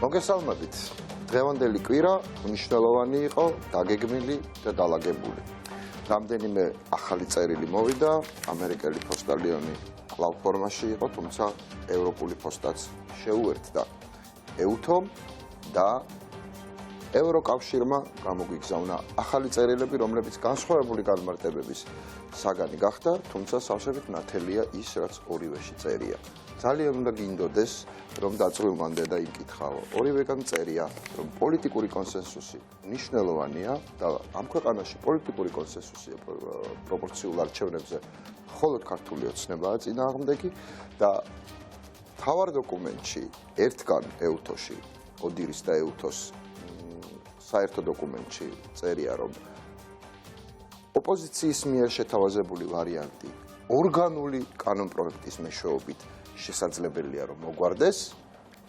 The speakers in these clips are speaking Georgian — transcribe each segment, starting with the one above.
მოგესალმებით. დღევანდელი კვირა მნიშვნელოვანი იყო, დაგეგმილი და დალაგებული. რამდენიმე ახალი წერილი მოვიდა, ამერიკელი პოსტალიონი კვლავ ფორმაში იყო, თუმცა ევროპული პოსტაც შეუერთდა ეუთომ და ევროკავშირმა გამოგვიგზავნა ახალი წერილები, რომლებიც განსხვავებული განმარტებების საგანი გახდა, თუმცა სავსებით ნათელია ის, რაც ორივეში წერია. ძალიან უნდა გინდოდეს, რომ დაწვრილმანდე და იკითხავ. ორივეგან წერია, რომ პოლიტიკური კონსენსუსი მნიშვნელოვანია და ამ ქვეყანაში პოლიტიკური კონსენსუსია პროპორციულ არჩევნებზე მხოლოდ ქართული ოცნებაა წინააღმდეგი და მთავარ დოკუმენტში ერთგან ეუთოში, ოდირის და ეუთოს საერთო დოკუმენტში წერია, რომ ოპოზიციის მიერ შეთავაზებული ვარიანტი ორგანული კანონპროექტის მეშვეობით შესაძლებელია რომ მოგვარდეს,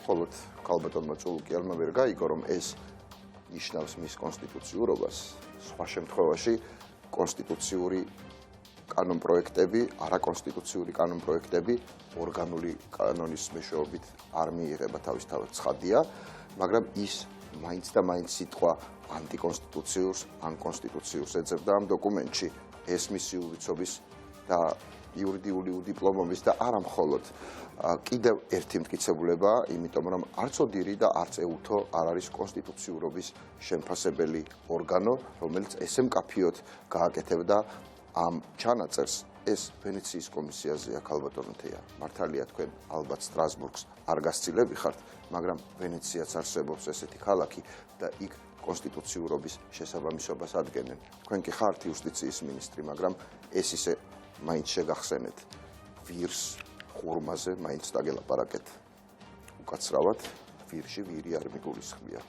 მხოლოდ ქალბატონმა წულუკიანმა ვერ გაიგო, რომ ეს ნიშნავს მის კონსტიტუციურობას. სხვა შემთხვევაში კონსტიტუციური კანონპროექტები, არაკონსტიტუციური კანონპროექტები ორგანული კანონის მეშვეობით არ მიიღება თავისთავად ცხადია, მაგრამ ის მაინც და მაინც სიტყვა ანტიკონსტიტუციურს, ან კონსტიტუციურს ეძებდა ამ დოკუმენტში. ეს მისი უვიცობის და იურიდიული უდიპლომობის და არა მხოლოდ კიდევ ერთი მტკიცებულებაა, იმიტომ რომ არც ოდირი და არც ეუთო არ არის კონსტიტუციურობის შემფასებელი ორგანო, რომელიც ესე მკაფიოდ გააკეთებდა ამ ჩანაწერს. ეს ვენეციის კომისიაზეა, ქალბატონთია, მართალია თქვენ ალბათ სტრასბურგს არ გასცილები ხართ, მაგრამ ვენეციაც არსებობს ესეთი ქალაქი და იქ კონსტიტუციურობის შესაბამისობას ადგენენ. თქვენ კი ხართ იუსტიციის მინისტრი, მაგრამ ეს ისე მაინც შეგახსენეთ ვირს ხურმაზე მაინც დაგელაპარაკეთ უკაცრავად ვირში ვირი არ მიგულისხმია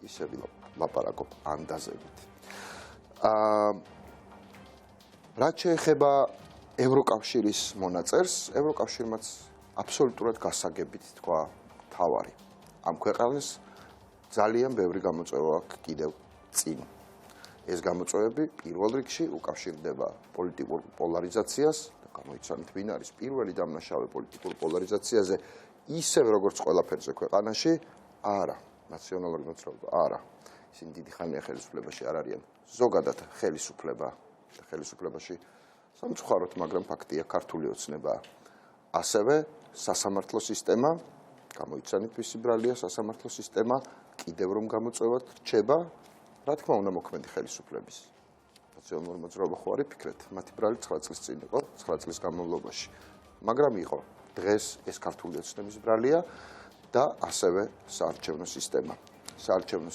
ისე ვილაპარაკობ ანდაზებით. რაც შეეხება ევროკავშირის მონაწერს, ევროკავშირმაც აბსოლუტურად გასაგებით თქვა მთავარი. ამ ქვეყანას ძალიან ბევრი გამოწვევა აქვს კიდევ წინ. ეს გამოწვევები პირველ რიგში უკავშირდება პოლიტიკურ პოლარიზაციას და გამოიცანეთ ვინ არის პირველი დამნაშავე პოლიტიკურ პოლარიზაციაზე ისევ როგორც ყველაფერზე ქვეყანაში არა ნაციონალური მოძრაობა არა ისინი დიდი ხანია ხელისუფლებაში არ არიან ზოგადად ხელისუფლება და ხელისუფლებაში სამწუხაროდ მაგრამ ფაქტია ქართული ოცნება ასევე სასამართლო სისტემა გამოიცანეთ ვისი ბრალია სასამართლო სისტემა კიდევ რომ გამოწვევად რჩება რა თქმა უნდა მოქმედი ხელისუფლების ნაციონალური მოძრაობა ხო არ იფიქრეთ მათი ბრალი 9 წლის წინ იყო 9 წლის განმავლობაში მაგრამ იყო დღეს ეს ქართული ოცნების ბრალია და ასევე საარჩევნო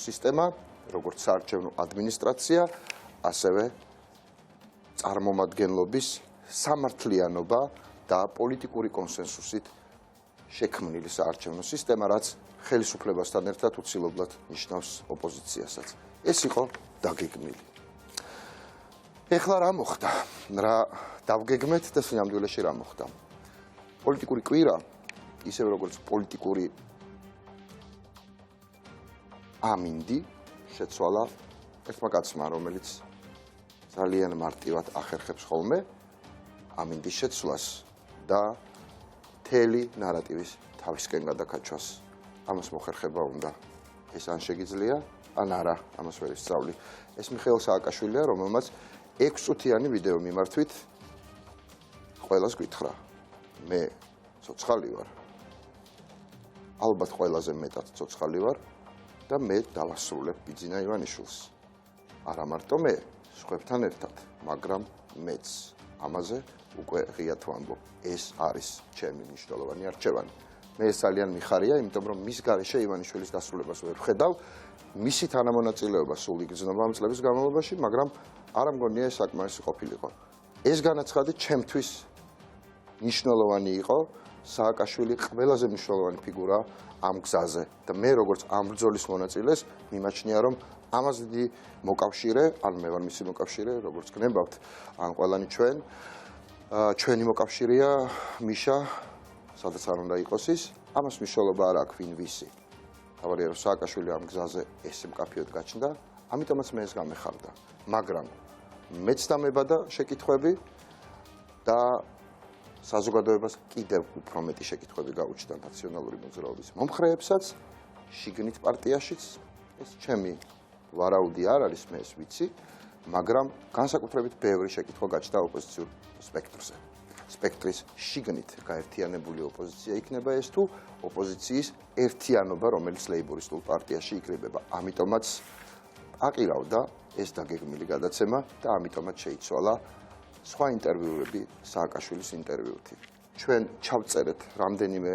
სისტემა როგორც საარჩევნო ადმინისტრაცია ასევე წარმომადგენლობის სამართლიანობა და პოლიტიკური კონსენსუსით შექმნილი საარჩევნო სისტემა რაც ხელისუფლებასთან ერთად უცილობლად ნიშნავს ოპოზიციასაც. ეს იყო დაგეგმილი. ეხლა რა მოხდა? რა დავგეგმეთ და სინამდვილეში რა მოხდა? პოლიტიკური კვირა, ისევ როგორც პოლიტიკური ამინდი შეცვალა ერთმა კაცმა, რომელიც ძალიან მარტივად ახერხებს ხოლმე ამინდის შეცვლას და მთელი ნარატივის თავისკენ გადაკაჩვას. ამას მოხერხება უნდა. ეს ან შეგიძლია, ან არა, ამას ვერ ისწავლი. ეს მიხეილ სააკაშვილია, რომელმაც 6 წუთიანი ვიდეო მიმართვით ყველას გითხრა. მე ცოცხალი ვარ. ალბათ ყველაზე მეტად ცოცხალი ვარ და მე დავასრულებ ბიძინა ივანიშვილს. არა მარტო მე, სხვებთან ერთად, მაგრამ მეც ამაზე უკვე ღიად ვამბობ. ეს არის ჩემი მნიშვნელოვანი არჩევანი. მე ეს ძალიან მიხარია, იმიტომ რომ მის გარეშე ივანიშვილის დასრულებას ვერ ვხედავ. მისი თანამონაწილეობა სულ იგრძნობა ამ წლების განმავლობაში, მაგრამ არ მგონია ეს საკმარისი ყოფილიყო. ეს განაცხადი ჩემთვის მნიშვნელოვანი იყო, სააკაშვილი ყველაზე მნიშვნელოვანი ფიგურა ამ გზაზე და მე როგორც ამ ბრძოლის მონაწილეს მიმაჩნია რომ ამას დიდი მოკავშირე, ან მე ვარ მისი მოკავშირე, როგორც გნებავთ, ან ყველანი ჩვენი მოკავშირეა მიშა, სადაც არ უნდა იყოს ის, ამას მნიშვნელობა არ აქვს ვინ ვისი. მთავარია რომ სააკაშვილი ამ გზაზე ესე მკაფიოდ გაჩნდა, ამიტომაც მე ეს გამეხარდა. მაგრამ მეც დამებადა შეკითხვები და საზოგადოებას კიდევ უფრო მეტი შეკითხვები გაუჩნდა ნაციონალური მოძრაობის მომხრეებსაც, შიგნით პარტიაშიც, ეს ჩემი ვარაუდი არ არის, მე ეს ვიცი, მაგრამ განსაკუთრებით ბევრი შეკითხვა გაჩნდა ოპოზიციურ სპექტრზე. სპექტრის შიგნით გაერთიანებული ოპოზიცია იქნება ეს თუ ოპოზიციის ერთიანობა, რომელიც ლეიბორისტულ პარტიაში იკრიბება. ამიტომაც აყირავდა ეს დაგეგმილი გადაცემა და ამიტომაც შეიცვალა სხვა ინტერვიუები სააკაშვილის ინტერვიუთი. ჩვენ ჩავწერეთ რამდენიმე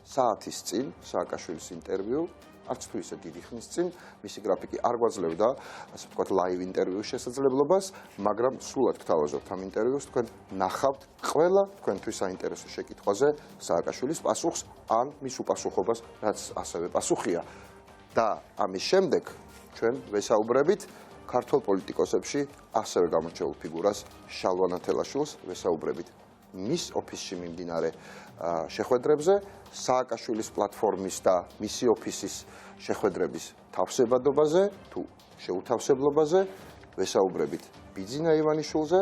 საათის წინ სააკაშვილის ინტერვიუ, არც თუ ისე დიდი ხნის წინ, მისი გრაფიკი არ გვაძლევდა, ასე ვთქვათ, ლაივ ინტერვიუს შესაძლებლობას, მაგრამ სრულად გთავაზობთ ამ ინტერვიუს, თქვენ ნახავთ ყველა თქვენთვის საინტერესო შეკითხვაზე სააკაშვილის პასუხს, ან მის უპასუხობას, რაც ასევე პასუხია. და ამის შემდეგ ჩვენ ვესაუბრებით ქართულ პოლიტიკოსებში ასევე გამორჩეულ ფიგურას შალვა ნათელაშვილს, ვესაუბრებით მის ოფისში მიმდინარე შეხვედრებზე, სააკაშვილის პლატფორმის და მისი ოფისის შეხვედრების თავსებადობაზე თუ შეუთავსებლობაზე, ვესაუბრებით ბიძინა ივანიშვილზე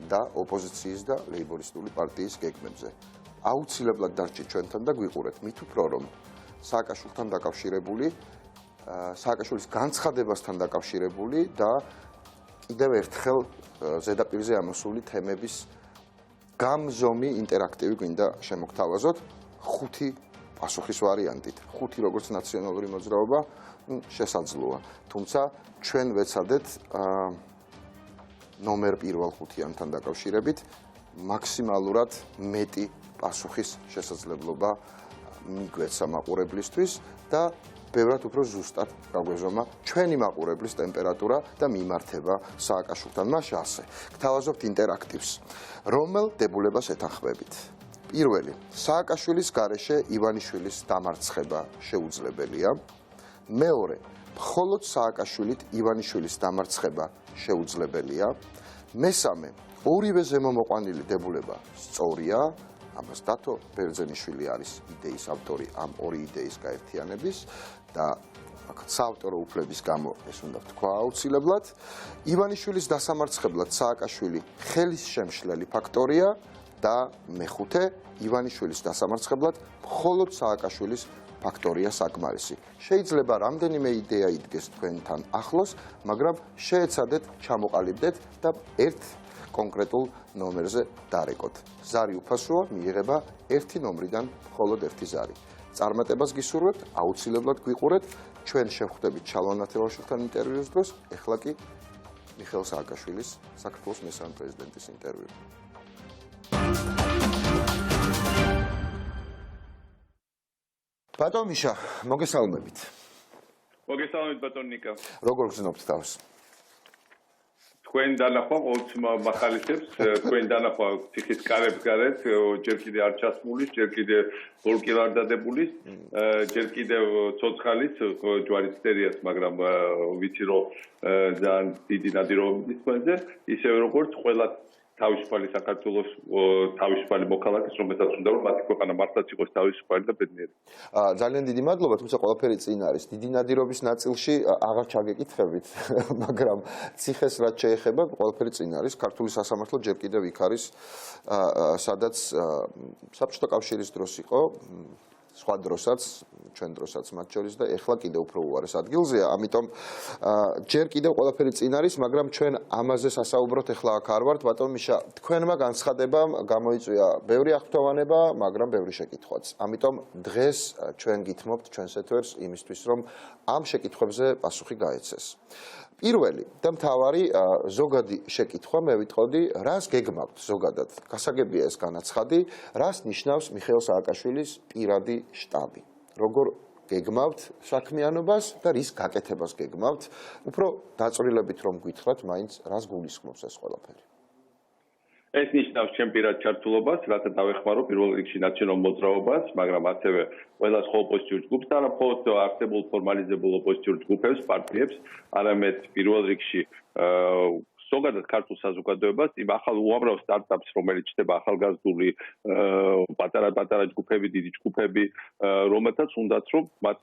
და ოპოზიციის და ლეიბორისტული პარტიის გეგმებზე. აუცილებლად დარჩით ჩვენთან და გვიყურეთ, მით უფრო რომ სააკაშვილთან დაკავშირებული, სააკაშვილის განცხადებასთან დაკავშირებული და კიდევ ერთხელ ზედაპირზე ამოსული თემების გამზომი ინტერაქტივი გვინდა შემოგთავაზოთ 5 პასუხის ვარიანტით. 5 როგორც ნაციონალური მოძრაობა შესაძლოა. თუმცა ჩვენ ვეცადეთ ნომერ 1 5-ანთან დაკავშირებით მაქსიმალურად მეტი პასუხის შესაძლებლობა მიგვეცა მაყურებლისთვის და ბევრად უფრო ზუსტად გაგვეზომა ჩვენი მაყურებლის ტემპერატურა და მიმართება სააკაშვილთან. მაშინ ასე გთავაზობთ ინტერაქტივს. რომელ დებულებას ეთანხმებით? პირველი, სააკაშვილის გარეშე ივანიშვილის დამარცხება შეუძლებელია. მეორე, მხოლოდ სააკაშვილით ივანიშვილის დამარცხება შეუძლებელია. მესამე, ორივე ზემომოყვანილი დებულება სწორია. ამას დათო ბერძენიშვილი არის იდეის ავტორი ამ ორი იდეის გაერთიანების და საავტორო უფლების გამო ეს უნდა ვთქვა აუცილებლად. ივანიშვილის დასამარცხებლად სააკაშვილი ხელის შემშლელი ფაქტორია და მეხუთე, ივანიშვილის დასამარცხებლად მხოლოდ სააკაშვილის ფაქტორია საკმარისი. შეიძლება რამდენიმე იდეა იდგეს თქვენთან ახლოს, მაგრამ შეეცადეთ ჩამოყალიბდეთ და ერთ კონკრეტულ ნომერზე დარეკოთ. ზარი უფასოა, მიიღება ერთი ნომრიდან მხოლოდ ერთი ზარი. წარმატებას გისურვებთ, აუცილებლად გვიყურეთ, ჩვენ შევხვდებით შალვა ნათელაშვილთან ინტერვიუს დროს, ეხლა კი მიხეილ სააკაშვილის, საქართველოს მესამე პრეზიდენტის ინტერვიუ. ბატონ მიშა, მოგესალმებით. მოგესალმებით ბატონ ნიკა. როგორ გრძნობთ თავს? თქვენ დანახვა ყოველთვის მახალისებს, თქვენ დანახვა ციხის კარებს გარეთ, ჯერ კიდე არ ჩასმული, ჯერ კიდე გოლკი არ დადებული, ჯერ კიდე ცოცხალის ჯვარის სერიას, მაგრამ ვიცი რომ ძალიან დიდი ნადირობების თქვენზე, ისევე როგორც ყველა თავისუფალი საქართველოს თავისუფალი მოქალაქეს, რომელსაც უნდა რომ მათი ქვეყანა მართლაც იყოს თავისუფალი და ბედნიერი. ძალიან დიდი მადლობა, თუმცა ყველაფერი წინ არის. დიდი ნადირობის ნაწილში აღარ ჩაგეკითხებით, მაგრამ ციხეს რაც შეეხება, ყველაფერი წინ არის. ქართული სასამართლო ჯერ კიდევ იქ არის, სადაც საბჭოთა კავშირის დროს იყო, სხვა დროსაც, ჩვენ დროსაც მათ შორის და ეხლა კიდევ უფრო უარეს ადგილზეა, ამიტომ ჯერ კიდევ ყველაფერი წინ არის, მაგრამ ჩვენ ამაზე სასაუბროთ ეხლა აქ არ ვართ, ბატონ მიშა, თქვენმა განცხადებამ გამოიწვია ბევრი აღფრთოვანება, მაგრამ ბევრი შეკითხვაც. ამიტომ დღეს ჩვენ გითმობთ ჩვენს ეთერს იმისთვის, რომ ამ შეკითხვებზე პასუხი გაეცეს. პირველი და მთავარი ზოგადი შეკითხვა მე ვიტყოდი, რას გეგმავთ ზოგადად? გასაგებია ეს განაცხადი, რას ნიშნავს მიხეილ სააკაშვილის პირადი შტაბი? როგორ გეგმავთ საქმიანობას და რის გაკეთებას გეგმავთ? უფრო დაწვრილებით რომ გითხრათ, მაინც რას გულისხმობს ეს ყველაფერი? ეს ნიშნავს ჩემ პირად ჩართულობას, რათა დავეხმარო პირველ რიგში ნაციონალურ მოძრაობას, მაგრამ ასევე ყველა სხვა ოპოზიციურ ჯგუფს და არა მხოლოდ არსებულ ფორმალიზებულ ოპოზიციურ ჯგუფებს, პარტიებს, არამედ პირველ რიგში ზოგადად ქართულ საზოგადოებას, იმ ახალ უამრავ სტარტაპს, რომელიც ჩნდება ახალგაზრდული პატარა ჯგუფები, დიდი ჯგუფები, რომელთაც უნდათ რომ მათ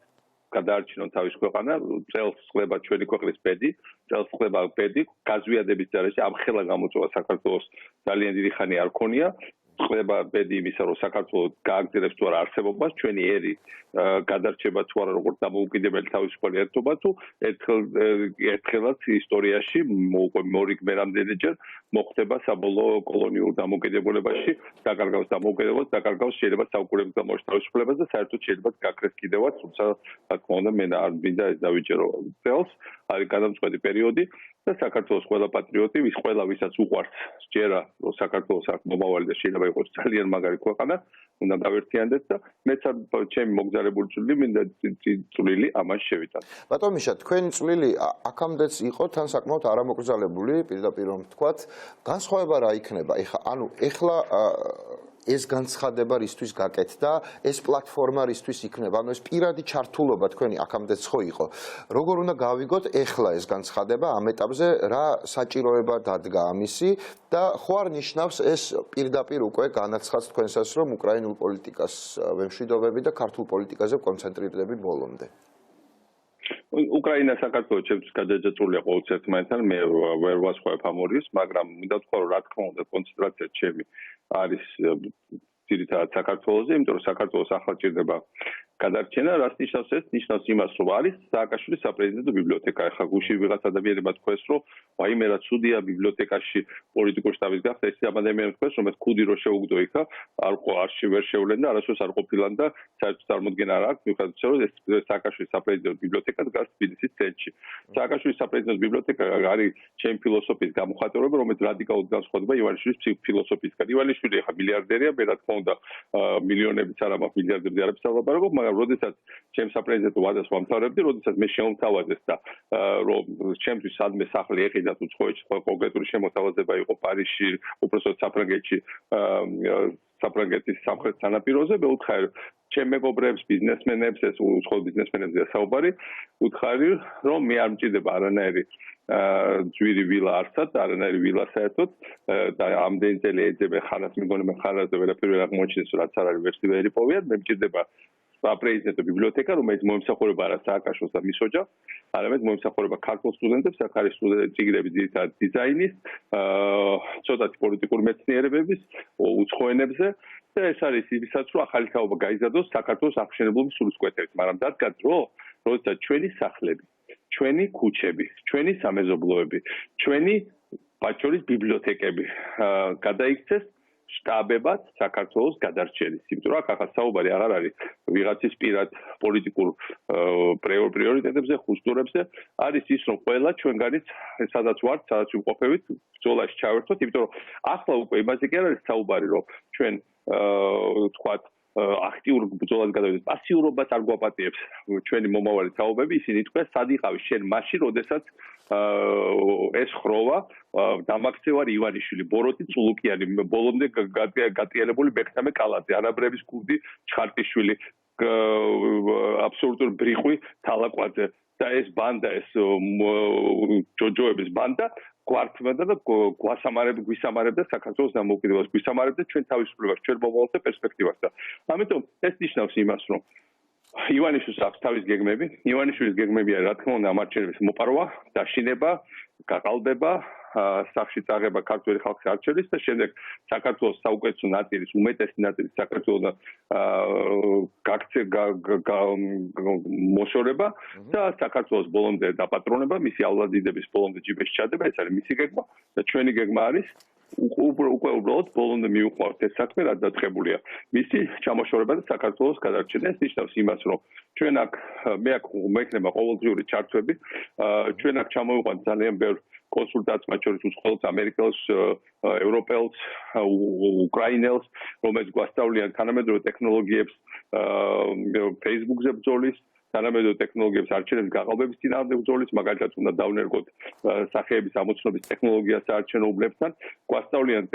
გადაარჩინონ თავის ქვეყანა, წელს ხდება ჩვენი ქვეყნის ბედი, წელს ხდება ბედი, გაზვიადების ძალაში ამ ხელა გამოწვევა საქართველოს ძალიან დიდი ხანი არ ქონია. ყდება ბედი იმისა, რომ საქართველოს გააგრძელებს თუ არა არსებობას, ჩვენი ერი გადარჩება თუ არა როგორც დამოუკიდებელი თავისუფალი ერთობა თუ ერთხელაც ისტორიაში მორიგმე რამდენჯერ მოხდება საბოლოო კოლონიურ დამოუკიდებულებაში, დაკარგავს დამოუკიდებლობას, დაკარგავს შეიძლება საუკუნეების განმავლობაში თავისუფლებას და საერთოდ შეიძლება გაქრეს კიდევაც, თუმცა რა თქმა უნდა მე არ მინდა ეს დავიჭერო წელს, არის გადამწყვეტი პერიოდი და საქართველოს ყველა პატრიოტი, ყველა ვისაც უყვარს სჯერა, რომ საქართველოს აქვს მომავალი და შეიძლება იყოს ძალიან მაგარი ქვეყანა, უნდა გავერთიანდეთ და მეც ჩემი მოგზაურებული წვლილი მინდა წვლილი ამან შევიტანო. ბატონ მიშა, თქვენი წვლილი აქამდეც იყო თან საკმაოდ არამოკრძალებული, პირდაპირ რომ ვთქვათ, განსხვავება რა იქნება? ეხლა ეს განცხადება რისთვის გაკეთდა, ეს პლატფორმა რისთვის იქნება? ანუ ეს პირადი ჩართულობა თქვენი აქამდეც ხო იყო? როგორ უნდა გავიგოთ ეხლა ეს განცხადება ამ ეტაპზე, რა საჭიროება დადგა ამისი და ხო არ ნიშნავს ეს პირდაპირ უკვე განაცხადს თქვენსაც, რომ უკრაინულ პოლიტიკას ვემშვიდობები და ქართულ პოლიტიკაზე კონცენტრირდები ბოლომდე? უკრაინა საქართველოს ჩემთვის გადაჯაჭვულია ყოველთვის ერთმანეთთან, მე ვერ ვასხვავებ ამ ორს, მაგრამ მინდა ვთქვა, რომ რა თქმა უნდა კონცენტრაცია ჩემი არის ძირითადად საქართველოზე, იმიტომ რომ საქართველოს ახლა ჭირდება გადარჩენა, რაც ნიშნავს ეს? ნიშნავს იმას, რომ არის სააკაშვილის საპრეზიდენტო ბიბლიოთეკა. ახლა გუშინ ვიღაც ადამიანებმა თქვეს, რომ ვაიმე რა ცუდია ბიბლიოთეკაში პოლიტიკური შტაბის გახდა, ეს ადამიანებმა თქვეს, რომ ეს ქუდი რო შეუგდო იქა, არში ვერ შევლენ და არასდროს არ ყოფილან და საერთოდ წარმოდგენა არ აქვს, მიუხედავად იმისა, რომ ეს სააკაშვილის საპრეზიდენტო ბიბლიოთეკა დგას თბილისის ცენტრში. სააკაშვილის საპრეზიდენტო ბიბლიოთეკა არის ჩემი ფილოსოფიის გამოხატულება, რომელიც რადიკალურად განსხვავდება ივანიშვილის ფილოსოფიისგან. ივანიშვილი ახლა მილიარდერია, მე რა თქმა უნდა მილიონებიც არ მაქვს, მილიარდებზე არ ვსაუბრობ, მაგრამ როდესაც ჩემს საპრეზიდენტო ვადას ვამთავრებდი, როდესაც მე შემოთავაზეს და რომ ჩემთვის სადმე სახლი ეყიდა თუ ცხოველში კონკრეტული შემოთავაზება იყო პარიზში, უпростоოდ საფრანგეთში, საფრანგეთის სამხრეთ სანაპიროზე, მე უთხარი ჩემ მეგობრებს, ბიზნესმენებს, ეს უცხოელ ბიზნესმენებზეა საუბარი, უთხარი, რომ მე არ მჭირდება არანაირი ძვირი ვილა არსად, არანაირი ვილა საერთოდ და ამდენი წელი ეძებე ხარას, მეგონებმა ხარას და ვერაფერ ვერ აღმოჩნდეს, რაც არ არის ვერსი ვერ იპოვიათ, მე მჭირდება საპრეზიდენტო ბიბლიოთეკა, რომელიც მოემსახურება არა სააკაშვილს და მის ოჯახს, არამედ მოემსახურება ქართულ სტუდენტებს, აქ არის წიგნები ძირითადად დიზაინის, ცოტათი პოლიტიკური მეცნიერებების, უცხო ენებზე და ეს არის იმისაც, რომ ახალი თაობა გაიზარდოს საქართველოს აღშენებული სულისკვეთებით, მაგრამ დადგა დრო, როდესაც ჩვენი სახლები, ჩვენი ქუჩები, ჩვენი სამეზობლოები, ჩვენი მათ შორის ბიბლიოთეკები გადაიქცეს შტაბებად საქართველოს გადარჩენის. იმიტომ რომ ახლა საუბარი აღარ არის ვიღაცის პირად პოლიტიკურ პრიორიტეტებზე, ხუსტურებზე, არის ის, რომ ყველა ჩვენგანიც სადაც ვართ, სადაც ვიმყოფებით, ბრძოლაში ჩავერთვათ, იმიტომ რომ ახლა უკვე იმაზე კი არ არის საუბარი, რომ ჩვენ ვთქვათ აქტიურ ბრძოლას გადავიდეთ, პასიურობას არ გვაპატიებს ჩვენი მომავალი თაობები, ისინი თქვენ სად იყავი შენ მაშინ, როდესაც ეს ხროვა დამაქცევარ ივანიშვილი, ბოროტი წულუკიანი, ბოლომდე გატიელებული ბექთამე კალაძე, არაბრების კურდი ჩხარტიშვილი, აბსოლუტური ბრიყვი თალაკვაძე და ეს ბანდა, ეს ჯოჯოების ბანდა გვართმევდა და გვისამარებდა საქართველოს დამოუკიდებლობას, გვისამარებდა ჩვენ თავისუფლებას, ჩვენ მომავალს და პერსპექტივას და ამიტომ ეს ნიშნავს იმას, რომ ივანიშვილს აქვს თავის გეგმები, ივანიშვილის გეგმებია რა თქმა უნდა ამარჩევნების მოპარვა, დაშინება, გაყალბება, სახში წაღება ქართული ხალხის არჩევნის და შემდეგ საქართველოს საუკეთესო ნაწილის, უმეტესი ნაწილის საქართველოს მოშორება და საქართველოს ბოლომდე დაპატრონება, მისი ავლადიდების ბოლომდე ჯიბეში ჩადება, ეს არის მისი გეგმა და ჩვენი გეგმა არის უკვე უბრალოდ ბოლომდე მივუყვართ ეს საქმე, რაც დაწყებულია. მისი ჩამოშორება და საქართველოს გადარჩენა. ეს ნიშნავს იმას, რომ ჩვენ აქ მე მექნება ყოველდღიური ჩართვები, ჩვენ აქ ჩამოვიყვანთ ძალიან ბევრ კონსულტანტს, მათ შორის უცხოელს, ამერიკელს, ევროპელს, უკრაინელს, რომელიც გვასწავლიან თანამედროვე ტექნოლოგიებს, Facebook-ზე ბრძოლის, თანამედროვე ტექნოლოგიებს არჩევნების გაყალბების წინააღმდეგ ბრძოლის, მაგალითად უნდა დავნერგოთ სახეების ამოცნობის ტექნოლოგიას საარჩევნო უბნებთან, გვასწავლიან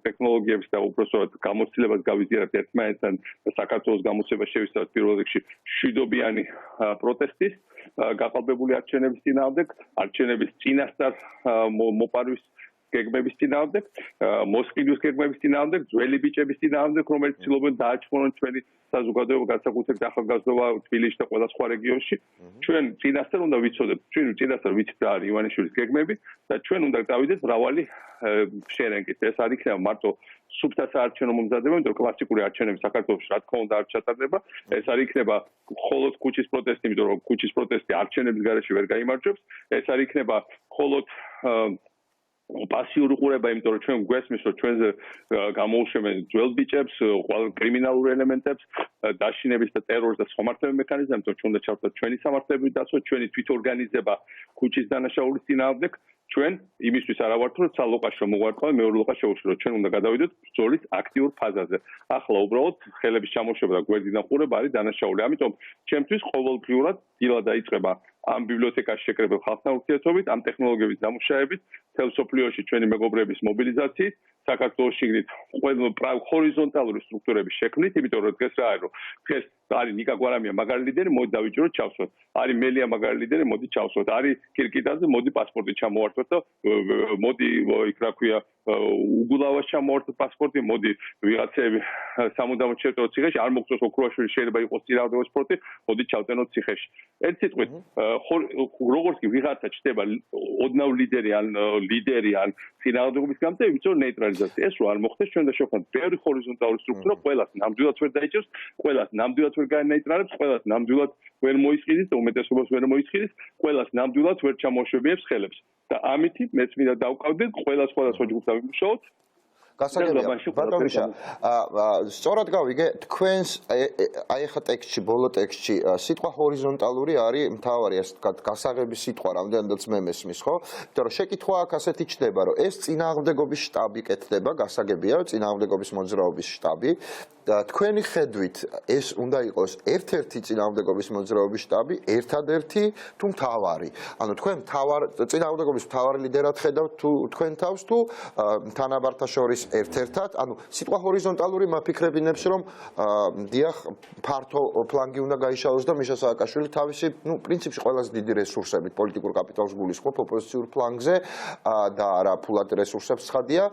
ტექნოლოგიებს და უпростоოდ გამოცდილებას გავიზიარებთ ერთმანეთთან და საქართველოს გამოცდილება შევისწავლოთ პირველ რიგში მშვიდობიანი პროტესტის გაყალბებული არჩევნების წინააღმდეგ, არჩევნების წინასწარ მოპარვის გეგმების წინააღმდეგ, მოსყიდვის გეგმების წინააღმდეგ, ძველი ბიჭების წინააღმდეგ, რომელიც ცდილობენ დააჩქარონ ჩვენი საზოგადოება, განსაკუთრებით ახალგაზრდობა თბილისში და ყველა სხვა რეგიონში. ჩვენ წინასწარ უნდა ვიცოდებთ, ჩვენ წინასწარ ვიცით რა არის ივანიშვილის გეგმები და ჩვენ უნდა წავიდეთ მრავალი შერენგით. ეს არ იქნება მარტო სუფთა საარჩევნო მომზადება, იმიტომ რომ კლასიკური არჩევნები საქართველოში რა თქმა უნდა არ ჩატარდება. ეს არ იქნება მხოლოდ ქუჩის პროტესტი, იმიტომ რომ ქუჩის პროტესტი არჩევნების გარეშე ვერ გაიმარჯვებს. ეს არ იქნება მხოლოდ პასიური ყურება, იმიტომ რომ ჩვენ გვესმის, რომ ჩვენზე გამოუშვებენ ძველ ბიჭებს, კრიმინალურ ელემენტებს, დაშინების და ტერორის და სხვა მართლების მექანიზმებს, იმიტომ რომ ჩვენ უნდა ჩავთვალოთ ჩვენი სამართლების დაცვა, ჩვენი თვითორგანიზება ქუჩის დანაშაულის წინააღმდეგ. ჩვენ იმისთვის არა ვართ, რომ ცალ-ლოყაში მოგვარკვევენ, მეორე ლოყას შევუშლოთ. ჩვენ უნდა გადავიდოთ ბრძოლის აქტიურ ფაზაზე. ახლა უბრალოდ ხელების ჩამოშება და გვერდიდან ყურება არის დანაშაული. ამიტომ ჩემთვის ყოველდღიურად დილა დაიწყება ამ ბიბლიოთეკაში შეკრებილ ხალხთან ურთიერთობით, ამ ტექნოლოგიების დამუშავებით, მთელ სოფლიოში ჩვენი მეგობრების მობილიზაციით, საქართველოს შიგნით ჰორიზონტალური სტრუქტურების შექმნით, იმიტომ რომ დღეს რა არის, რომ დღეს არის ნიკა გვარამია მაგარი ლიდერი, მოდი დავიჭიროთ, ჩავსვათ. არის მელია მაგარი ლიდერი, მოდი ჩავსვათ. არის კირკიტაძე, მოდი პასპორტი ჩამოვართვათ და მოდი იქ რა ქვია უგულავას ჩამოვართვათ პასპორტი, მოდი ვიღაცები სამუდამოდ შევწევოთ ციხეში, არ მოგწონს ოქროაშვილი შეიძლება იყოს წინააღმდეგობის სპორტი, მოდი ჩავტენოთ ციხეში. ერთ სიტყვით, როგორც კი ვიღაცა ჩდება ოდნავ ლიდერი ან წინააღმდეგობის გამტე, ვიწრო ნეიტრალიზაცია. ეს რო არ მოხდეს, ჩვენ და შევხვდეთ ბევრი ჰორიზონტალური სტრუქტურა, ყველას ნამდვილად ვერ დაიჭერს, ყველას ნამდვილად ვერ განეიტრალებს, ყველას ნამდვილად ვერ მოისყიდის და უმეტესობას ვერ მოისყიდის, ყველას ნამდვილად ვერ ჩამოშვებიებს ხელებს. და ამითი მეც მინდა დავკავდეთ, ყველა სხვადასხვა ჯგუფს დავიმუშაოთ. გასაგებია, ბატონიშა, სწორად გავიგე, თქვენს აი ახლა ტექსტში, ბოლო ტექსტში, სიტყვა ჰორიზონტალური არის მთავარი, ასე ვთქვათ, გასაღების სიტყვა, რამდენადაც მე მესმის, ხო? იმიტომ რომ შეკითხვა აქ ასეთი ჩდება, რომ ეს წინააღმდეგობის შტაბი კეთდება, გასაგებია, წინააღმდეგობის მოძრაობის შტაბი. თქვენი ხედვით ეს უნდა იყოს ერთ-ერთი წინააღმდეგობის მოძრაობის შტაბი, ერთადერთი თუ მთავარი. ანუ თქვენ წინააღმდეგობის მთავარი ლიდერად ხედავთ თუ თქვენ თავს თუ თანაბართა შორის ერთ-ერთად, ანუ სიტყვა ჰორიზონტალური მაფიქრებინებს, რომ დიახ, ფართო ფლანგი უნდა გაიშალოს და მიშა სააკაშვილი თავისი, პრინციპში ყველაზე დიდი რესურსებით პოლიტიკურ კაპიტალს გულისხმობ ოპოზიციურ ფლანგზე და არა ფულად რესურსებს ცხადია,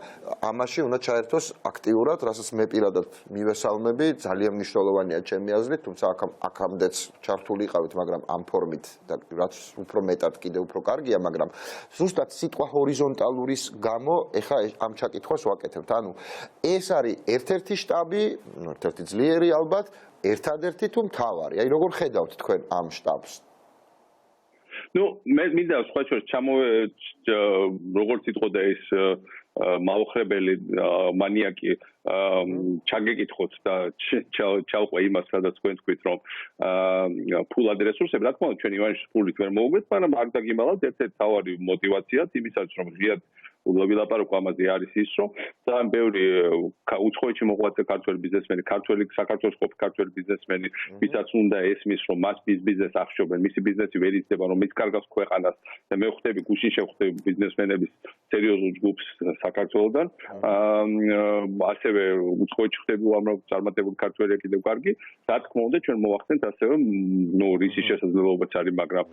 ამაში უნდა ჩაერთოს აქტიურად, რასაც მე პირადად მივესალმები, ძალიან მნიშვნელოვანია ჩემი აზრით, თუმცა აქამდეც ჩართული იყავით, მაგრამ ამ ფორმით და რაც უფრო მეტად კიდევ უფრო კარგია, მაგრამ ზუსტად სიტყვა ჰორიზონტალურის გამო ეხა ამ ჩაკითხვას ვაკეთებ. ანუ ეს არის ერთ-ერთი შტაბი, ერთ-ერთი ძლიერი ალბათ, ერთადერთი თუ მთავარი. აი როგორ ხედავთ თქვენ ამ შტაბს? მე მინდა სხვა შორის როგორც იტყოდა ეს მაოხრებელი მანიაკი ჩაგეკითხოთ და ჩავყვე იმას, სადაც თქვენ თქვით, რომ ფულად რესურსები, რა თქმა უნდა, ჩვენ ივანიშვილის ფულით ვერ მოვუგეთ, მაგრამ არ დაგიმალავთ, ერთ-ერთი მთავარი мотиваციაც იმისაც, რომ ღიად ვილაპარაკო ამაზე არის ის, რომ ძალიან ბევრი უცხოეთში მოღვაწე ქართველი ბიზნესმენი, საქართველოს ყოფილი ქართველი ბიზნესმენი, ვისაც უნდა ესმის, რომ მას ბიზნეს ახშობენ, მისი ბიზნესი ვერ იცდება, რომ ის კარგავს ქვეყანას და მე ხვდები გუშინ შევხვდები ბიზნესმენების სერიოზულ ჯგუფს საქართველოდან. ასევე უცხოეთში ხვდები უამრავ წარმატებული ქართველია კიდევ კარგი. რა თქმა უნდა, ჩვენ მოვახსენთ ასევე, რისი შესაძლებლობაც არის, მაგრამ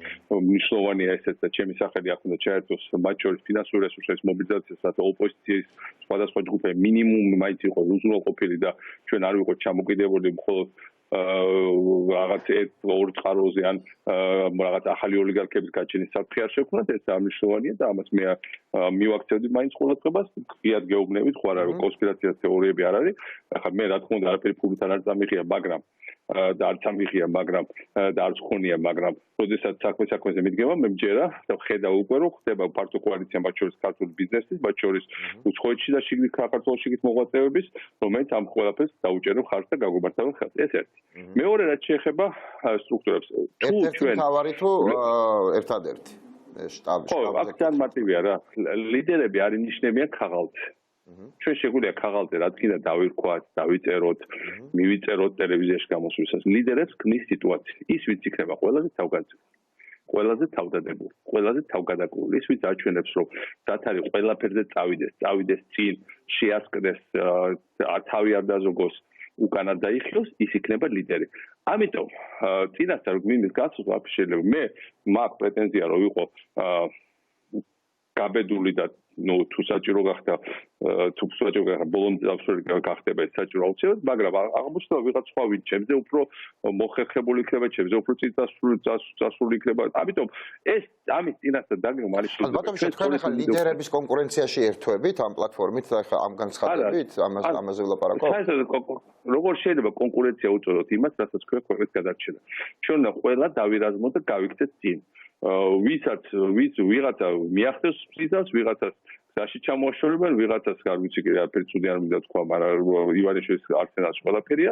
მნიშვნელოვანია ესეც და ჩემი სახელი აქ უნდა ჩაერთოს მათ შორის ფინანსური რესურსების მობილიზაციასაც ოპოზიციის სხვადასხვა ჯგუფები მინიმუმ მაინც იყოს უზრუნველყოფილი და ჩვენ არ ვიყოთ ჩამოკიდებული მხოლოდ რაღაც ორ წყაროზე ან რაღაც ახალი ოლიგარქების გაჩენის საფრთხე არ შექმნათ, ეს ამნიშნულოვანია და ამას მე მივაქცევდი მაინც ყურადღებას, ღიად გეუბნებით, ხო არა რომ კონსპირაცია თეორიები არ არის. ახლა მე რა თქმა უნდა არაფერი ფულთან არ წამიღია, მაგრამ და არც ამიღია, მაგრამ და არც ხონია, მაგრამ როდესაც საქმეზე მიდგება, მე მჯერა და ხედავ უკვე რომ ხდება ფართო კოალიცია მათ შორის ქართული ბიზნესის, მათ შორის უცხოეთში და შიგნით საქართველოში მოღვაწეების, რომელიც ამ ყველაფერს დაუჭერენ ხარჯს და გაგვემართავენ ხელს. ეს ერთი. მეორე რაც შეეხება სტრუქტურებს. თუ ჩვენ მთავარი თუ ერთადერთი შტაბი. ხო, აქ ძალიან მარტივია რა. ლიდერები არ ინიშნებიან ქაღალდზე. ჩვენ შეგვიძლია ქაღალდზე რაც კიდე დავირქვათ, დავიწეროთ, მივიწეროთ ტელევიზიაში გამოსვლისას. ლიდერებს ქმნის სიტუაცია. ის ვინც იქნება ყველაზე თავგანწირული, ყველაზე თავდადებული, ყველაზე თავგადაკრული, ის ვინც აჩვენებს, რომ დათარი ყველაფერზე წავიდეს წინ, შეასკდეს, თავი არ დაზოგოს, უკანად დაიხიოს, ის იქნება ლიდერი. ამიტომ წინასწარ გვინდა გასვლა შეიძლება მე მაქვს პრეტენზია რომ ვიყო გაბედული და ნუ თუ საჭირო გახდა ბოლომდე დავსველი გახდება ეს საჭირო აუცილებლად, მაგრამ აღმოჩნდა ვიღაც სხვა ვინ ჩემზე უფრო მოხერხებული იქნება, ჩემზე უფრო წასული იქნება. ამიტომ ეს ამის წინასწარ დაგეგმვა არის შეიძლება. ბატონო, თქვენ ახლა ლიდერების კონკურენციაში ერთვებით ამ პლატფორმით და ახლა ამ განცხადებით ამაზე ვლაპარაკობ. როგორ შეიძლება კონკურენცია უწოდოთ იმას, რასაც ქვია ქვეყნის გადარჩენა. ჩვენ უნდა ყველა დავირაზმოთ და გავიქცეთ წინ. ვიღაცა მიახდებს ფიზას, ვიღაცას გზაში ჩამოაშორებენ, ვიღაცას არ ვიცი კი რაფერი ცუდი არ მინდა თქვა, მაგრამ ივანიშვილის არსენალში ყველაფერია.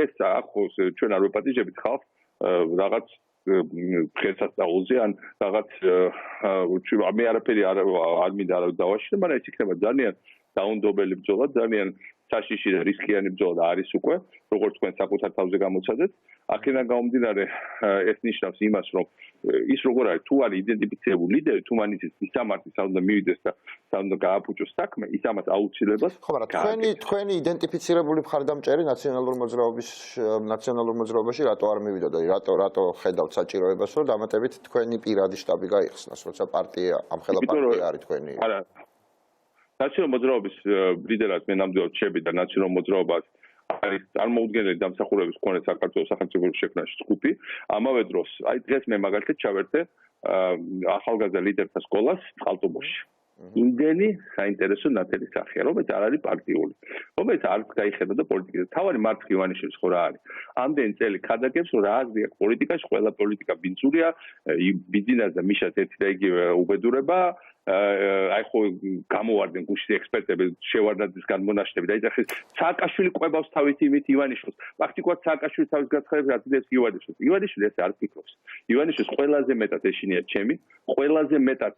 ეს ახო ჩვენ არ ვეპატიჟებით ხალხს რაღაც დღესასწაულზე ან რაღაც მე არაფერი არ მინდა არავის დავაშინო, მაგრამ ეს იქნება ძალიან დაუნდობელი ბრძოლა, ძალიან საშიში და რისკიანი ბრძოლა არის უკვე, როგორც თქვენ საკუთარ თავზე გამოცადეთ. აქედან გამომდინარე ეს ნიშნავს იმას, რომ ის როგორ არის, თუ არის იდენტიფიცირებული ლიდერი, თუ მან იცის ისამართი სად უნდა მივიდეს და სად უნდა გააფუჭოს საქმე, ის ამას აუცილებლად. ხო, მაგრამ თქვენი იდენტიფიცირებული მხარდამჭერი ნაციონალურ მოძრაობაში რატო არ მივიდა და რატო ხედავთ საჭიროებას, რომ დამატებით თქვენი პირადი შტაბი გაიხსნას, როცა პარტია ამხელა პარტია არის თქვენი. არა. ნაციონალურ მოძრაობის ლიდერად მე ნამდვილად შევი და ნაციონალურ მოძრაობას არის წარმოუდგენელი დამსახურების მქონე საქართველოს სახელმწიფო შექმნაში ჯგუფი. ამავე დროს, აი დღეს მე მაგალითად ჩავერთე ახალგაზრდა ლიდერთა სკოლას წყალტუბოში. იმდენი საინტერესო ნათელი სახეა, რომელიც არ არის პარტიული, რომელიც არც გაიხედა და პოლიტიკაზე. მთავარი მარცხი ივანიშვილის ხო რა არის? ამდენი წელი ხადაგებს, რომ რა აზრი აქვს პოლიტიკაში, ყველა პოლიტიკა ბინძურია, ბიზნესს და მიშას ერთი და იგივე უბედურება. აი ხო გამოვარდნენ გუშინ ექსპერტები შევარდნაძის განმონაშთები და იძახეს სააკაშვილი ყვებავს თავის იმით ივანიშვილს. ფაქტიკურად სააკაშვილი თავის გაცხადებს აწვდებს ივანიშვილს. ივანიშვილი ესე არ ფიქრობს. ივანიშვილს ყველაზე მეტად ეშინია ჩემი, ყველაზე მეტად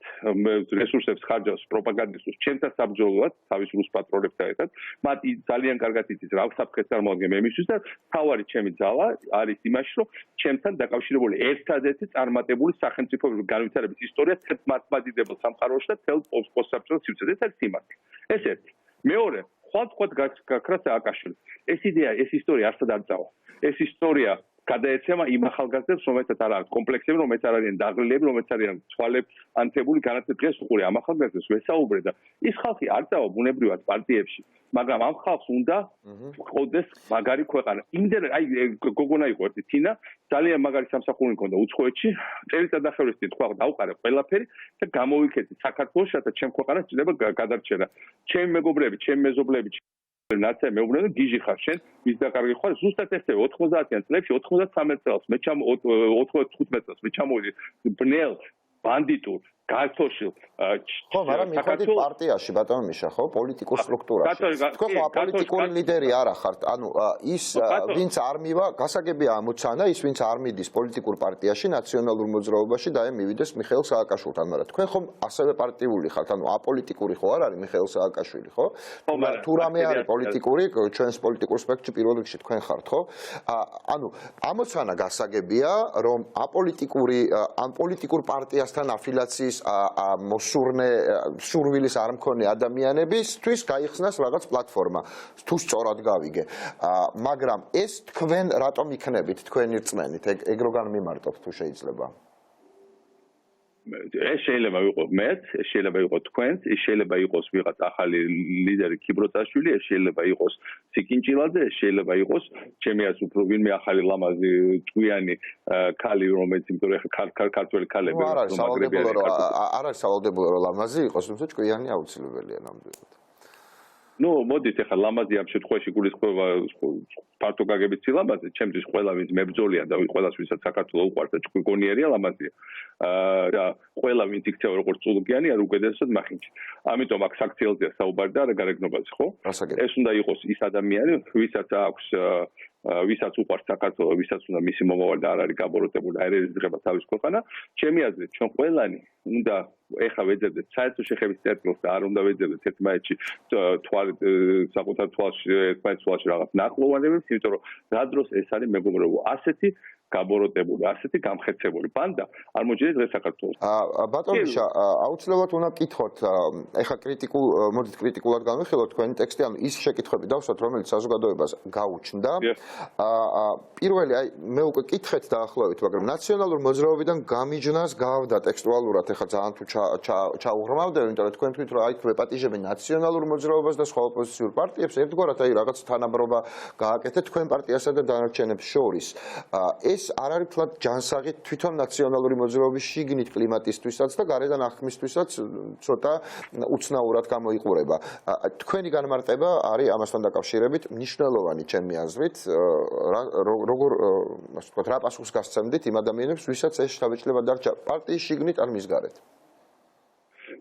რესურსებს ხარჯავს პროპაგანდისტებს ჩემთან საბრძოლოად, თავის რუს პატრონებთან ერთად. მათ ძალიან კარგად იცის რა საფრთხეს წარმოადგენს მემისთვის და თავარი ჩემი ძალა არის იმაში, რომ ჩემთან დაკავშირებული ერთადერთი წარმატებული სახელმწიფოების განვითარების ისტორია მართლმადიდებელ სამყაროში და თელ პოსტსაბჭოთა სივრცეზე. ეს არის სიმართლე. ეს ერთი. მეორე, ხვალ გაქრა სააკაშვილი. ეს იდეა, ეს ისტორია არსად არ წავა. ეს ისტორია გადაეცემა იმ ახალგაზრდებს, რომელთაც არ აქვს კომპლექსები, რომელიც არ არიან დაღლილები, რომელიც არიან ცვალებს ანთებული განათლების დღეს უყურე ამ ახალგაზრდებს ვესაუბრე და ის ხალხი არ წავა ბუნებრივად პარტიებში, მაგრამ ამ ხალხს უნდა ყოდეს მაგარი ქვეყანა. იმდენ აი გოგონა იყო ერთი თინა, ძალიან მაგარი სამსახური მქონდა უცხოეთში, წელიწადახევრის თქვა დავყარე ყველაფერი და გამოვიქეცი საქართველოს, რათა ჩემ ქვეყანას ჭირდება გადარჩენა. ჩემი მეგობრები, ჩემი მეზობლები ნაცე მეუბნები გიჟი ხარ შენ ვის დაკარგი ხარ ზუსტად ესე 90-იან წლებში 93 წელს მე 95 წელს მე ჩამოვიდი ბნელ ბანდიტურ გართოშილ ხო მაგრამ მიხვდით პარტიაში ბატონო მიშა ხო პოლიტიკურ სტრუქტურაში თქვენ ხო აპოლიტიკური ლიდერი არა ხართ ანუ ის ვინც არ მივა გასაგებია ამოცანა ის ვინც არ მიდის პოლიტიკურ პარტიაში ნაციონალურ მოძრაობაში და მივიდეს მიხეილ სააკაშვილთან მაგრამ თქვენ ხომ ასევე პარტიული ხართ ანუ აპოლიტიკური ხო არ არის მიხეილ სააკაშვილი ხო თუ რამე არის პოლიტიკური ჩვენს პოლიტიკურ სპექტრში პირველ რიგში თქვენ ხართ ხო ანუ ამოცანა გასაგებია რომ აპოლიტიკური ამ პოლიტიკურ პარტიასთან αφილაციის მოსურნე სურვილის არ მქონე ადამიანებისთვის გაიხსნას რაღაც პლატფორმა თუ სწორად გავიგე მაგრამ ეს თქვენ რატომ იქნებით თქვენი რწმენით ეგ რო განმიმარტოთ თუ შეიძლება ეს შეიძლება იყოს მეც, ეს შეიძლება იყოს თქვენც, ეს შეიძლება იყოს ვიღაც ახალი ლიდერი ქიბროტაშვილი, ეს შეიძლება იყოს სიკინჭილაძე, ეს შეიძლება იყოს ჩემი აზრით უფრო ვინმე ახალი ლამაზი ჭკვიანი ქალი, რომელიც იმიტომ რომ ქართველი ქალები არ არის სავალდებულო რომ ლამაზი იყოს, თუმცა ჭკვიანი აუცილებელია ნამდვილად. ნუ მოდით ახლა ლამაზი ამ შემთხვევაში გულისხმობა ფართო გაგებით სილამაზე, ჩემთვის ყველა ვინც მებრძოლია და ყველას ვისაც საქართველოს უყვარს და ჭკვიკონიერია ლამაზია. და ყველა ვინც იქცევა როგორც წულუკიანი არ უკეთესად მახინჯი. ამიტომ აქ საქციელზეა საუბარი და არა გარეგნობაზე, ხო? ეს უნდა იყოს ის ადამიანი, ვისაც აქვს ვისაც უყვარს საქართველო, ვისაც უნდა მისი მომავალი და არ არის გაბოროტებული, არ ეზრდება თავის ქვეყანა. ჩემი აზრით, ჩვენ ყველანი უნდა ეხა ვეძებდეთ საერთო შეხების წერტილს და არ უნდა ვეძებდეთ ერთმანეთში საკუთარ თვალში ერთმანეთის თვალში რაღაც ნაკლოვანებებს, იმიტომ რომ რა დროს ეს არის მეგობრებო. ასეთი გაბოროტებული, ასეთი გამხეცებული ბანდა არ მოჯერეთ დღეს საქართველოს. ბატონ მიშა, აუცილებლად უნდა გკითხოთ, ეხლა მოდით კრიტიკულად განვიხილოთ თქვენი ტექსტი, ანუ ის შეკითხვები დავსვათ, რომელიც საზოგადოებას გაუჩნდა. პირველი, მე უკვე კითხეთ დაახლოებით, მაგრამ ნაციონალურ მოძრაობიდან გამიჯნას გავდა ტექსტუალურად, ეხლა ძალიან თუ ჩაუღრმავდე, იმიტომ რომ თქვენ თქვით, რომ აი თქვენ პატიჟები ნაციონალურ მოძრაობას და სხვა ოპოზიციურ პარტიებს, ერთგვარად აი რაღაც თანაბრობა გააკეთეთ თქვენ პარტიასა და დანარჩენებს შორის. ეს არ არის თლად ჯანსაღი თვითონ ნაციონალური მოძრაობის შიგნით კლიმატისთვისაც და გარედან აღქმისთვისაც ცოტა უცნაურად გამოიყურება. თქვენი განმარტება არის ამასთან დაკავშირებით მნიშვნელოვანი ჩემი აზრით, როგორ ასე ვთქვათ, რა პასუხს გასცემდით იმ ადამიანებს, ვისაც ეს შთაბეჭდილება დარჩა პარტიის შიგნით ან მის გარეთ?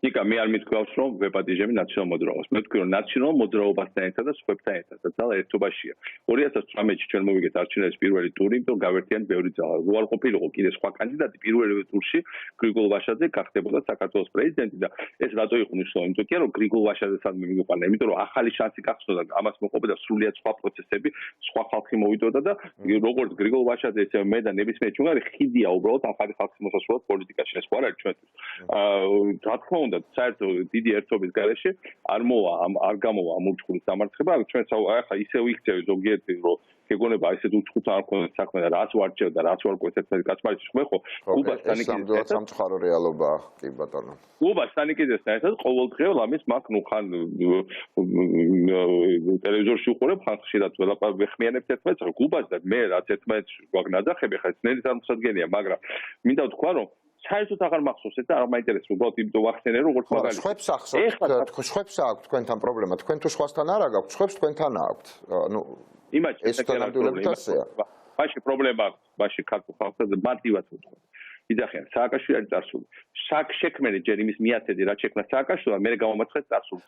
იკა მე არ მithქვავს რომ ვეპატიჟები ნაციონალურ მოძრაობას. მე ვთქვი რომ ნაციონალურ მოძრაობასთან ერთად და სხვებთან ერთად და ძალა ერთობაშია. 2018-ში ჩვენ მოვიგეთ არჩევნების პირველი ტური, იმიტომ გავერთიანეთ ბევრი ძალა. რო არ ყოფილიყო კიდე სხვა კანდიდატი პირველ ტურში გრიგოლ ვაშაძე გახდებოდა საქართველოს პრეზიდენტი და ეს რატო იყო მნიშვნელოვანი? იმიტომ კი რომ გრიგოლ ვაშაძეს არ მივიყვანა, იმიტომ რომ ახალი შანსი გახსნოდა, ამას მოყובდა სრულიად სხვა პროცესები, სხვა ხალხი მოვიდოდა და როგორც გრიგოლ ვაშაძე ესე მე და ნებისმიერ ჩვენი ხიდია უბრალოდ ახალი ხალხის მოსასვლელად პოლიტიკაში. ეს ხო არ არის ჩვენთვის. რა თქმა უნდა საერთოდ დიდი ერთობის გარეშე არ გამოვა ამ უჩხურის დამარცხება, ჩვენ ახლა ისე ვიქცევი ზოგიერთი რომ გეგონება ესეთ უჩხურს არ ქონდეს საქმე და რაც ვარჩევ და რაც ვარ კეთებ კაცმარიში მე ხო კუბასთან იქით სამწუხარო რეალობაა კი ბატონო კუბასთან იქით ერთად ყოველდღე ლამის მაგ ნუ ხან ტელევიზორში უყურებ ხან ხშირად ველაპარაკ ვეხმიანებ ერთმანეთს კუბას და მე რაც ერთმანეთს გვაგნადახები ხა ძნელი წარმოსადგენია მაგრამ მინდა ვთქვა რომ საერთოდ აღარ მახსოვს ეს და არ მაინტერესებს უბრალოდ იმიტომ ვახსენე რომ როგორც მაგალითად ხვებს ახსოვთ ხვებს აქვს თქვენთან პრობლემა თქვენ თუ სხვასთან არ აქვს ხვებს თქვენთან აქვს ნუ იმაჩი ეს მაშინ პრობლემა აქვს მაშინ ქართულ ხალხს და მარტივად ვთქვა იძახიან სააკაშვილი არის წარსული შექმნილი ჯერ იმის მიაცედი რაც შექმნა სააკაშვილმა მე გამომაცხეს წარსული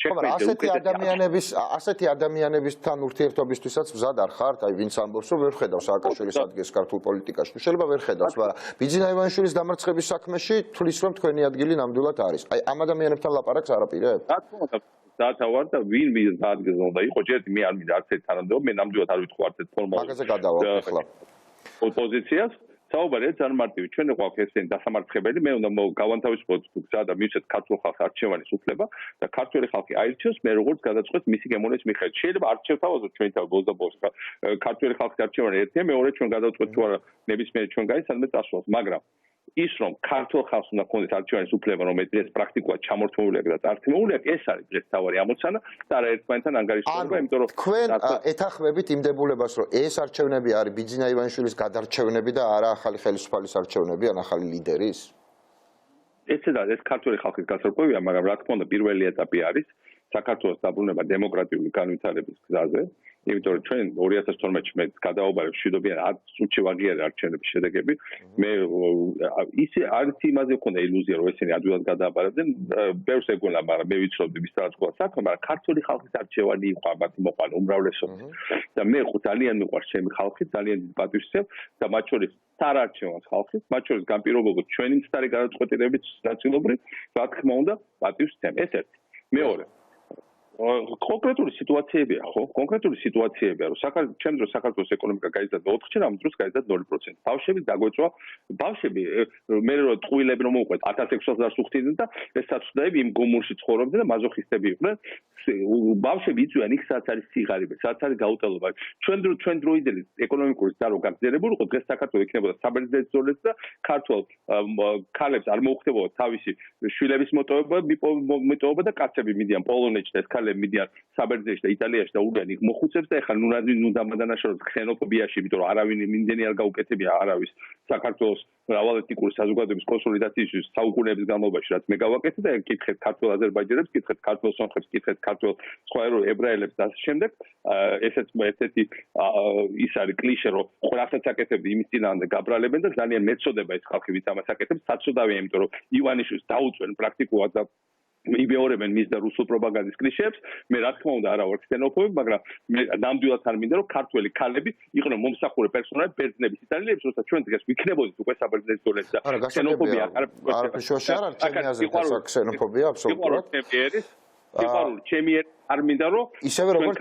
ასეთი ადამიანებისთან ურთიერთობისთვისაც მზად არ ხართ აი ვინც ამბობს რომ ვერ ხედავს სააკაშვილის ადგილს ქართულ პოლიტიკაში შეიძლება ვერ ხედავს მაგრამ ბიძინა ივანიშვილის დამარცხების საქმეში თulis რომ თქვენი ადგილი ნამდვილად არის აი ამ ადამიანებთან ლაპარაკს არ აპირებ რა თქმა უნდა დათავარ და ვინ მის ადგილზე უნდა იყო ჯერ მე არ მინდა არც ერთ თანამდებობა მე ნამდვილად არ ვიტყვი არც ერთ ფორმალურ მაგაზე გადავალ ახლა ოპოზიციას საუბარია ძალიან მარტივი ჩვენ გვაქვს ესენი დასამარცხებელი მე უნდა გავანთავისუფლოთ გზა და მივცეთ ქართულ ხალხს არჩევანის უფლება და ქართული ხალხი აირჩევს მე როგორც გადაწყვეტ მისი გემოვნის მიხედვით შეიძლება არჩევთავაზოთ ჩვენ თავ ბოლოს ქართული ხალხის არჩევანი ერთია მეორე ჩვენ გადავწყვეტ თუ არა ნებისმიერ ჩვენგანი სადმე წასვლას მაგრამ ის რომ ქართულ ხალხს უნდა ქონდეს არჩევანის უფლება რომელიც ეს პრაქტიკულად ჩამორთმეული აქვს და წარქმეული აქვს ეს არის დღეს თავარი ამოცანა და არა ერთმანეთთან ანგარიშდება იმიტომ რომ თქვენ ეთანხმებით იმდებულებას რომ ეს არჩევნები არის ბიძინა ივანიშვილის გადარჩევნები და არა ახალი ხელისუფალის არჩევნები ან ახალი ლიდერის ეს ქართული ხალხის გასარკვევია მაგრამ რა თქმა უნდა პირველი ეტაპი არის საქართველოს დაბრუნება დემოკრატიული განვითარების გზაზე იმიტომ რომ ჩვენ 2012-ში მე გადავაბარებ მშვიდობიან 10 წუთში ვაღიარე არჩევნების შედეგები მე ისე არც იმაზე მქონდა ილუზია რომ ესენი ადვილად გადააბარებდნენ ბევრს ეგონა მაგრამ მე ვიცნობდი ვის რაღაც ყვა საქმე მაგრამ ქართული ხალხის არჩევანი იყო ამათი მოყანა უმრავლესობის და მე ძალიან მიყვარს ჩემი ხალხი ძალიან დიდ პატივს ვცემ და მათ შორის სარარჩევანს ხალხის მათ შორის განპირობებოდ ჩვენი მცდარი გადაწყვეტილებით ნაწილობრივ რა თქმა უნდა პატივს ვცემ ეს ერთი მეორე კონკრეტული სიტუაციებია ხო? კონკრეტული სიტუაციებია, რომ ჩემ დროს საქართველოს ეკონომიკა გაიზარდა 4-ში, ამ დროს გაიზარდა 0%. ბავშვები დაგვეწვა, ბავშვები მე რომ ტყუილები რომ მოუყვეთ 1600 დარს უხდიდნენ და ეს საცდაები იმ გომურში ცხოვრობდნენ და მაზოხისტები იყვნენ. ბავშვები იწვიან იქ სადაც არის სიღარიბე, სადაც არის გაუტელობა. ჩვენ დროიდელი ეკონომიკური ზარო გაგზავნებული იყო დღეს საქართველოს იქნებოდა საბერძნეთის ზოლეც და ქართულ ქალებს არ მოუხდებოდა თავისი შვილების მოტოვება და კაცები მიდიან პოლონეთში და ეს მიდიან საბერძნეთში და იტალიაში და უდიან იქ მოხუცებს და ეხლა ნუ დამადანაშაულებს ქსენოფობიაში, იმიტომ რომ არავინ იმდენი არ გაუკეთებია არავის საქართველოს მრავალეთნიკური საზოგადოების კონსოლიდაციის საუკუნეების განმავლობაში, რაც მე გავაკეთე და კითხეთ ქართულ აზერბაიჯანელებს, კითხეთ ქართულ სომხებს, კითხეთ ქართულ სხვა ებრაელებს და ასე შემდეგ. ესეც ერთ-ერთი ის არის კლიშე, რომ ყველასაც აკეთებდი იმის წინააღმდეგ გაბრალებენ და ძალიან მეწოდება ეს ხალხი, ვინც ამას აკეთებს, საწოდავია, იმიტომ რომ ივანიშვილს დაუწვენ პრაქტიკულად და იბეორებენ მის და რუსულ პროპაგანდის კლიშეებს. მე რა თქმა უნდა არა ვარ ქსენოფობი, მაგრამ მე ნამდვილად არ მინდა რომ ქართველი ქალები იყვნენ მომსახურე პერსონალი ბერძნების იტალიელებს, როცა ჩვენ დღეს ვიქნებოდით უკვე საბერძნეთის ზოლეში და ქსენოფობია არ არის ჩემი აზრით ქსენოფობია აბსოლუტურად. სიყვარული ჩემი არ მინდა რომ ისევე როგორც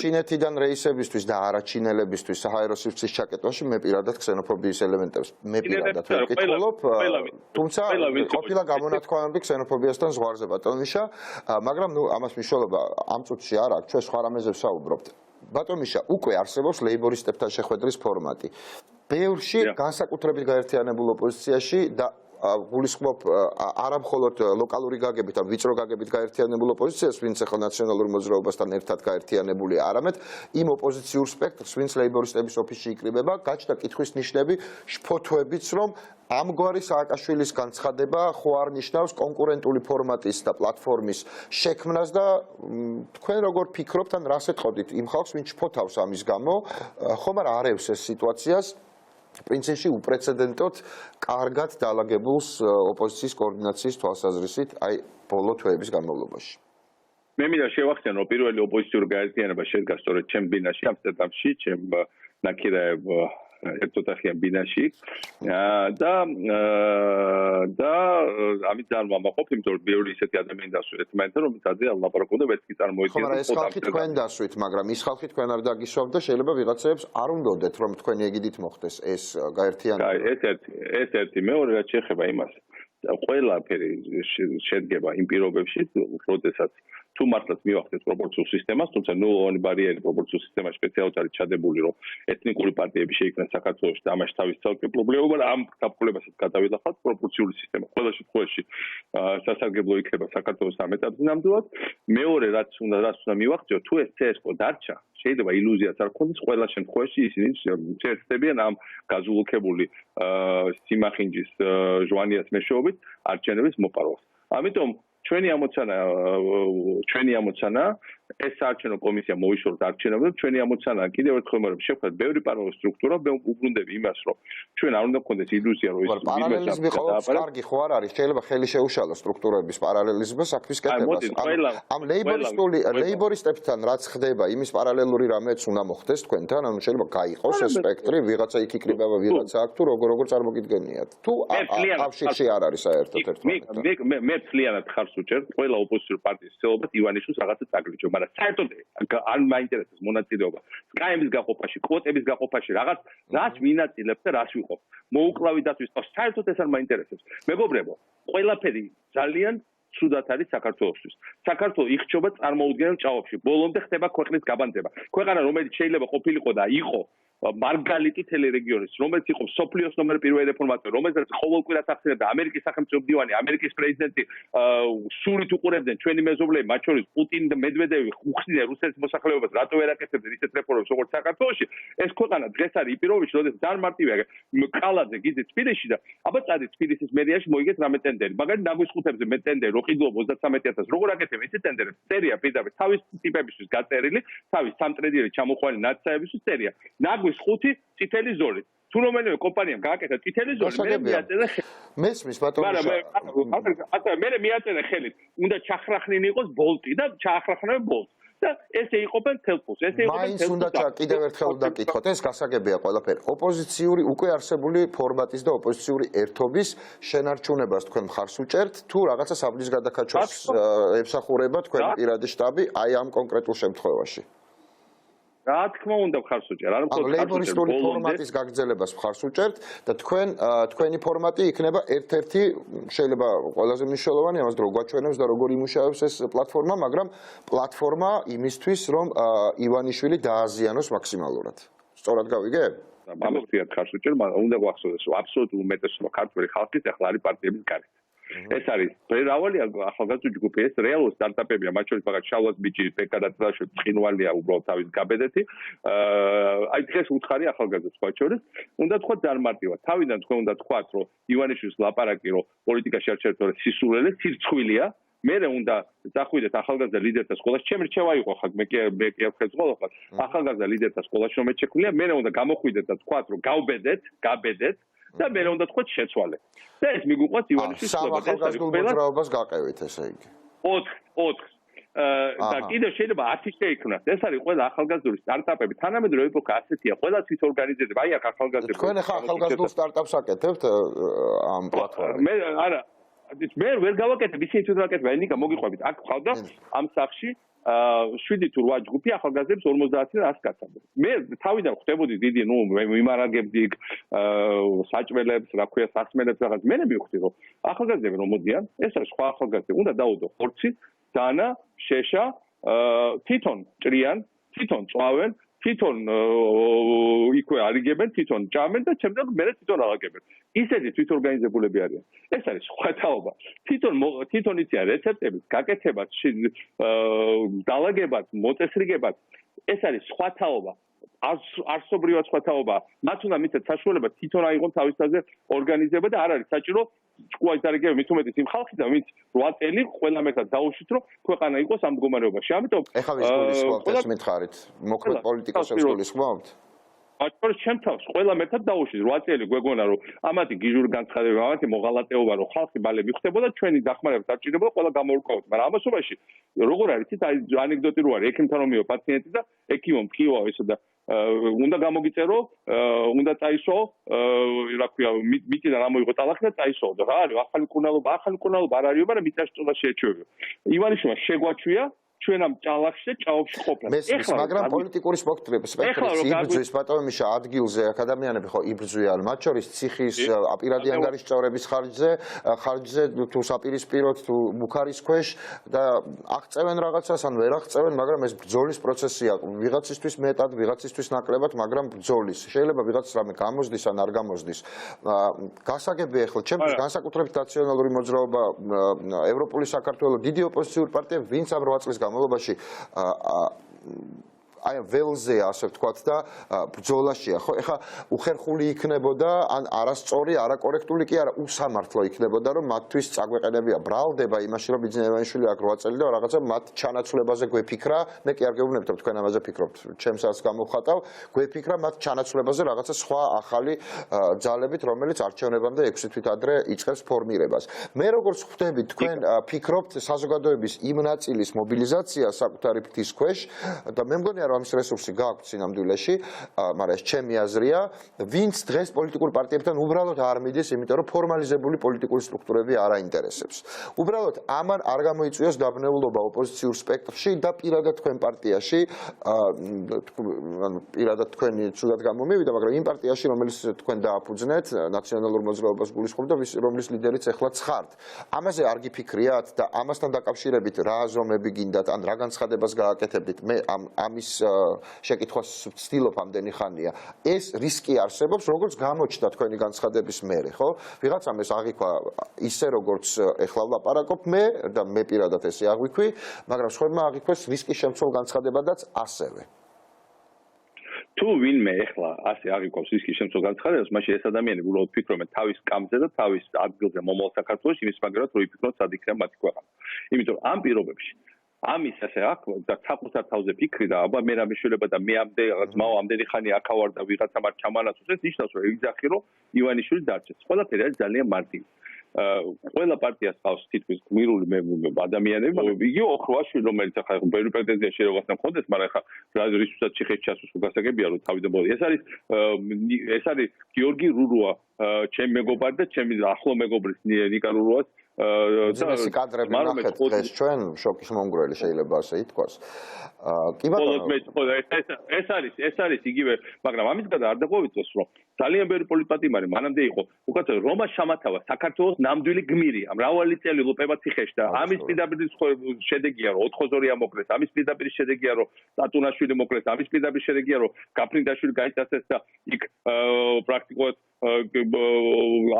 ჩინეთიდან რეისებისთვის და არა ჩინელებისთვის საჰაერო სივრცის ჩაკეტვაში მე პირადად ქსენოფობიის ელემენტებს მე პირადად ვკითხულობ, თუმცა ყოფილა გამონათქვამები ქსენოფობიასთან ზღვარზე ბატონიშა, მაგრამ ნუ ამას მნიშვნელობა ამ წუთში არ აქვს, ჩვენ სხვა რამეზე ვსაუბრობთ. ბატონიშა, უკვე არსებობს ლეიბორისტებთან შეხვედრის ფორმატი. ბევრში განსაკუთრებით გაერთიანებულ ოპოზიციაში და გულისხმობ არა მხოლოდ ლოკალური გაგებით, ან ვიწრო გაგებით გაერთიანებულ ოპოზიციას, ვინც ახლა ნაციონალური მოძრაობასთან ერთად გაერთიანებულია, არამედ იმ ოპოზიციურ სპექტრს, ვინც ლეიბორისტების ოფისში იკრიბება, გაჩნდა კითხვის ნიშნები, შფოთვებიც, რომ ამგვარი სააკაშვილის განცხადება ხო არ ნიშნავს კონკურენტული ფორმატის და პლატფორმის შექმნას და თქვენ როგორ ფიქრობთ, ან რას ეტყოდით იმ ხალხს, ვინც შფოთავს ამის გამო, ხომ არ არევს ეს სიტუაციას პრინციპში უპრეცედენტოდ კარგად დაალაგებულს ოპოზიციის კოორდინაციის თვალსაზრისით, აი ბოლო თვეების განმავლობაში. მე მინდა შევახსენო, რომ პირველი ოპოზიციური გაერთიანება შედგა სწორედ ჩემ ბინაში, ამსტერდამში, ჩემ ნაკირაებ ერთოთახიან ბინაში და ამით ძალიან ვამაყობ, იმიტომ რომ ბევრი ისეთი ადამიანი დასვით ერთმანეთთან, რომელიც ადრე ლაპარაკობდა, ვერც კი წარმოიდგინე. ხო, მაგრამ ეს ხალხი თქვენ დასვით, მაგრამ ის ხალხი თქვენ არ დაგისვამთ და შეიძლება ვიღაცებს არ უნდოდეთ, რომ თქვენი ეგიდით მოხდეს ეს გაერთიანება. ეს ერთი, მეორე რაც შეეხება იმას. ყველაფერი შედგება იმ პირობებში, როდესაც თუ მართლაც მივახდეთ პროპორციულ სისტემას, თუმცა ნულოვანი ბარიერი პროპორციულ სისტემაში სპეციალურად არის ჩადებული, რომ ეთნიკური პარტიები შეიქმნას საქართველოში და ამაში თავის ცალკე პრობლემა, მაგრამ ამ გაფრთხილებასაც გადავიდახავთ პროპორციული სისტემა. ყველა შემთხვევაში სასარგებლო იქნება საქართველოს ამ ეტაპზე ნამდვილად. მეორე რაც უნდა მივახციოთ, თუ ეს CSKO დარჩა, შეიძლება ილუზიაც არ გქონდეს, ყველა შემთხვევაში ისინი შეეცდებიან ამ გაზულუქებული სიმახინჯის ჟვანიას მეშვეობით არჩევნების მოპარვას. ამიტომ ჩვენი ამოცანა ეს საარჩევნო კომისია მოიშოროთ არჩევნებზე, ჩვენი ამოცანა კიდევ ერთხელ მომრებ შევხვდეთ ბევრი პარალელური სტრუქტურა, მე უბრუნდები იმას, რომ ჩვენ არ უნდა გქონდეს ილუზია, რომ ის პარალელიზმი ყოველთვის კარგი ხო არ არის, შეიძლება ხელი შეუშალოს სტრუქტურების პარალელიზმს საქმის კეთებას. ამ ლეიბორისტებთან რაც ხდება, იმის პარალელური რამეც უნდა მოხდეს თქვენთან, ანუ შეიძლება გაიყოს ეს სპექტრი, ვიღაცა იქ იკრიბება, ვიღაცა აქ, თუ როგორ წარმოგიდგენიათ. თუ კავშირში არ არის საერთოდ ერთმანეთთან. მე მთლიანად ხარს უჭერთ ყველა ოპოზიციური პარტიის ცდილობას ივანიშვილს რაღაცა წაგლიჩო, მაგრამ საერთოდ არ მაინტერესებს მონაწილეობა სკაემის გაყოფაში, კვოტების გაყოფაში, რაღაც რას ვინაწილებ და რას ვიყო. მოუკლავი დაცვის, საერთოდ ეს არ მაინტერესებს. მეგობრებო, ყველაფერი ძალიან ცუდად არის საქართველოსთვის. საქართველო იხჩობა წარმოუდგენელ ჭაობში. ბოლომდე ხდება ქვეყნის გაბანდება. ქვეყანა, რომელიც შეიძლება ყოფილიყო და იყო მარგალიტი თელერეგიონის, რომელიც იყო სოფლიოს ნომერ პირველი რეფორმატორი, რომელსაც ყოველკვირა ახსენებდა ამერიკის სახელმწიფო მდივანი, ამერიკის პრეზიდენტი, სურით უყურებდნენ ჩვენი მეზობლები, მათ შორის პუტინი და მედვედევი, უხსნიან რუსეთის მოსახლეობას, რატო ვერ აკეთებდნენ ისეთ რეფორმებს, როგორც საქართველოში. ეს ქვეყანა დღეს არის იპირობებში, როდესაც ძალიან მარტივია. კალაძე გიძე თბილისში და აბა წადი თბილისის მერიაში მოიგეთ რამე ტენდერი. მაგალითად ნაგვისხუთებზე მე ტენდერი რო ყიდულობ 33000, როგორ აკეთებ ეს ტენდერი? წერია პირდაპირ თავის ტიპებისთვის გაწერილი, თავის სამტრედიერი ჩამოყვანილი ნაცსაებისთვის წერია. ნაგვის 5 წითელი ზოლი. თუ რომელიმე კომპანიამ გააკეთა წითელი ზოლი, მე მიაწერე ხელი. მესმის ბატონო. მე მიაწერე ხელით. უნდა ჩახრახნინი იყოს ბოლტი და ჩაახრახნავენ ბოლტს. და ესე იყოფენ თელფოს, ესე იყოფენ მაინც უნდა კიდევ ერთხელ უნდა გითხოთ, ეს გასაგებია ყველაფერი. ოპოზიციური უკვე არსებული ფორმატის და ოპოზიციური ერთობის შენარჩუნებას თქვენ მხარს უჭერთ, თუ რაღაცა საბლის გადაკაჩვას ემსახურება თქვენი პირადი შტაბი აი ამ კონკრეტულ შემთხვევაში. რა თქმა უნდა მხარს უჭერ, არ მხოლოდ ლეიბორისტული ფორმატის გაგრძელებას მხარს უჭერთ და თქვენი ფორმატი იქნება ერთ-ერთი შეიძლება ყველაზე მნიშვნელოვანი, ამას დრო გვაჩვენებს და როგორ იმუშავებს ეს პლატფორმა, მაგრამ პლატფორმა იმისთვის, რომ ივანიშვილი დააზიანოს მაქსიმალურად. სწორად გავიგე? ამას მხარს უჭერ, მაგრამ უნდა გვახსოვდეს, რომ აბსოლუტურ უმეტესობა ქართველი ხალხის ახლა არის პარტიების გარეთ. ეს არის მრავალი ახალგაზრდა ჯგუფი, ეს რეალური სტარტაპებია, მათ შორის მაგალითად შალვას ბიჭი, პეკადატრაშვილი, ცხინვალია უბრალოდ თავის გაბედეთი. აი დღეს უთხარი ახალგაზრდებს მათ შორის, უნდა თქვა ძალიან მარტივად. თავიდან თქვენ უნდა თქვათ, რომ ივანიშვილის ლაპარაკი, რომ პოლიტიკაში არ შეერთო სისულელე, სირცხვილია. მერე უნდა წახვიდეთ ახალგაზრდა ლიდერთა სკოლაში, ჩემი რჩევა იყო ხა მე კი ახალგაზრდა ახალგაზრდა ლიდერთა სკოლაში რომ ეჩექვია, მერე უნდა გამოხვიდეთ და თქვათ, რომ გავბედეთ და მე უნდა თქვა შეცვალე. და ეს მიგვიყვანს ივანიშვილის ახალგაზრდულ მოძრაობას გაყევით ესე იგი. 4 და კიდევ შეიძლება 10 შეიქმნას. ეს არის ყველა ახალგაზრდული სტარტაპები. თანამედროვე ეპოქა ასეთია, ყველა თვით ორგანიზდება. აი აქ ახალგაზრდები. თქვენ ახლა ახალგაზრდულ სტარტაპს აკეთებთ ამ პლატფორმაზე? მე არა მე ვერ გავაკეთებ, ისინი თვითონ აკეთებენ, ნიკა მოგიყვებით. აქ ყავდა ამ სახში 7 თუ 8 ჯგუფი ახალგაზრდებს 50-დან 100 კაცამდე. მე თავიდან ხვდებოდი დიდი, მიმარაგებდი საჭმელებს, რა ქვია, სასმელებს რაღაც. მე მივხვდი, რომ ახალგაზრდები რომ მოდიან, ეს არის სხვა ახალგაზრდები, უნდა დაუდო ხორცი, დანა, შეშა, თვითონ ჭრიან, თვითონ წვავენ, თვითონ იქვე არიგებენ, თვითონ ჭამენ და შემდეგ მე თვითონ აღაგებენ. ისეთი თვითორგანიზებულები არიან. ეს არის სხვა თაობა. თვითონ იციან რეცეპტებით, გაკეთებათ, დალაგებათ, მოწესრიგებათ. ეს არის სხვა თაობა. არსობრივად სხვა თაობა. მათ უნდა მისცეთ საშუალება თვითონ აიღონ თავის თავზე ორგანიზება და არ არის საჭირო ჭკუას დარიგება მით უმეტეს იმ ხალხიდან, ვინც 8 წელი ყველა მეტად დაუშვით, რომ ქვეყანა იყოს ამ მდგომარეობაში. ამიტომ ეხლა ვის გულისხმობთ ეს მითხარით? მოქმედ პოლიტიკოსებს გულისხმობთ? მაგრამ ჩემ თავს ყველა მეტად დაუშვით 8 წელი გვეგონა რომ ამათი გიჟური განცხადებები, ამათი მოღალატეობა რომ ხალხი მალე მიხდებოდა, ჩვენი დახმარება დარჭირდებოდა ყველა გამოვირკვევოთ. მაგრამ ამასობაში როგორ არის იცით აი ანეკდოტი რო არის ექიმთან რომ მივა პაციენტი და ექიმო მკიოა ესა და უნდა გამოგიწერო, უნდა წაისო, რა ქვია, მიწიდან ამოიღო ტალახი და წაისო და რა არის ახალი კურნალობა არ არის, მაგრამ მიწაშტობა შეეჩვევია. ივანიშვილმა შეგვაჩვია ჩვენ ამ ჭალახში და ჭაობში ყოფნა. მაგრამ პოლიტიკური სპექტრის იბრძვის ბატონიმიშა ადგილზე აქ ადამიანები ხო იბრძვიან, მათ შორის ციხის აპირადი ანგარიშწორების ხარჯზე თუ საპირისპიროდ თუ მუქარის ქვეშ და აღწევენ რაღაცას ან ვერ აღწევენ, მაგრამ ეს ბრძოლის პროცესია, ვიღაცისთვის მეტად, ვიღაცისთვის ნაკლებად, მაგრამ ბრძოლის. შეიძლება ვიღაც რამე გამოზდის ან არ გამოზდის. გასაგებია ახლა ჩემთვის განსაკუთრებით ნაციონალური მოძრაობა, ევროპული საქართველოს დიდი ოპოზიციური პარტია, ვინც ამ 8 წლის განმავლობაში აი ველზე ასე ვთქვათ და ბრძოლაშია ხო ეხა უხერხული იქნებოდა ან არასწორი არაკორექტული კი არა უსამართლო იქნებოდა რომ მათთვის წაგვეყენებია ბრალდება იმაში რომ ბიძინევანიშვილი აქ 8 წელი და რაღაცა მათ ჩანაცვლებაზე გვეფიქრა მე კი არ გეუბნებთ რომ თქვენ ამაზე ფიქრობთ ჩემსაც გამოვხატავ გვეფიქრა მათ ჩანაცვლებაზე რაღაცა სხვა ახალი ძალებით რომელიც არჩევნებამდე 6 თვით ადრე იწყებს ფორმირებას მე როგორც ხვდები თქვენ ფიქრობთ საზოგადოების იმ ნაწილის მობილიზაცია საკუთარი ფთის ქვეშ და მე მგონია ამის რესურსი გააქვთ სინამდვილეში, მაგრამ ეს ჩემი აზრია, ვინც დღეს პოლიტიკურ პარტიებთან უბრალოდ არ მიდის, იმიტომ რომ ფორმალიზებული პოლიტიკური სტრუქტურები არ აინტერესებს. უბრალოდ ამან არ გამოიწვიოს დაბნეულობა ოპოზიციურ სპექტრში და პირადად თქვენ პარტიაში, პირადად თქვენი ცუდად გამომივიდა, მაგრამ იმ პარტიაში, რომელიც თქვენ დააფუძნეთ, ნაციონალურ მოძრაობას გულისხმობთ და რომლის ლიდერიც ახლა ხართ. ამაზე არ გიფიქრიათ და ამასთან დაკავშირებით რა აზრომები გინდათ, ან რა განცხადებას გააკეთებდით, მე ამის შეკითხვას ვცდილობ ამდენი ხანია. ეს რისკი არსებობს, როგორც გამოჩნდა თქვენი განცხადების მერე, ხო? ვიღაცამ ეს აღიქვა ისე როგორც ეხლა ვლაპარაკობ მე და მე პირადად ესე აღვიქვი, მაგრამ სხვებმა აღიქვეს რისკის შემცველ განცხადებადაც ასევე. თუ ვინმე ეხლა ასე აღიქვავს რისკის შემცველ განცხადებას, მაშინ ეს ადამიანები უბრალოდ ფიქრობენ თავის სკამზე და თავის ადგილზე მომავალ საქართველოში იმის მაგერად რო იფიქრონ სად იქნება მათი ქვეყანა. იმიტომ ამ პირობებში ამის ასე აქ და საკუთარ თავზე ფიქრი და აბა მე რამე შეიძლება და მე ძმაო ამდენი ხანი აქ ავარ და ვიღაცა მათ ჩამანაცვლეს ეს ნიშნავს რომ ეძახი რომ ივანიშვილი დარჩეს. ყველაფერი არის ძალიან მარტივი. ყველა პარტიას ყავს თითქმის გმირული ადამიანები, იგი ოხროაშვილი რომელიც ახლა ბევრი პრეტენზია შეიძლება მქონდეს, მაგრამ ახლა რისთვისაც ციხეში ჩასვლის გასაგებია რომ თავიდან ბოლო. ეს არის გიორგი რურუა, ჩემი მეგობარი და ჩემი ახლო მეგობრის ნიკა რურუას ძინესი კადრები ნახეთ დღეს ჩვენ შოკის მომგვრელი შეიძლება ასე ითქვას. კი ბატონო ეს არის იგივე, მაგრამ ამის გარდა არ დაგვავიწყოს რომ ძალიან ბევრი პოლიტპატიმარი მანამდე იყო უკაცრავად რომა შამათავა საქართველოს ნამდვილი გმირია. მრავალი წელი ლუპება ციხეში და ამის პირდაპირ შედეგია რომ 4-2 მოკლეს, ამის პირდაპირ შედეგია რომ ტატუნაშვილი მოკლეს, ამის პირდაპირ შედეგია რომ გაფრინდაშვილი გაიწასეს და იქ პრაქტიკულად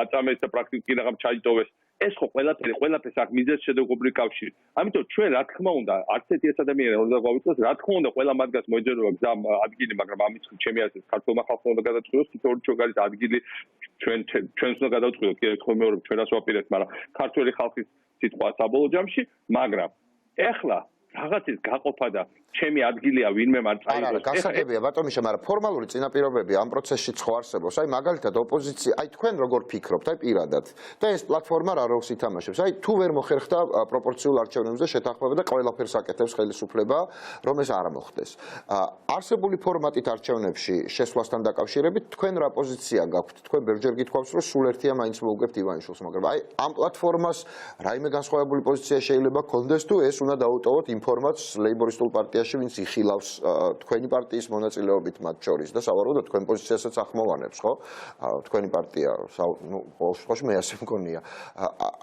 აწამეს და პრაქტიკულად რაღაც ჩაიტოვეს. ეს ხო ყველაფერს აქ მიზეზ შედეგობრივი კავშირი. ამიტომ ჩვენ რა თქმა უნდა, არც ერთი ეს ადამიანი არ უნდა გავიწოს, რა თქმა უნდა, ყველა მათგანს მოეჯერება გზა ადგილი, მაგრამ ამის ჩემი აზრით ქართულმა ხალხმა უნდა გადაწყვიტოს თითოეული ჩვენგარის ადგილი ჩვენს უნდა გადაწყვიტოს, კიდევ ერთხელ მეორებ ჩვენას ვაპირებთ, მაგრამ ქართული ხალხის სიტყვა საბოლოო ჯამში, მაგრამ ეხლა რაღაცის გაყოფა და ჩემი ადგილია ვინმე არ წაიღოს. არა, გასაგებია ბატონიშა, მაგრამ ფორმალური წინაპირობები ამ პროცესში ხო არსებობს. აი მაგალითად ოპოზიცია, აი თქვენ როგორ ფიქრობთ, აი პირადად და ეს პლატფორმა რა როლს ითამაშებს? აი თუ ვერ მოხერხდა პროპორციულ არჩევნებზე შეთანხმება და ყველაფერს აკეთებს ხელისუფლება, რომ ეს არ მოხდეს. არსებული ფორმატით არჩევნებში შესვლასთან დაკავშირებით თქვენ რა პოზიცია გაქვთ? თქვენ ბერჯერ გითხოვს, რომ სულ ერთია მაინც მოუგებთ ივანიშვილს, მაგრამ აი ამ პლატფორმას რაიმე განსხვავებული პოზიცია შეიძლება გქონდეს თუ ეს უნდა დაუტოვოთ იმ ფორმატს ლეიბორისტულ პარტიაში, ვინც იხილავს თქვენი პარტიის მონაწილეობით მათ შორის და სავარაუდოდ თქვენ პოზიციასაც ახმოვანებს, ხო? თქვენი პარტია, ნუ ყოველში მე ასე მგონია.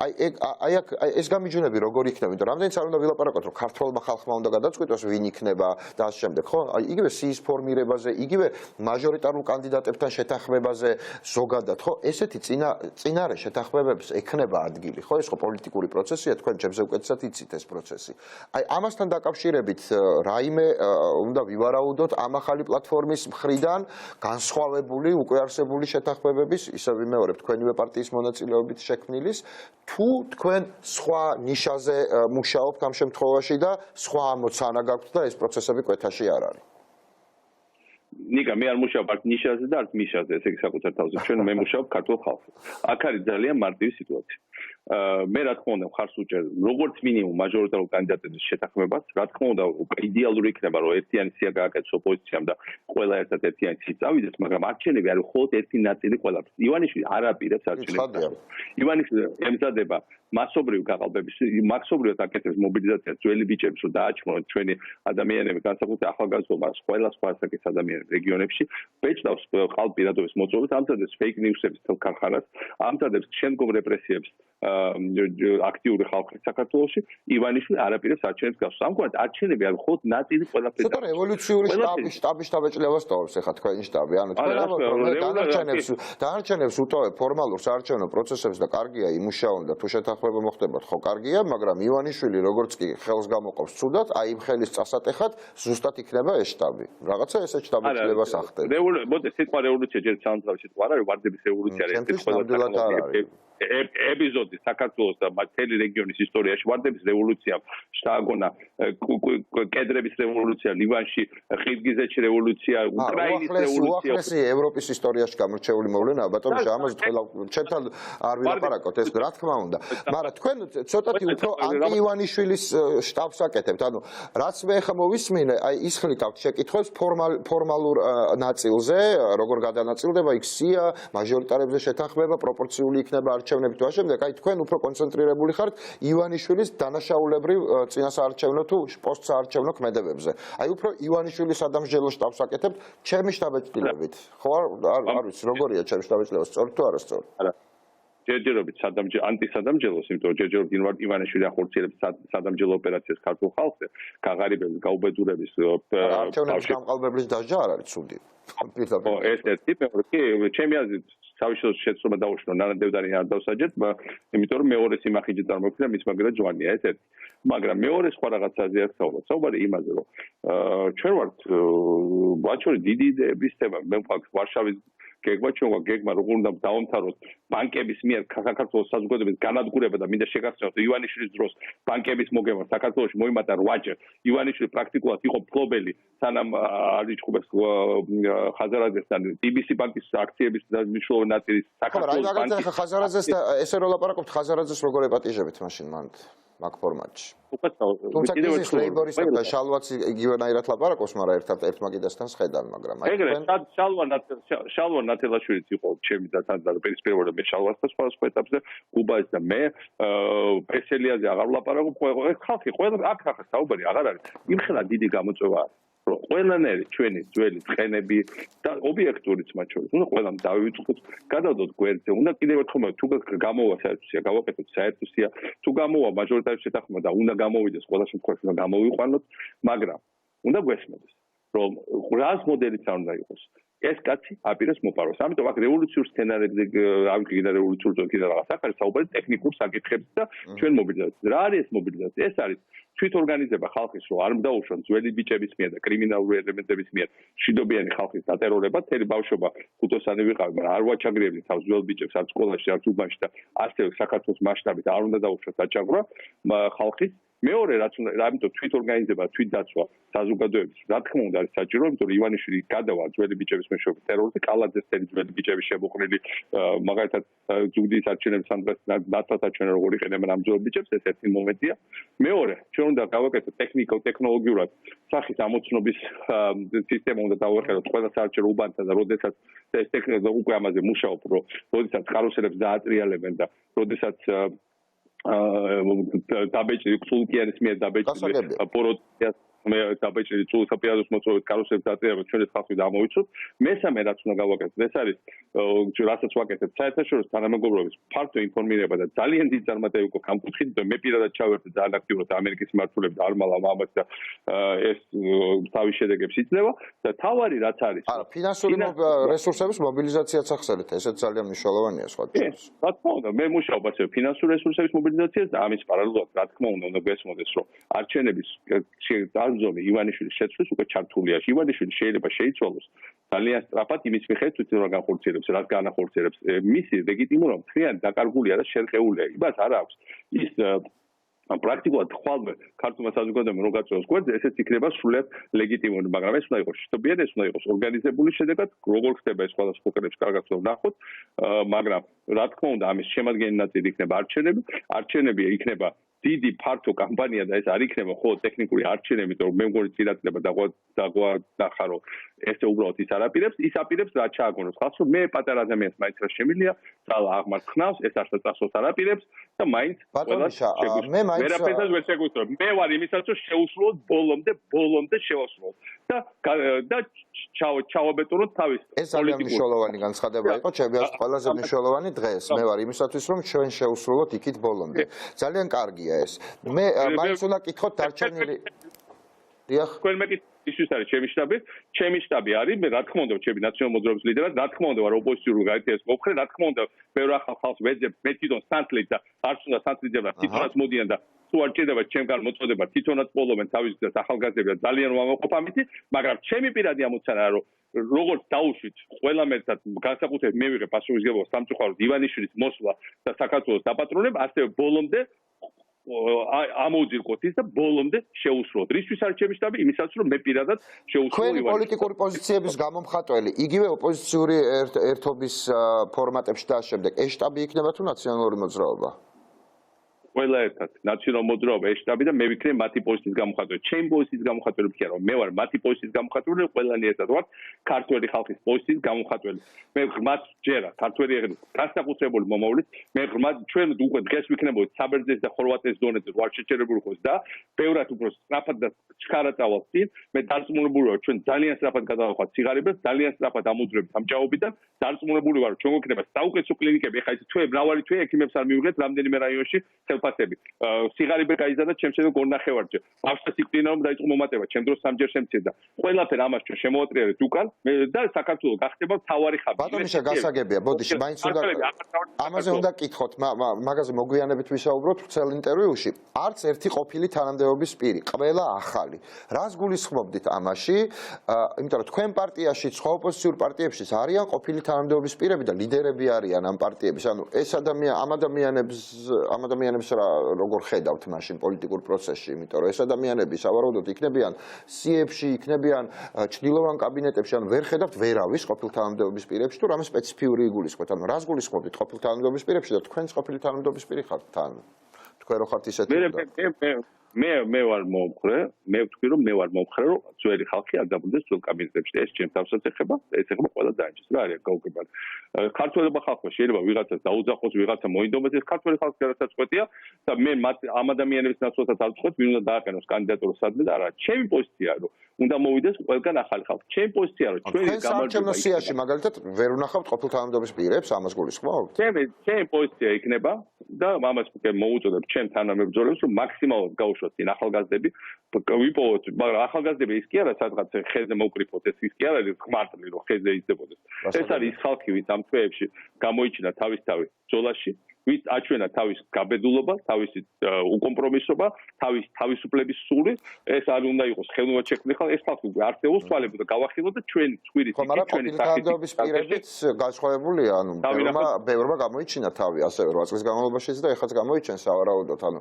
აი ეს გამიჯვენები როგორ იქნება? იმიტომ რამდენიც არ უნდა ვილაპარაკოთ, რომ ქართულმა ხალხმა უნდა გადაწყვიტოს ვინ იქნება და ასე შემდეგ, ხო? აი იგივე სიის ფორმირებაზე, იგივე მაჟორიტარულ კანდიდატებთან შეთანხმებაზე ზოგადად, ხო? ესეთი წინარე შეთანხმებებს ექნება ადგილი, ხო? ეს ხო პოლიტიკური პროცესია, თქვენ ჩემზე უკეთესად იცით ეს პროცესი. აი ამასთან დაკავშირებით რაიმე უნდა ვივარაუდოთ ამ ახალი პლატფორმის მხრიდან განსხვავებული უკვე არსებული შეთანხმებების, ისე ვიმეორებ თქვენივე პარტიის მონაწილეობით შექმნილის, თუ თქვენ სხვა ნიშაზე მუშაობთ ამ შემთხვევაში და სხვა ამოცანა გაქვთ და ეს პროცესები კვეთაში არ არის. ნიკა, მე არ მუშაობ არც ნიშაზე და არც მიშაზე, ესე იგი საკუთარ თავზე. ჩვენ მე მუშაობ ქართულ ხალხზე. აქ არის ძალიან მარტივი სიტუაცია. მე რა თქმა უნდა მხარს უჭერ როგორც მინიმუმ მაჟორიტარულ კანდიდატების შეთანხმებას, რა თქმა უნდა იდეალური იქნება რომ ერთიანი სია გააკეთოს ოპოზიციამ და ყველა ერთად ერთიანი სი წავიდეს, მაგრამ არჩევნები არის მხოლოდ ერთი ნაწილი ყველაფერს. ივანიშვილი არ აპირებს არჩევნებს. ივანიშვილი ემზადება მასობრივ გაყალბების, მასობრივად აკეთებს მობილიზაციას ძველი ბიჭებს, რომ დააჩქაროთ ჩვენი ადამიანები, განსაკუთრებით ახალგაზრდობა, ყველა სხვა ასაკის ადამიანები რეგიონებში, ბეჭდავს ხალხ პირადობის მოწვევებს, ამზადებს fake news-ების ქარხანას, ამზადებს შემდგომ რეპრესიებს აქტიური ხალხი საქართველოში, ივანიშვილი არ აპირებს არჩევნებს გასვას. ამგვარად არჩევნები არის მხოლოდ ნაწილი ყველაფერს. ცოტა რევოლუციური შტაბის შტაბეჭდილებას ტოვებს ახლა თქვენი შტაბი. ანუ თქვენ დანარჩენებს უტოვებ ფორმალურ საარჩევნო პროცესებს და კარგია იმუშაონ და თუ შეთანხმება მოხდებათ, ხო კარგია, მაგრამ ივანიშვილი როგორც კი ხელს გამოყოფს ცუდად, აი იმ ხელის წასატეხად ზუსტად იქნება ეს შტაბი. რაღაცა ესე შტაბეჭდილებას ახდენს. მოდი სიტყვა რევოლუცია ჯერ სამწავი სიტყვა არ არის, ვარდების რევოლუცია არის ეს ეპიზოდი საქართველოს და მთელი რეგიონის ისტორიაში ვარდების რევოლუცია შთააგონა კედრების რევოლუცია ლივანში ხიდგიზეთში რევოლუცია უკრაინის რევოლუცია უახლესი ევროპის ისტორიაში გამორჩეული მოვლენაა ბატონო ამაზე ყველა ჩვენთან არ ვილაპარაკოთ ეს რა თქმა უნდა მაგრამ თქვენ ცოტათი უფრო ანტი ივანიშვილის შტაბს აკეთებთ ანუ რაც მე ხა მოვისმინე აი ისხლიტავთ შეკითხვებს ფორმალურ ნაწილზე როგორ გადანაწილდება იქ სია მაჟორიტარებზე შეთანხმება პროპორციული იქნება არჩევნები თუ ამავდროულად აი თქვენ უფრო კონცენტრირებული ხართ ივანიშვილის დანაშაულებრივ წინასაარჩევნო თუ პოსტსაარჩევნო ქმედებებზე. აი უფრო ივანიშვილის სადამსჯელო შტაბს აკეთებთ ჩემი შტაბეჭდილებით. ხო არ ვიცი როგორია ჩემი შტაბეჭდილება სწორ თუ არასწორი. არა. ჯერჯერობით ანტისადამსჯელოს, იმიტომ რომ ჯერჯერობით ივანიშვილი ახორციელებს სადამსჯელო ოპერაციას ქართულ ხალხზე, გაღარიბების, გაუბედურების არჩევნების გამყალბების დასჯა არ არის ცუდი. ეს ერთი მეორე კი ჩემი აზრით თავისუფლების შეცდომა დაუშვა ნანადევდარი არ დავსაჯეთ, იმიტომ რომ მეორე სიმახიჯე წარმოქმნა მის მაგრად ჯვანია ეს ერთი. მაგრამ მეორე სხვა რაღაცაზე არ საუბარ. საუბარი იმაზე, რომ ჩვენ ვართ ბაჩორი დიდი იდეების თემა. მე მყავს ვარშავის გეგმა როგორ უნდა დავამთავროს ბანკების მიერ საქართველოს საზოგადოების განადგურება და მინდა შეგახსენოთ ივანიშვილის დროს ბანკების მოგება საქართველოში მოიმატა 8-ჯერ. ივანიშვილი პრაქტიკულად იყო მფლობელი სანამ არ იჭხუბეს ხაზარაძესთან TBC ბანკის აქციების მნიშვნელოვანი ნაწილი საქართველოს ბანკის. ხო, ხაზარაძეს და ესე რომ ლაპარაკობთ ხაზარაძეს როგორ ეპატიჟებით მაშინ მანდ მაგ ფორმატში. თუმცა ის ლეიბორისტებთან შალვაც იგივენაირად ლაპარაკობს, მაგრამ ერთ მაგიდასთან სხედან, მაგრამ აი ეგრე შალვა ნათელაშვილიც იყო ჩემი და პირისპირად მე შალვასთან სხვა ეტაპზე გუბაძე და მე პესელიაზე აღარ ვლაპარაკობ ხალხი ყველა აქ საუბარი აღარ არის იმხელა დიდი გამოწვევა არის რომ ყველანაირი ჩვენი ძველი ცხენები და ობიექტურიც მათ შორის უნდა ყველამ დავივიწყოთ გადავდოთ გვერდზე უნდა კიდევ ერთხელ თუ გამოვა საერთოსია გავაკეთოთ საერთოსია თუ გამოვა მაჟორიტარული შეთანხმება და უნდა გამოვიდეს ყველა შემთხვევაში უნდა გამოვიყვანოთ მაგრამ უნდა გვესმოდეს რომ რას მოდელიც არ უნდა იყოს ეს კაცი აპირებს მოპაროს. ამიტომ აქ რევოლუციურ სცენარებზე ავიქრა რევოლუციურ ზოგადად რაღაც ახალი საუბარი ტექნიკურ საკითხებზე და ჩვენ მობილიზაციაზე. რა არის ეს მობილიზაცია? ეს არის თვითორგანიზება ხალხის რომ არ მდაუშვან ძველი ბიჭების მიერ და კრიმინალური ელემენტების მიერ მშვიდობიანი ხალხის დატერორება, თელი ბავშვობა ხუთოსანი ვიყავი, მაგრამ არ ვაჩაგრიებდი თავს ძველ ბიჭებს არც სკოლაში, არც უბანში და ასევე საქართველოს მასშტაბით არ უნდა დაუშვათ დაჭაგვრა ხალხის. მეორე რაც უნდა, ამიტომ თვითორგანიზება, თვითდაცვა საზოგადოების, რა თქმა უნდა არის საჭირო, იმიტომ რომ ივანიშვილი გადავა ძველი ბიჭების მეშვეობით ტერორზე, კალაძეს თელი ძველი ბიჭების შემოყრილი, მაგალითად ზუგდიდის არჩევნების ამ დღეს ნაცვლად არჩევნები როგორ იყენებენ ამ ძველ ბიჭებს, ეს ერთი მომენტია. მეორე, ჩვენ უნდა გავაკეთოთ ტექნოლოგიურად სახის ამოცნობის სისტემა უნდა დავაყენოთ ყველა საარჩევნო უბანთან და როდესაც ეს ტექნოლოგია უკვე ამაზე მუშაობ, რომ როდესაც კარუსელებს დაატრიალებენ და როდესაც დაბეჭდი სულკიანის მიერ დაბეჭდი პოროტიას მე დაბეჭდი სულსაპიადოს მოწვევით კარუსელებს დაატრიალება ჩვენი ხალხი დამოიცოთ. მესამე რაც უნდა გავაკეთოთ, ეს არის რასაც ვაკეთებ საერთაშორისო თანამეგობრობის ფართო ინფორმირება და ძალიან დიდი წარმატება იყო ამ კუთხით და მე პირადად ჩავერთე ძალიან აქტიურად ამერიკის მმართველებს და არ მალავ ამას და ეს თავის შედეგებს იძლევა და თავარი რაც არის ფინანსური რესურსების მობილიზაციაც ახსენეთ, ესეც ძალიან მნიშვნელოვანია სხვა დროს. რა თქმა უნდა, მე მუშაობ ასე ფინანსური რესურსების მობილიზაციას და ამის პარალელურად რა თქმა უნდა გესმოდეს რომ არჩევნების ზონი ივანიშვილის შეცვლის უკვე ჩართულია. ივანიშვილი შეიძლება შეიცვალოს ძალიან სწრაფად იმის მიხედვით თვითონ რა განხორციელებს, რაც განახორციელებს. მისი ლეგიტიმურობა მთლიანად დაკარგულია და შერყეულია. იმას არ აქვს ის პრაქტიკულად ხვალმე ქართულმა საზოგადოებამ რო გაწევს გვერდზე, ესეც იქნება სრულიად ლეგიტიმური, მაგრამ ეს უნდა იყოს შტობიანი, ეს უნდა იყოს ორგანიზებული შედეგად, როგორ ხდება ეს სხვადასხვა ქვეყნებში კარგად ვნახოთ, მაგრამ რა თქმა უნდა ამის შემადგენელი ნაწილი იქნება არჩევნები, არჩევნები იქნება დიდი ფართო კამპანია და ეს არ იქნება ხოლმე ტექნიკური არჩევნები, იმიტომ რომ მე მგონი წინაწილება დაგვანახა რომ ესე უბრალოდ ის არაპირებს, ის აპირებს რა ჩააგონოს ხალხს, რომ მე პატარა ადამიანს მაინც რა შემილია, ძალა აღმართ ხნავს, ეს არც წასვლას არაპირებს და მაინც ყველა მე მაინც ვერაფერსაც ვერ შეგუსწრებ. მე ვარ იმისაც რომ შეუსრულოთ ბოლომდე შევასრულოთ და ჩავაბეტონოთ თავის ეს ძალიან მნიშვნელოვანი განცხადება იყო, ჩემი აზრით ყველაზე მნიშვნელოვანი დღეს. მე ვარ იმისათვის რომ ჩვენ შევუსრულოთ იქით ბოლომდე. ძალიან კარგია ეს. მე მაინც უნდა კითხოთ დარჩენილი დიახ. თქვენ მეკითხეთ ისთვის არის ჩემი შტაბი არის, მე რა თქმა უნდა ჩემი ნაციონალური მოძრაობის ლიდერად, რა თქმა უნდა ვარ ოპოზიციური გაერთიანების მომხრე, რა თქმა უნდა ბევრ ახალ ხალხს ვეძებ, მე თვითონ სანთლით და არც უნდა სანთლიდებდა, თვითონაც მოდიან და თუ არ ჭირდება ჩემგან მოწოდება, თვითონაც პოლობენ თავის გზას ახალგაზრდები და ძალიან ვამაყობ ამით, მაგრამ ჩემი პირადი ამოცანაა რომ როგორც დაუშვით ყველამ ერთად განსაკუთრებით მე ვიღებ პასუხისმგებლობას სამწუხაროდ ივანიშვილის მოსვლა და საქართველოს დაპატრონება, ასევე ბოლომდე ამოუძილყოთ ის და ბოლომდე შეუსრულოთ. რისთვის არის ჩემი შტაბი? იმისაც რომ მე პირადად შეუსრულო ივანიშვილის. პოლიტიკური პოზიციების გამომხატველი, იგივე ოპოზიციური ერთობის ფორმატებში და შემდეგ ეს შტაბი იქნება თუ ნაციონალური მოძრაობა? ყველა ერთად ნაციონალური მოძრაობა ეს შტაბი და მე ვიქნებ მათი პოზიციის გამოხატველი. ჩემი პოზიციის გამოხატველი კი არა, მე ვარ მათი პოზიციის გამოხატველი, ყველანი ერთად ვართ ქართველი ხალხის პოზიციის გამოხატველი. მე ღრმად ჯერა ქართველი ეღნოს განსაკუთრებული მომავლით, მე ღრმად ჩვენ უკვე დღეს ვიქნებოდით საბერძნეთის და ხორვატიის დონეზე ვარ შეჭერებული ხოს და ბევრად უფრო სწრაფად და ჩქარა წავალ წინ. მე დარწმუნებული ვარ ჩვენ ძალიან სწრაფად გადავახვათ ციგარებას, ძალიან სწრაფად ამოძვრებით ამ ჭაობიდან. დარწმუნებული ვარ ჩვენ გვექნება საუკეთესო კლინიკები, ეხლა ის მრავალი თვე ექიმებს არ მივიღეთ რამდენიმე რაიონში სიგარები გაიზარდა ჩემს შეგო გორნახევარჯერ. ბავშვს იკლინა რომ დაიწყო მომატება, ჩემ დროს სამჯერ შემცირდა. ყველაფერ ამას ჩვენ შემოატრიალეთ უკან და საქართველოს გახდება მთავარი ხაბი. ბატონიშა გასაგებია, ბოდიში, მაინც უნდა ამაზე უნდა კითხოთ, მაგაზე მოგვიანებით ვისაუბროთ ვრცელ ინტერვიუში. არც ერთი ყოფილი თანამდებობის პირი, ყველა ახალი. რას გულისხმობდით ამაში? იმიტომ რომ თქვენ პარტიაში, სხვა ოპოზიციურ პარტიებშიც არიან ყოფილი თანამდებობის პირები და ლიდერები არიან ამ პარტიების. ანუ ეს ამ ადამიანებს როგორ ხედავთ მაშინ პოლიტიკურ პროცესში, იმიტომ რომ ეს ადამიანები სავარაუდოდ იქნებიან სიებში, იქნებიან ჩრდილოვან კაბინეტებში, ან ვერ ხედავთ ვერავის ყოფილ თანამდებობის პირებში თუ რამე სპეციფიური იგულისხმოთ. ანუ რას გულისხმობთ ყოფილ თანამდებობის პირებში და თქვენს ყოფილი თანამდებობის პირი ხართ თან? თქვენ რო ხართ ისეთი მე ვარ მომხრე, მე ვთქვი რომ მე ვარ მომხრე, რომ ძველი ხალხი არ დაბრუნდეს ძველ კაბინეტებში. ეს ჩემს თავსაც ეხება, ეს ეხება ყველა დაინჯეს. რა არის გაუგებარი. ქართველობა ხალხმა შეიძლება ვიღაცას დაუძახოს, ვიღაცა მოინდომოს, ეს ქართველი ხალხი გადაცაც წყვეტია და მე ამ ადამიანების ნაცვლადაც არ ვწყვეტ, ვინ უნდა დააყენოს კანდიდატურას სადმე და არა. ჩემი პოზიციაა რომ უნდა მოვიდეს ყველგან ახალი ხალხი. ჩემი პოზიციაა რომ ჩვენი გამარჯვება სიაში მაგალითად ვერ ვნახავთ ყოფილ თანამდებობის პირებს, ამას გულისხმობთ? ჩემი პოზიცია იქნება და ამას მოუწოდებ ჩემ თანამებრძოლებს რომ მაქსიმალურად გაუშვათ წინ ახალგაზრდები, ვიპოვოთ, მაგრამ ახალგაზრდები ის კი არა სადღაც ხეზე მოკრიფოთ, ეს ის კი არა ხმარტლი რომ ხეზე იზრდებოდეს. ეს არის ის ხალხი, ვინც ამ თვეებში გამოიჩინა თავისთავად ბრძოლაში ვის აჩვენა თავის გაბედულობა, თავისი უკომპრომისობა, თავისუფლების სული, ეს არ უნდა იყოს ხელოვნურად შექმნილი ხალხი, ეს ხალხი არსებობს თვალებოდა გავახილოთ და ჩვენი ცხვირის ჩვენი სახელმწიფოების პირებიც განსხვავებულია, ანუ ბევრმა გამოიჩინა თავი ასევე 8 წლის განმავლობაში და ეხაც გამოიჩენს სავარაუდოდ, ანუ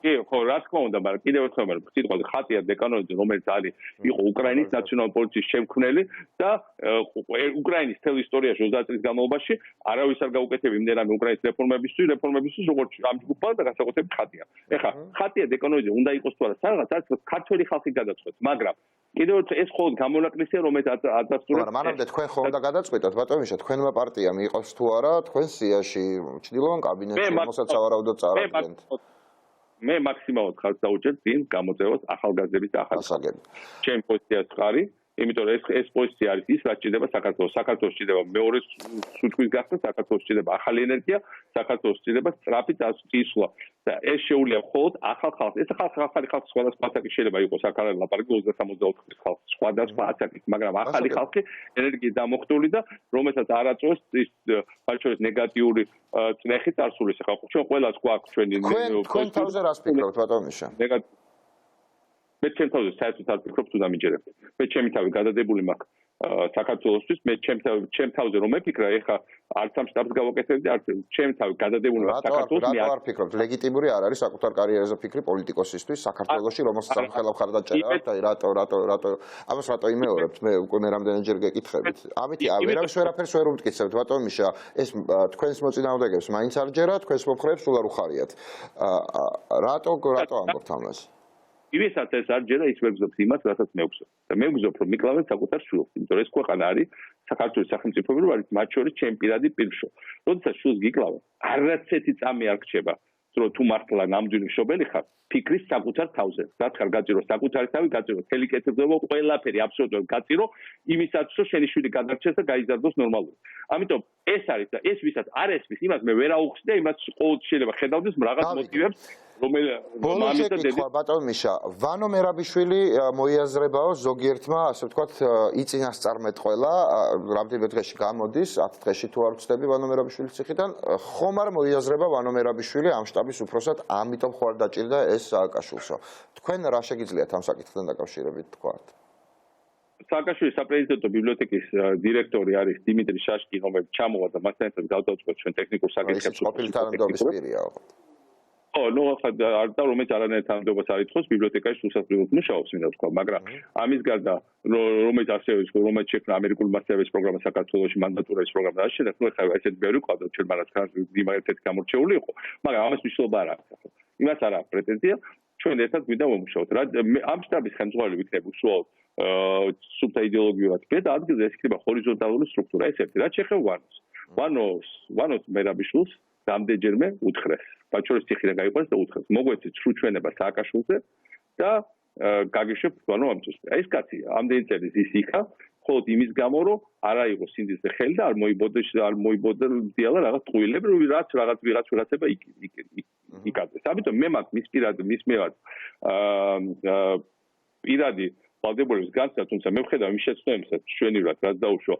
კი, ხო, რა თქმა უნდა, მაგრამ კიდევ ერთხელ მე სიტყვაზე ხატია დეკანონიძე, რომელიც არის იყო უკრაინის ნაციონალური პოლიციის შემქმნელი და უკრაინის მთელ ისტორიაში 30 წლის განმავლობაში არავის არ გაუკეთებია იმდენად უკრაინის რეფორმებისთვის, როგორც ამ ჯგუფმა და განსაკუთრებით ხატია. ეხლა ხატია დეკანონიძე უნდა იყოს თუ არა რაღაც, რაც ქართველი ხალხი გადაწყვეტს, მაგრამ კიდევ ეს მხოლოდ გამონაკლისია, რომელიც ადასტურებს. მაგრამ მანამდე თქვენ ხო უნდა გადაწყვეტოთ, ბატონო, თქვენმა პარტიამ იყოს თუ არა თქვენ სიაში ჩრდილოან კაბინეტში, რომელსაც სავარაუდოდ წარადგენთ. მე მაქსიმალურად ხარს დაუჭერთ წინ გამოწევას ახალგაზრდების და ახალგაზრდების. ჩემი პოზიციაა წყარი, იმიტომ რომ ეს პოზიცია არის ის, რაც ჭირდება საქართველოს. საქართველოს ჭირდება მეორე სუჭვის გახსნა, საქართველოს ჭირდება ახალი ენერგია, საქართველოს ჭირდება სწრაფი წასვლა. და ეს შეუძლია მხოლოდ ახალ ხალხს. ეს ახალი ხალხი სხვადასხვა ასაკის შეიძლება იყოს, აქ არის ლაპარაკი 30-64 ხალხს, სხვადასხვა ასაკის, მაგრამ ახალი ხალხი ენერგიით დამოხტული და რომელსაც არ აწვევს ის ბაჩორის ნეგატიური წნეხი წარსულის. ახლა ჩვენ ყველას გვაქვს ჩვენი თქვენ თავზე რას ფიქრობთ, ბატონიშა? მე ჩემ თავზე საერთოდ არ ვფიქრობ თუ დამიჯერებთ. მე ჩემი თავი გადადებული მაქვს საქართველოსთვის, მე ჩემ თავზე რომ მეფიქრა, ეხა არც ამ შტაბს გავაკეთებდი, არც ჩემი თავი გადადებული მაქვს საქართველოს. რატო არ ფიქრობთ? ლეგიტიმური არ არის საკუთარ კარიერაზე ფიქრი პოლიტიკოსისთვის საქართველოში, რომელსაც ამ ხელავ ხარდაჭერა აქვს და რატო ამას რატო იმეორებთ? მე უკვე მე რამდენჯერ გეკითხებით. ამიტი ვერავის ვერაფერს ვერ უმტკიცებთ, ბატონიშა, ეს თქვენს მოწინააღმდეგეებს მაინც არ ჯერა, თქვენს მომხრეებს სულ არ უხარიათ. რატო ამბობთ ამას? ვისაც ეს არ ჯერა, ის მეგზობს იმას, რასაც მე ვგზობ. და მე ვგზობ, რომ მიკლავენ საკუთარ შვილს, იმიტომ რომ ეს ქვეყანა არის საქართველოს სახელმწიფოები, არის მათ შორის ჩემი პირადი პირშო. როდესაც შვილს გიკლავენ, არაცეთი წამი არ გრჩება, რომ თუ მართლა ნამდვილი მშობელი ხარ, ფიქრის საკუთარ თავზე. რაც ხარ გაჭირო საკუთარი თავი, გაჭირო მთელი კეთილდღეობა, ყველაფერი აბსოლუტურად გაჭირო იმისაც, რომ შენი შვილი გადარჩეს და გაიზარდოს ნორმალურად. ამიტომ ეს არის და ეს ვისაც არ ესმის, იმას მე ვერ აუხსნი და იმას ყოველთვის შეიძლება ხედავდეს რაღაც მოტივებს, ბოლოს ეკითხვა ბატონიშა, ვანო მერაბიშვილი მოიაზრებაო ზოგიერთმა, ასე ვთქვათ, იწინასწარმეტყველა, რამდენიმე დღეში გამოდის, 10 დღეში თუ არ ვცდები ვანო მერაბიშვილის ციხიდან, ხომ არ მოიაზრება ვანო მერაბიშვილი ამ შტაბის უფროსად, ამიტომ ხო არ დაჭირდა ეს სააკაშვილსო. თქვენ რა შეგიძლიათ ამ საკითხთან დაკავშირებით თქვათ? სააკაშვილის საპრეზიდენტო ბიბლიოთეკის დირექტორი არის დიმიტრი შაშკი, რომელიც ჩამოვა და მასთან ერთად გავდავწყვეტ ჩვენ ტექნიკურ საკითხებს. ყოფილი თანამდებობის პირია. ნუ ახლა არ და რომელიც არანაირ თანამდებობას არ ითხოვს ბიბლიოთეკაში სულსაფრთხოდ მუშაობს, მინდა ვთქვა, მაგრამ ამის გარდა რომელიც ასევე რომელიც შექმნა ამერიკული მასწავლებლის პროგრამა საქართველოში, მანდატურების პროგრამა და შემდეგ, ნუ ახლა ესეთ ბევრი ყავდა, ჩვენ მანაც ერთ-ერთი გამორჩეული იყო, მაგრამ ამას მნიშვნელობა არ აქვს ახლა. იმას არ აქვს პრეტენზია, ჩვენ ერთად გვინდა ვიმუშაოთ. ამ შტაბის ხელმძღვანელი ვიქნები უშუალოდ სუბთა იდეოლოგიურად და ადგილზე ეს იქნება ჰორიზონტალური სტრუქტურა. ეს ერთი, რაც შეეხება ვანოს მერაბიშვილს რამდენჯერმე უთხრეს. ბაჩორის ციხიდან გაიყვანეს და უთხრეს. მოგვეცით სრულჩვენება სააკაშვილზე და გაგიშვებთ ვანო ამ წუთს. ეს კაცი ამდენი წელი ის იქა, მხოლოდ იმის გამო, რომ არა იყო სინდისზე ხელი და არ მოიბოდა დიალა რაღაც ტყუილები, რაც ვიღაცება იკადეს. ამიტომ მე მაქვს მის მივად პირადი ვალდებულების განცდა, თუმცა მე ვხედავ იმ შეცდომებსაც ჩვენივრად, რაც დაუშვა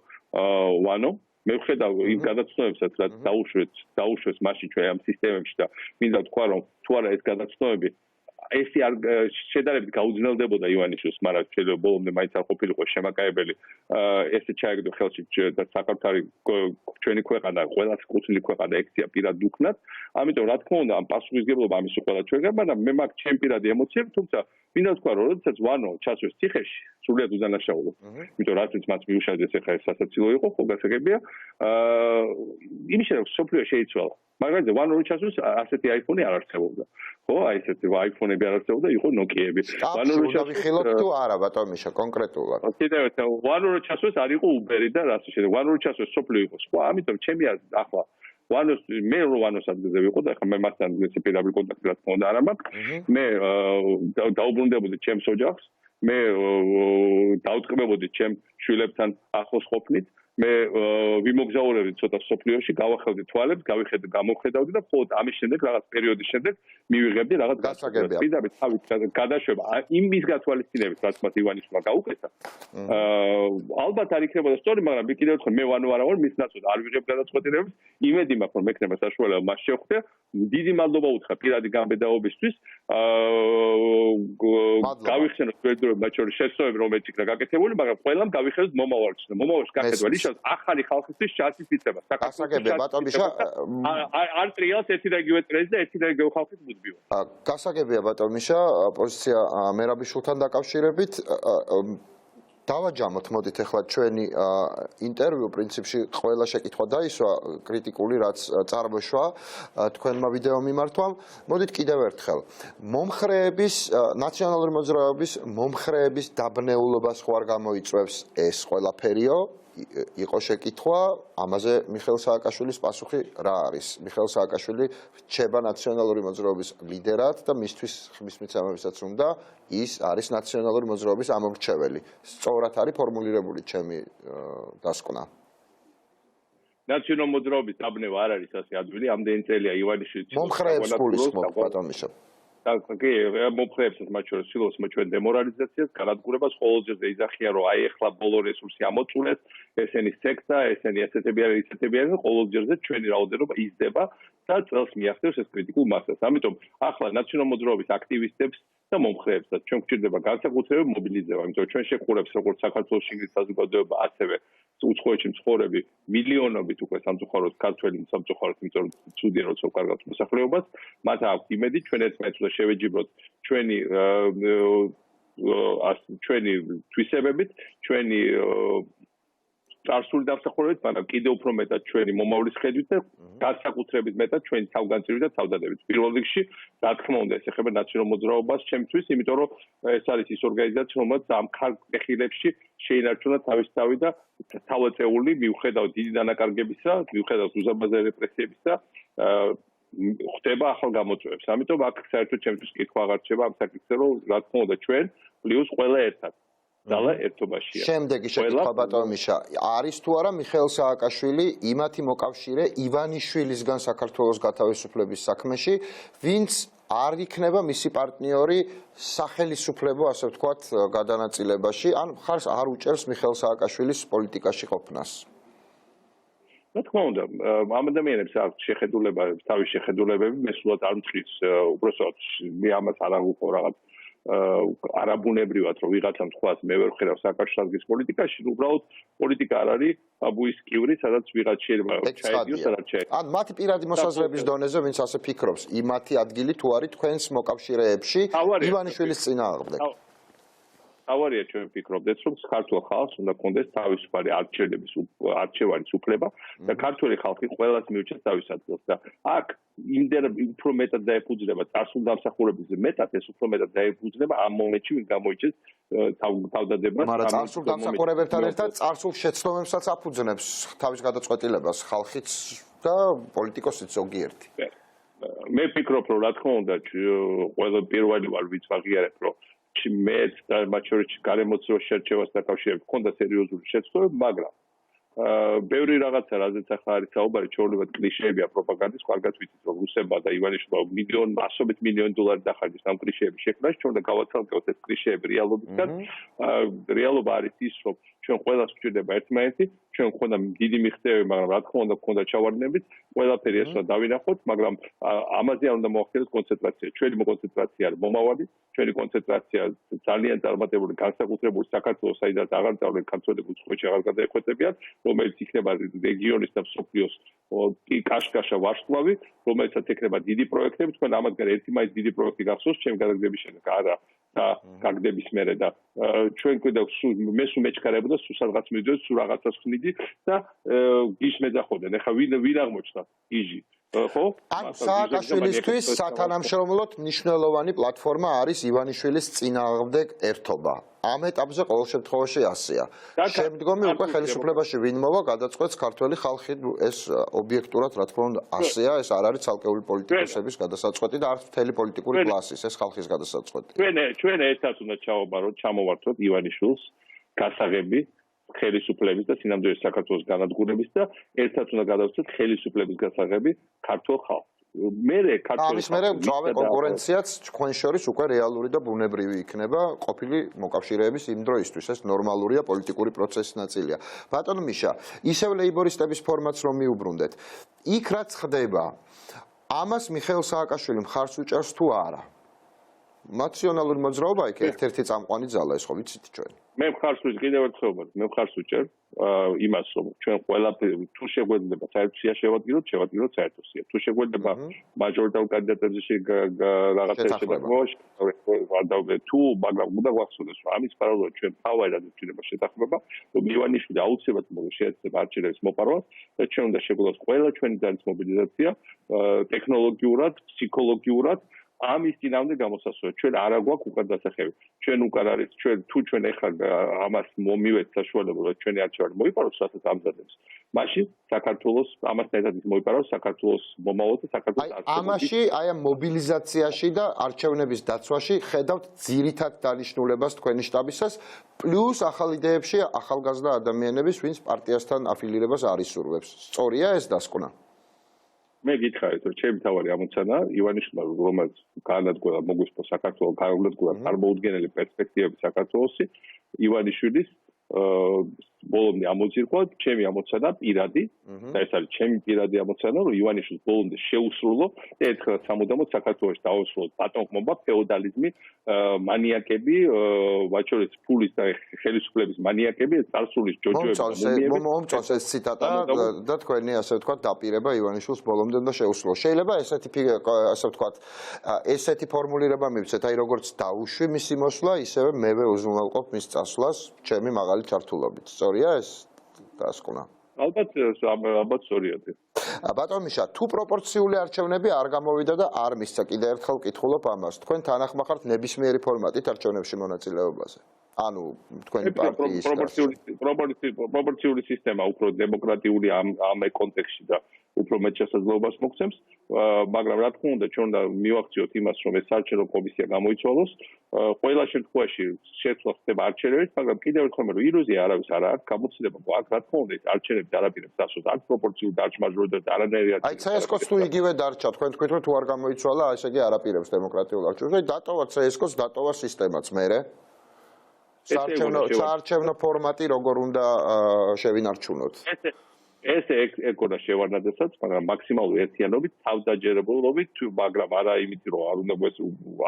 ვანო, მე ვხედავ იმ გადაცნობებსაც, რაც დაუშვეს მაშინ ჩვენ ამ სისტემებში და მინდა ვთქვა, რომ თუ არა ეს გადაცნობები ესე არ შედარებით გაუძნელდებოდა ივანიშვილს, მაგრამ შეიძლება ბოლომდე მაინც არ ყოფილიყო შემაკაებელი ესე ჩაეგდო ხელში და საკუთარი ჩვენი ქვეყანა, ყველას კუთვნილი ქვეყანა ექცია პირად უქნათ. ამიტომ რა თქმა უნდა, ამ პასუხისგებლობა ამის ყველა ჩვენგან, მაგრამ მე მაქვს ჩემი პირადი ემოციები, თუმცა მინდა ვთქვა, რომ როდესაც ვანო ჩასვეს ციხეში, სრულიად უდანაშაულო. იმიტომ რასაც მას მიუშადეს ახლა ეს სასაცილო იყო, ხო გასაგებია. იმის შემდეგ სოფლიო შეიცვალა. მაგრამ ვანო ჩასვეს ასეთი აიფონი არ არსებობდა. ხო, აი ესეთი აიფონები არ არსებობდა, იყო ნოკიები. ვანო ჩასვეს თუ არა, ბატონიშა, კონკრეტულად. კიდევ ერთხელ ვანო ჩასვეს არ იყო უბერი და რას შეიძლება. ვანო ჩასვეს სოფლიო იყო სხვა, ამიტომ ჩემი ახლა მე ვანოს ადგილზე ვიყო და ახლა მე მასთან პირდაპირ კონტაქტი რა თქმა უნდა არ მაქვს. მე დაუბრუნდებოდი ჩემს ოჯახს, მე დავწყებებოდი ჩემ შვილებთან ახლოს ყოფნით მე ვიმოგზაურებდი ცოტა სოფლიოში, გავახელდი თვალებს, გამოხედავდი და მხოლოდ ამის შემდეგ რაღაც პერიოდის შემდეგ მივიღებდი რაღაც გასაგებია. პირდაპირ თავით გადაშვება იმის გათვალისწინებით, რაც მათ ივანიშვილმა გაუკეთა. ალბათ არ იქნებოდა სწორი, მაგრამ მე კიდევ ერთხელ მე ვარ მის ნაცვლად არ ვიღებ გადაწყვეტილებებს. იმედი მაქვს, რომ მექნება საშუალება მას შევხვდე. დიდი მადლობა უთხრა პირადი გამბედაობისთვის. გავიხსენოთ ბედროებ მათ შორის შეცდომები, რომელიც იქნა გაკეთებული, მაგრამ ყველამ გავიხედოთ მომავალში. მომავალში გაკეთება ნიშნავს ახალი ხალხისთვის შანსის მიცემა. გასაგებია ბატონიშა. არ ტრიალს ერთი და იგივე წრეზე და ერთი და იგივე ხალხის მუდმივად. გასაგებია ბატონიშა, პოზიცია მერაბიშვილთან დაკავშირებით. დავაჯამოთ, მოდით ახლა ჩვენი ინტერვიუ პრინციპში ყველა შეკითხვა დაისვა კრიტიკული, რაც წარმოშვა თქვენმა ვიდეო მიმართვამ. მოდით კიდევ ერთხელ. მომხრეების ნაციონალური მოძრაობის მომხრეების დაბნეულობას ხო არ გამოიწვევს ეს ყველაფერიო? იყო შეკითხვა, ამაზე მიხეილ სააკაშვილის პასუხი რა არის? მიხეილ სააკაშვილი რჩება ნაციონალური მოძრაობის ლიდერად და მისთვის ხმის მიცემებისაც უნდა ის არის ნაციონალური მოძრაობის ამომრჩეველი. სწორად არის ფორმულირებული ჩემი დასკვნა. ნაციონალური მოძრაობის დაბნევა არ არის ასე ადვილი, ამდენი წელია ივანიშვილი მომხრეებს გულისხმობ ბატონიშა. კი, მომხრეებსაც მათ შორის ცდილობს ჩვენ დემორალიზაციას, განადგურებას, ყოველჯერზე იძახიან, რომ აი ახლა ბოლო რესურსი ამოწურეს, ესენი სექტა, ესენი ასეთები არის, ისეთები არის, ყოველჯერზე ჩვენი რაოდენობა იზრდება და წელს მიაღწევს ეს კრიტიკულ მასას. ამიტომ ახლა ნაციონალური მოძრაობის აქტივისტებს და მომხრეებსაც ჩვენ გვჭირდება განსაკუთრებით მობილიზება, იმიტომ რომ ჩვენ შეგყურებს როგორც საქართველოს შიგნით საზოგადოება, ასევე უცხოეთში მცხოვრები მილიონობით უკვე სამწუხაროდ ქართველი სამწუხაროდ, იმიტომ რომ ცუდია როცა უკარგავთ მოსახლეობას, მათ აქვს იმედი ჩვენ ერთმანეთს უნდა შევეჯიბროთ ჩვენი თვისებებით, ჩვენი წარსული დამსახურებით, მაგრამ კიდევ უფრო მეტად ჩვენი მომავლის ხედვით და განსაკუთრებით მეტად ჩვენი თავგანწირვით და თავდადებით. პირველ რიგში, რა თქმა უნდა, ეს ეხება ნაციონალურ მოძრაობას ჩემთვის, იმიტომ რომ ეს არის ის ორგანიზაცია, რომელიც ამ ხალხებში შეინარჩუნა თავისთავი და თავაწეული მიუხედავად დიდი დანაკარგებისა, მიუხედავად უზარმაზარი რეპრესიებისა, ხდება ახალ გამოწვევებს. ამიტომ აქ საერთოდ ჩემთვის კითხვა აღარ რჩება ამ საკითხზე, რომ რა თქმა უნდა ჩვენ პლუს ყველა ერთად ძალა ერთობაშია. შემდეგი შეკითხვა ბატონიშა, არის თუ არა მიხეილ სააკაშვილი იმათი მოკავშირე ივანიშვილისგან საქართველოს გათავისუფლების საქმეში, ვინც არ იქნება მისი პარტნიორი სახელისუფლებო, ასე ვთქვათ, გადანაწილებაში, ან ხარს არ უჭერს მიხეილ სააკაშვილის პოლიტიკაში ყოფნას? რა თქმა უნდა, ამ ადამიანებს აქვს შეხედულება, თავის შეხედულებები, მე სულად არ მწყის, უბრალოდ მე ამას არ აღვყო რაღაც არაბუნებრივად, რომ ვიღაცა თქვას მე ვერ ხედავ სააკაშვილის პოლიტიკაში, უბრალოდ პოლიტიკა არ არის აბუის კივრი, სადაც ვიღაც შეიძლება ჩაედიოს, სადაც ჩაედიოს. ან მათი პირადი მოსაზრების დონეზე, ვინც ასე ფიქრობს, იმათი ადგილი თუ არის თქვენს მოკავშირეებში ივანიშვილის წინააღმდეგ. თავარია ჩვენ ვფიქრობდეთ, რომ ქართულ ხალხს უნდა კონდეს თავისუფალი არჩევანის უფლება და ქართული ხალხი ყველას მიუჩნდეს თავის ადგილს და აქ იმდენ უფრო მეტად დაეფუძნება წარსულ დამსახურებებზე მეტად ეს უფრო მეტად დაეფუძნება ამ მომენტში ვინ გამოიჩენს თავდადებას. მაგრამ წარსულ დამსახურებებთან ერთად წარსულ შეცდომებსაც აფუძნებს თავის გადაწყვეტილებას ხალხიც და პოლიტიკოსიც ზოგიერთი. მე ვფიქრობ, რომ რა თქმა უნდა ყველა პირველი ვარ ვინც ვაღიარებ, რომ მეც და მათ შორის გარემოცნობის შერჩევას დაკავშირებით ქონდა სერიოზული შეცდომები, მაგრამ ბევრი რაღაცა, რაზეც ახლა არის საუბარი, ჩვეულებრივ კლიშეებია პროპაგანდის, კარგად ვიცით, რომ რუსებმა და ივანიშვილმა ასობით მილიონი დოლარი დახარჯეს ამ კლიშეების შექმნაში, ჩვენ უნდა გავაცალკევოთ ეს კლიშეები რეალობისგან. რეალობა არის ის, რომ ჩვენ ყველას გვჭირდება ერთმანეთი, ჩვენ გვქონდა დიდი მიღწევები, მაგრამ რა თქმა უნდა გვქონდა ჩავარდნებით, ყველაფერი ეს უნდა დავინახოთ, მაგრამ ამაზე არ უნდა მოახდინოთ კონცენტრაცია. ჩვენი კონცენტრაცია არის მომავალი, ჩვენი კონცენტრაცია ძალიან წარმატებული განსაკუთრებული საქართველოს, საიდანაც აღარ წავლენ ქართველები უცხოეთში აღარ გადაეხვეწებიან, რომელიც იქნება რეგიონის და მსოფლიოს კაშკაშა ვარსკვლავი, რომელსაც ექნება დიდი პროექტები, თქვენ ამათგან ერთი მაინც დიდი პროექტი გახსოვს, ჩემი გადაგდების შემდეგ არა და გაგდების მერე და ჩვენ კიდე მე სულ მეჩქარებოდა, სულ სადღაც მივიდოდი, სულ რაღაცას ხმიდი და გიშ მეძახოდნენ. ეხლა ვინ აღმოჩნდა იჟი? ხო? ან სააკაშვილისთვის სათანამშრომლოდ მნიშვნელოვანი პლატფორმა არის ივანიშვილის წინააღმდეგ ერთობა. ამ ეტაპზე ყოველ შემთხვევაში ასეა. შემდგომი უკვე ხელისუფლებაში ვინ მოვა, გადაწყვეტს ქართველი ხალხი, ეს ობიექტურად რა თქმა უნდა ასეა, ეს არ არის ცალკეული პოლიტიკოსების გადასაწყვეტი და არც მთელი პოლიტიკური კლასის, ეს ხალხის გადასაწყვეტი. ჩვენ ერთად უნდა ჩამოვარდნოთ ივანიშვილს გასაღები ხელისუფლების და სინამდვილეში საქართველოს განადგურების და ერთად უნდა გადავცეთ ხელისუფლების გასაღები ქართულ ხალხს. ამის მერე ძავე კონკურენციაც თქვენ შორის უკვე რეალური და ბუნებრივი იქნება ყოფილი მოკავშირეების იმ დროისთვის ეს ნორმალურია პოლიტიკური პროცესის ნაწილია. ბატონო მიშა, ისევ ლეიბორისტების ფორმატს რომ მიუბრუნდეთ, იქ რაც ხდება, ამას მიხეილ სააკაშვილი მხარს უჭერს თუ არა? ნაციონალური მოძრაობა იქ ერთ-ერთი წამყვანი ძალა ეს ხო ვიცით ჩვენ? მე მხარს ვიჭერ კიდევ ერთხელ, მე მხარს ვიჭერ იმას რომ ჩვენ ყველაფერი თუ შეგვეძლება საერთო სია შევადგინოთ საერთო სია. თუ შეგვეძლება მაჟორიტარ კანდიდატებზე რაღაცა შედარება თუ მაგრამ უნდა გვახსოვდეს რომ ამის პარალელურად ჩვენ მთავარი რადიოჩინება შეთანხმება რომ ივანიშვილი აუცილებლად შეეცდება არჩევნების მოპარვას და ჩვენ უნდა შეგვიძლია ყველა ჩვენი ძალის მობილიზაცია ტექნოლოგიურად, ფსიქოლოგიურად ამის წინამდე გამოსასწორე ჩვენ არა გვაქვს უკან დასახევი ჩვენ უკან არის ჩვენ თუ ჩვენ ეხლა ამას მომივეთ საშუალება რომ ჩვენი არჩევანი მოიპაროს რასაც ამზადებს მაშინ საქართველოს ამასთან ერთად მოიპაროს საქართველოს მომავალ და საქართველოს ამაში აი ამ მობილიზაციაში და არჩევნების დაცვაში ხედავთ ძირითად დანიშნულებას თქვენი შტაბისას პლუს ახალ იდეებში ახალგაზრდა ადამიანების ვინც პარტიასთან აფილირებას არ ისურვებს სწორია ეს დასკვნა მე გითხარით რომ ჩემი მთავარი ამოცანა ივანიშვილმა რომელიც განადგურა მოგვისპო საქართველოს განადგურა წარმოუდგენელი პერსპექტივები საქართველოსი ივანიშვილის ბოლომდე ამოძირყვა ჩემი ამოცანა პირადი და ეს არის ჩემი პირადი ამოცანა რომ ივანიშვილს ბოლომდე შეუსრულო და ერთხელ სამუდამოდ საქართველოში დაუსრულოთ ბატონყმობა ფეოდალიზმი მანიაკები ვაჩორის ფულის და ხელისუფლების მანიაკები წარსულის ჯოჯოები მომწონს ეს ციტატა და თქვენი ასე ვთქვათ დაპირება ივანიშვილს ბოლომდე უნდა შეუსრულო შეიძლება ესეთი ასე ვთქვათ ესეთი ფორმულირება მივცეთ აი როგორც დაუშვი მისი მოსვლა ისევე მევე უზრუნველყოფ მის წასვლას ჩემი მაღალი ჩართულობით სწორია ეს დასკვნა ალბათ სწორია ბატონ მიშა თუ პროპორციული არჩევნები არ გამოვიდა და არ მისცა კიდე ერთხელ ვკითხულობ ამას თქვენ თანახმახართ ნებისმიერი ფორმატით არჩევნებში მონაწილეობაზე ანუ თქვენი პარტიის პროპორციული სისტემა უფრო დემოკრატიული ამ კონტექსტში და უფრო მეტ შესაძლებლობას მოგცემს მაგრამ რა თქმა უნდა ჩვენ უნდა მივახციოთ იმას რომ ეს საარჩევნო კომისია გამოიცვალოს ყველა შემთხვევაში შეცვლა ხდება არჩევნებით მაგრამ კიდევ ერთხელ რომ ილუზია არავის არ აქვს გამოცდილება გვაქვს რა თქმა უნდა ეს არჩევნები არაფერს დასვოს არ პროპორციული დაჭმაჟროდა და არანაირი აი ცსკ-ს თუ იგივე დარჩა თქვენ თქვით რომ თუ არ გამოიცვალა ესე იგი არაპირებს დემოკრატიულ არჩევნებს და დატოვა ცსკ-ს დატოვა სისტემაც მერე საარჩევნო ფორმატი როგორ უნდა შევინარჩუნოთ ეს ეკონა შევარდნაძესაც, მაგრამ მაქსიმალური ერთიანობით, თავდაჯერებულობით, მაგრამ არა იმით, რომ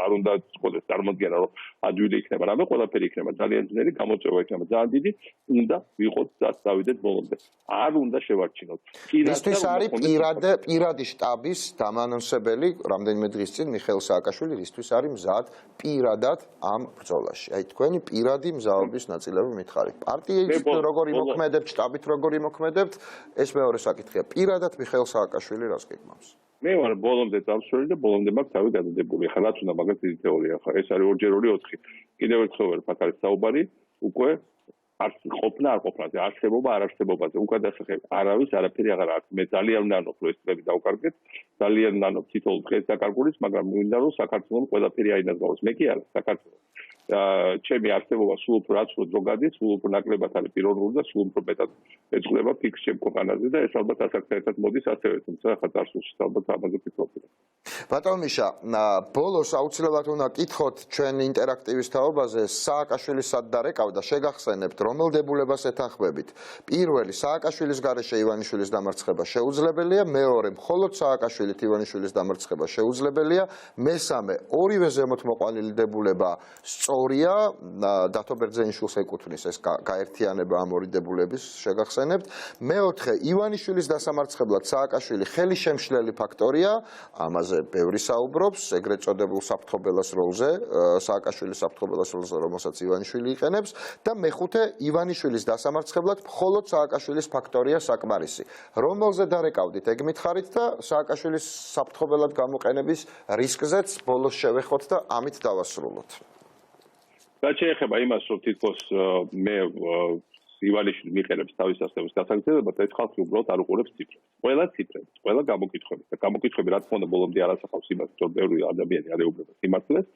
არ უნდა ყოლეს წარმოდგენა, რომ ადვილი იქნება, რამე ყველაფერი იქნება ძალიან ძნელი, გამოწვევა იქნება ძალიან დიდი, უნდა ვიყოთ და დავიდეთ ბოლომდე. არ უნდა შევარჩინოთ. ისთვის არის პირადი შტაბის დამანონსებელი, რამდენიმე დღის წინ მიხეილ სააკაშვილი ისთვის არის მზად პირადად ამ ბრძოლაში. აი თქვენი პირადი მზაობის ნაწილები მითხარით. პარტიის როგორ იმოქმედებთ, შტაბით როგორ იმოქმედებთ ეს მეორე საკითხია. პირადად მიხეილ სააკაშვილი რას გეკმავს? მე ვარ ბოლომდე წამსვლელი და ბოლომდე მაქვს თავი გადადებული. ახლა რაც უნდა მაგას დიდი თეორია ხარ. ეს არის 2x2 4. კიდევ ერთხელ ვარ არის საუბარი უკვე არ ყოფნა არ ყოფნაზე, არსებობა არ არსებობაზე. უკან დასახებ არავის არაფერი აღარ აქვს. მე ძალიან ვნანობ რომ ეს წლები დავკარგეთ. ძალიან ვნანობ თითოეულ დღეს დაკარგულის, მაგრამ მინდა რომ საქართველოს ყველაფერი აინაზღაოს. მე კი არა საქართველოს. ჩემი არსებობა სულ უფრო რაც უფრო ზოგადი, სულ უფრო ნაკლებად არის პიროვნული და სულ უფრო მეტად ეწყლება ფიქს ჩემ ქვეყანაზე და ეს ალბათ ასაკთან ერთად მოდის ასევე, თუმცა ახლა წარსულში ალბათ ამაზე ვფიქრობ. ბატონ მიშა, ბოლოს აუცილებლად უნდა კითხოთ ჩვენ ინტერაქტივის თაობაზე სააკაშვილის სად დარეკავდა, შეგახსენებთ რომელ დებულებას ეთანხმებით. პირველი სააკაშვილის გარეშე ივანიშვილის დამარცხება შეუძლებელია, მეორე მხოლოდ სააკაშვილით ივანიშვილის დამარცხება შეუძლებელია, მესამე ორივე ზემოთ მოყვანილი დებულება სწორია, დათო ბერძენიშვილს ეკუთვნის ეს გაერთიანება ამ ორი დებულების შეგახსენებთ. მეოთხე ივანიშვილის დასამარცხებლად სააკაშვილი ხელისშემშლელი ფაქტორია, ამაზე ბევრი საუბრობს, ეგრეთ წოდებულ საფრთხობელას როლზე, სააკაშვილის საფრთხობელას როლზე, რომელსაც ივანიშვილი იყენებს და მეხუთე ივანიშვილის დასამარცხებლად მხოლოდ სააკაშვილის ფაქტორია საკმარისი. რომელზე დარეკავდით, ეგ მითხარით და სააკაშვილის საფრთხობელად გამოყენების რისკზეც ბოლოს შევეხოთ და ამით დავასრულოთ. რაც შეეხება იმას, რომ თითქოს მე ივანიშვილი მიყენებს თავის ასეულს გასაგრძელებად, ეს ხალხი უბრალოდ არ უყურებს ციფრებს. ყველა ციფრებს, ყველა გამოკითხვები და გამოკითხვები რა თქმა უნდა ბოლომდე არ ასახავს იმას, რომ ბევრი ადამიანი არ ეუბნება სიმართლეს.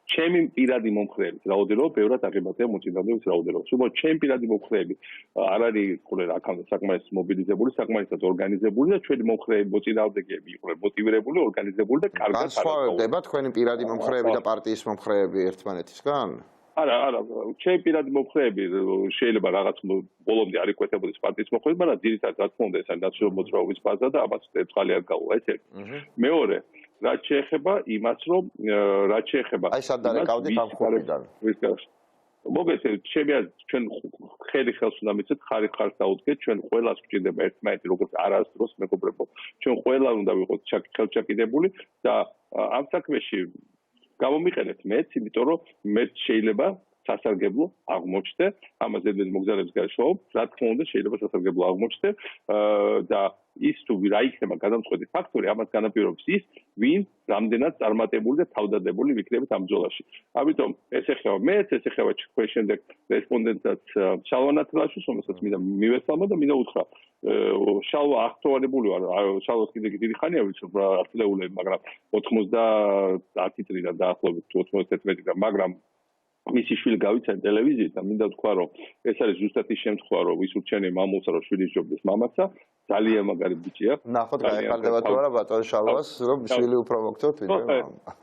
ჩემი პირადი მომხრეების რაოდენობა ბევრად აღემატება მოწინააღმდეგის რაოდენობას. უბრალოდ ჩემი პირადი მომხრეები არ არის ყურე აქამდე საკმაოდ მობილიზებული, საკმაოდ ორგანიზებული და ჩვენი მომხრეები მოწინააღმდეგეები იყვნენ მოტივირებული, ორგანიზებული და კარგად განსხვავდება თქვენი პირადი მომხრეები და პარტიის მომხრეები ერთმანეთისგან? არა, ჩემი პირადი მომხრეები შეიძლება რაღაც ბოლომდე არ იკვეთებოდეს პარტიის მომხრეები, მაგრამ ძირითადად რა თქმა უნდა ეს არის ნაციონალური მოძრაობის ბაზა და ამას ერთხელი არ გაუვა ეს ერთი. მეორე, რაც შეეხება იმას, რომ რაც შეეხება აი სად დარეკავდით ამ ხურიდან? მოგესალმებით, ჩვენ ხელი ხელს უნდა მიცეთ, ხარი ხარს დაუდგეთ, ჩვენ ყველას გვჭირდება ერთმანეთი, როგორც არასდროს მეგობრებო. ჩვენ ყველა უნდა ვიყოთ ხელჩაკიდებული და ამ საქმეში გამომიყენეთ მეც, იმიტომ რომ მეც შეიძლება სასარგებლო აღმოჩნდე, ამას ზედმეტ მოგზაურებს გაშოვებ, რა თქმა უნდა შეიძლება სასარგებლო აღმოჩნდე და ის თუ რა იქნება გადამწყვეტი ფაქტორი, ამას განაპირობებს ის, ვინ რამდენად წარმატებული და თავდადებული ვიქნებით ამ ბრძოლაში. ამიტომ ეს ეხება მეც, ეს ეხება ჩვენ შემდეგ რესპონდენტსაც შალვა ნათლაშვილს, რომელსაც მინდა მივესალმო და მინდა უთხრა შალვა ახტოვანებული ვარ, შალვას კიდე დიდი ხანია ვიცნობ ათლეულები, მაგრამ 90 წლიდან დაახლოებით 91-დან, მაგრამ მისი შვილი გავიცანი ტელევიზიით და მინდა თქვა რომ ეს არის ზუსტად ის შემთხვევა რომ ის ურჩევნია მამულსა რომ შვილი ჯობდეს მამაცა ძალიან მაგარი ბიჭია ნახოთ გაიფარდება თუ არა ბატონ შალვას რომ შვილი უფრო მოგწევთ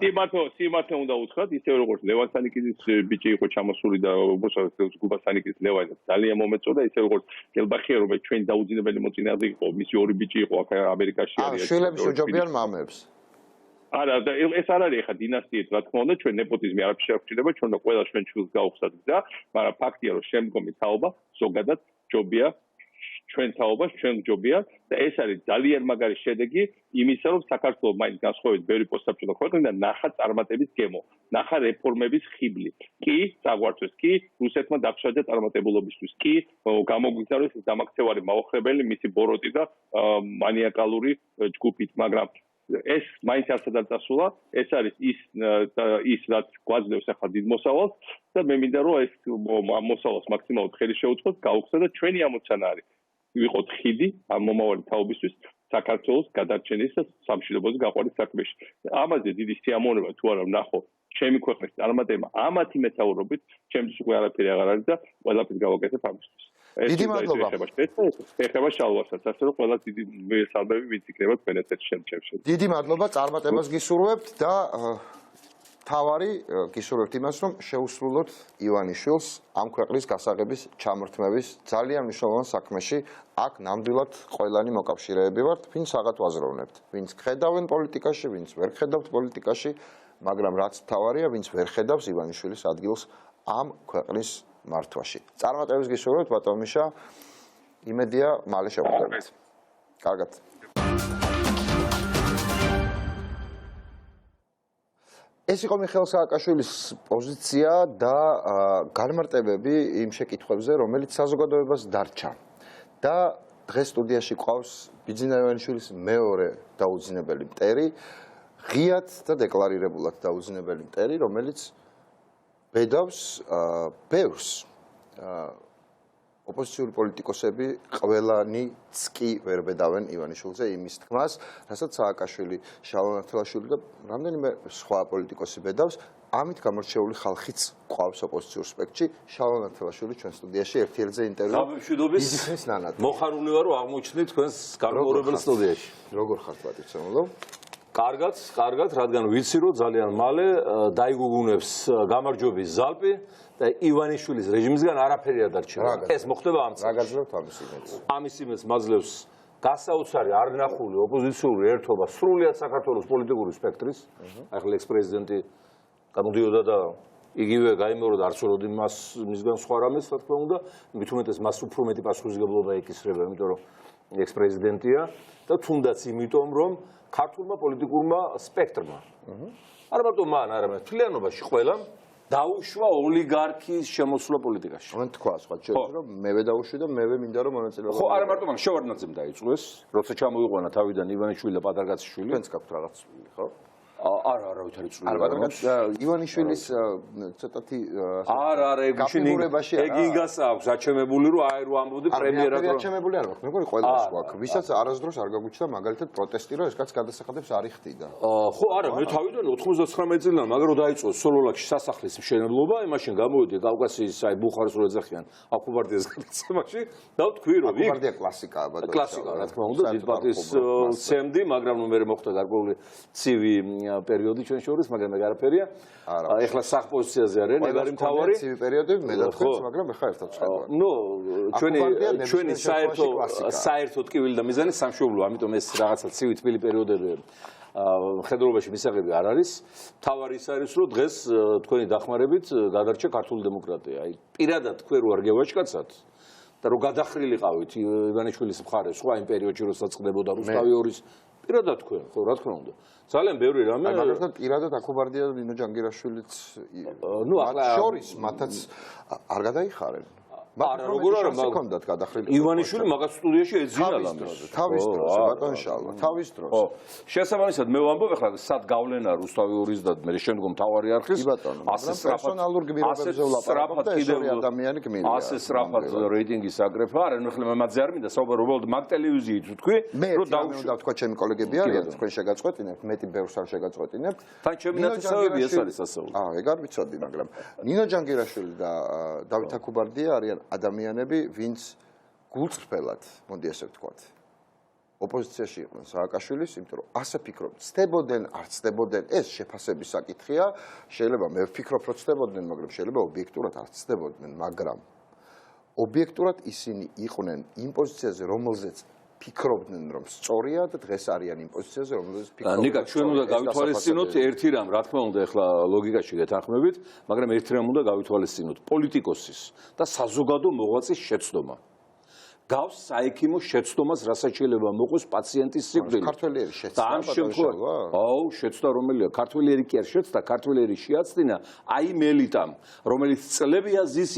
ვიდეო სიმართლე უნდა უთხრათ ისევე როგორც ლევან სანიკიძის ბიჭი იყო ჩამოსული და უბრალოდ გუბა სანიკიძის ლევანი ძალიან მომეწოდა ისევე როგორც გელბახიერობა ჩვენ დაუძინებელი მოწინააღმდეგე იყო მისი ორი ბიჭი იყო აქ ამერიკაში არის შვილებს უჯობიან მამებს არა და ეს არ არის ხა დინასტიით რა თქმა უნდა ჩვენ ნეპოტიზმი არ შეგვჭირდება ჩვენ და ყველა ჩვენ შვილს გავხსნათ და მაგრამ ფაქტია რომ შემდგომი თაობა ზოგადად ჯობია ჩვენ თაობას ჩვენ ჯობია და ეს არის ძალიან მაგარი შედეგი იმისა რომ საქართველოს მაინც განსხვავებით ბევრი პოსტსაბჭოთა ქვეყნიდან ნახა წარმატების გემო ნახა რეფორმების ხიბლი კი საგვარცოს კი რუსეთმა დაფშაჯა წარმატებულობისთვის კი გამოგვიძარეს დამაქცევარი მაოხრებელი მისი ბოროტი და მანიაკალური ჯგუფით მაგრამ ეს მაინც არც არ წასულა ეს არის ის რაც გვაძლევს ახლა დიდ მოსავალს და მე მინდა რომ ეს მოსავალს მაქსიმალურად ხელი შეუწყოთ გავუხსნა და ჩვენი ამოცანა არის ვიყოთ ხიდი ამ მომავალი თაობისთვის საქართველოს გადარჩენის და სამშვიდობოზე გაყვანის საქმეში ამაზე დიდი სიამოვნება თუ არა ვნახო ჩემი ქვეყნის წარმატება ამათი მეთაურობით ჩემთვის უკვე არაფერი აღარ არის და ყველაფერს გავაკეთებ ამისთვის დიდი მადლობა. ეხება შალვასაც, ასე რომ ყველა დიდი მესალმები ვინც იქნება თქვენ ესეთ შემჩევში. დიდი მადლობა, წარმატებას გისურვებთ და მთავარი გისურვებთ იმას, რომ შეუსრულოთ ივანიშვილს ამ ქვეყნის გასაღების ჩამორთმევის ძალიან მნიშვნელოვან საქმეში. აქ ნამდვილად ყველანი მოკავშირეები ვართ, ვინც აღარ ვაზროვნებთ, ვინც ხედავენ პოლიტიკაში, ვინც ვერ ხედავთ პოლიტიკაში, მაგრამ რაც მთავარია, ვინც ვერ ხედავს ივანიშვილის ადგილს ამ ქვეყნის მართვაში. წარმატებას გისურვებთ ბატონ მიშა. იმედია მალე შევხვდებით. კარგად. ეს იყო მიხეილ სააკაშვილის პოზიცია და განმარტებები იმ შეკითხვებზე, რომელიც საზოგადოებას დარჩა. და დღეს სტუდიაში ყავს ბიძინა ივანიშვილის მეორე დაუძინებელი მტერი, ღიად და დეკლარირებულად დაუძინებელი მტერი, რომელიც ბედავს ბევრს ოპოზიციური პოლიტიკოსები ყველანიც კი ვერ ბედავენ ივანიშვილზე იმის თქმას, რასაც სააკაშვილი, შალვა ნათლაშვილი და რამდენიმე სხვა პოლიტიკოსი ბედავს, ამით გამორჩეული ხალხიც ყავს ოპოზიციურ სპექტრში. შალვა ნათლაშვილი ჩვენ სტუდიაში ერთ-ერთზე ინტერვიუ იდიხნის ნანად. მოხარული ვარ რომ აღმოჩნდით თქვენს განმეორებელ სტუდიაში. როგორ ხართ პატრიცემულო? კარგად, რადგან ვიცი რომ ძალიან მალე დაიგუგუნებს გამარჯვების ზალპი და ივანიშვილის რეჟიმისგან არაფერი არ დარჩება. ეს მოხდება ამ რა გაძლევთ ამის იმედს? ამის იმედს მაძლევს გასაოცარი არნახული ოპოზიციური ერთობა სრულიად საქართველოს პოლიტიკური სპექტრის. ახლა ექს-პრეზიდენტი გამოდიოდა და იგივე გაიმეორდა არც როდი მისგან სხვა რამეს, რა თქმა უნდა, მით უმეტეს მას უფრო მეტი პასუხისმგებლობა ეკისრება, იმიტომ რომ ექს-პრეზიდენტია და თუნდაც იმიტომ რომ ქართულმა პოლიტიკურმა სპექტრმა. არა მარტო მან, არამედ მთლიანობაში ყველამ დაუშვა ოლიგარქიის შემოსვლა პოლიტიკაში. მან თქვა სხვა შეიძლება რომ მევე დაუშვი და მევე მინდა რომ მონაწილეობა. ხო, არა მარტო მან შევარდნაძემ დაიწყო ეს, როცა ჩამოიყვანა თავიდან ივანიშვილი და პატარკაციშვილი. თქვენც გაქვთ რაღაც, ხო? არავითარი წვლილი არა ბატონო ივანიშვილის ცოტათი არა ეგ ინგას აქვს აჩემებული რომ აი რო ამბობდი პრემიერად რომ აჩემებული არ ვაქვს მეგორი ყველას გვაქვს ვისაც არასდროს არ გაგუჩნდა მაგალითად პროტესტი რომ ეს კაც გადასახადებს არიხი და ხო არა მე თავიდან 99 წლიდან მაგრამ რო დაიწყო სოლოლაკში სასახლის მშენებლობა იმაშინ გამოვიდი კავკასიის აი ბუხარის რო ეძახიან აკუბარდიას გადაცემაში და ვთქვი რომ აკუბარდია კლასიკაა ბატონო კლასიკა რა თქმა უნდა დიდ პარტიის ცემდი მაგრამ ნუ მე მოხდა გარკვეული ცივი პერიოდი ჩვენ შორის მაგრამ ეგ არაფერია ეხლა სახპოზიციაზე არის ნეგარი მთავარი ცივი პერიოდები მე და თქვენს მაგრამ ეხლა ერთად ვწყდება ნუ ჩვენი საერთო ტკივილი და მიზანი სამშობლო ამიტომ ეს რაღაცა ცივი თბილი პერიოდები ხედრობაში მისაღები არ არის მთავარი ის არის რომ დღეს თქვენი დახმარებით გადარჩა ქართული დემოკრატია აი პირადად თქვენ რო არ გევაჭკაცათ და რო გადახრილიყავით ივანიშვილის მხარე სხვა იმ პერიოდში როცა წყდებოდა რუსთავი ორის პირადად თქვენ ხო რა თქმა უნდა ძალიან ბევრი რამე მაგალითად პირადად აკუბარდია ნინო ჯანგირაშვილიც მათ შორის მათაც არ გადაიხარენ არა როგორ არა მაგ გადახრილი ივანიშვილი მაგას სტუდიაში ეძინა ლამეს თავის დროს ბატონ შალვა თავის დროს შესაბამისად მე ვამბობ ახლა სად გავლენა რუსთავი ორის და მე შემდგომ მთავარი არხის ასე პერსონალურ გმირობებზე ვლაპარაკობ და ეს ორი ადამიანი გმირია ასე სწრაფად რეიტინგის აგრეფა არა ნუ ახლა მამაძე არ მინდა საუბარი უბრალოდ მაგ ტელევიზიით ვთქვი რომ დავუშვი თქვა ჩემი კოლეგები არიან თქვენ შეგაწყვეტინებთ მეტი ბევრს არ შეგაწყვეტინებთ თან ჩემი ნათესავები ეს არის ასეული ეგ არ ვიცოდი მაგრამ ნინო ჯანგირაშვილი და დავით აკუბარდია არიან ადამიანები, ვინც გულწრფელად, მოდი ასე ვთქვათ, ოპოზიციაში იყვნენ სააკაშვილის, იმიტომ რომ ასე ფიქრობდნენ, ცდებოდნენ, არ ცდებოდნენ, ეს შეფასების საკითხია, შეიძლება მე ვფიქრობ, რომ ცდებოდნენ, მაგრამ შეიძლება ობიექტურად არ ცდებოდნენ, მაგრამ ობიექტურად ისინი იყვნენ იმ პოზიციაზე, რომელზეც ფიქრობდნენ, რომ სწორია და დღეს არიან იმ პოზიციაზე, რომელზეც ფიქრობდნენ. ნიკა, ჩვენ უნდა გავითვალისწინოთ ერთი რამ, რა თქმა უნდა, ახლა ლოგიკაში გეთანხმებით, მაგრამ ერთი რამ უნდა გავითვალისწინოთ, პოლიტიკოსის და საზოგადო მოღვაწის შეცდომა. გავს საექიმო შეცდომას, რასაც შეიძლება მოყოს პაციენტის სიკვდილი. ქართველიერი შეცდომა. აუ, შეცდომა რომელია? ქართველიერი კი არ შეცდა, ქართველიერი შეაცდინა აი მელიტამ, რომელიც წლებია ზის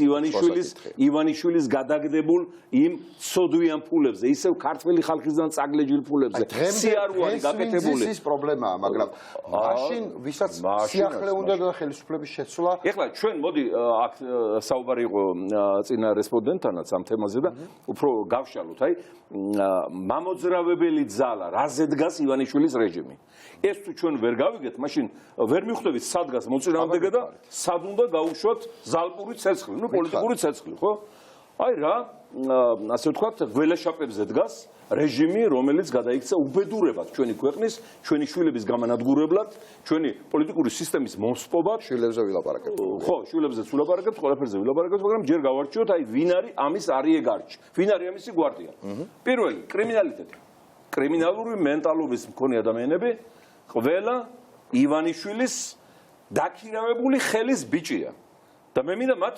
ივანიშვილის გადაგდებულ იმ ცოდვიან ფულებზე, ისევ ქართველი ხალხისგან წაგლეჯილ ფულებზე. სიარული გაკეთებული. ეს პრობლემაა, მაგრამ მაშინ ვისაც სიახლე უნდა და ხელისუფლების შეცვლა. ეხლა ჩვენ მოდი აქ საუბარი იყო წინა რესპონდენტთანაც ამ თემაზე და უფრო გავშალოთ, აი მამოძრავებელი ძალა, რაზე დგას ივანიშვილის რეჟიმი. ეს თუ ჩვენ ვერ გავიგეთ, მაშინ ვერ მიხვდებით სად დგას მოწინააღმდეგე და სად უნდა გაუშვათ ზალპური ცეცხლი, ნუ პოლიტიკური ცეცხლი, ხო? აი რა, ასე ვთქვათ, გველაშაპებზე დგას რეჟიმი, რომელიც გადაიქცა უბედურებად ჩვენი ქვეყნის, ჩვენი შვილების გამანადგურებლად, ჩვენი პოლიტიკური სისტემის მოსპობად. შვილებზე ვილაპარაკებთ. ხო, შვილებზეც ვილაპარაკებთ, ყველაფერზე ვილაპარაკებთ, მაგრამ ჯერ გავარჩიოთ, აი ვინ არის ამის არიეგარჩი, ვინ არის ამისი გვარდია. პირველი, კრიმინალიტეტი. კრიმინალური მენტალობის მქონე ადამიანები, ყველა ივანიშვილის დაქირავებული ხელის ბიჭია. და მე მინდა მათ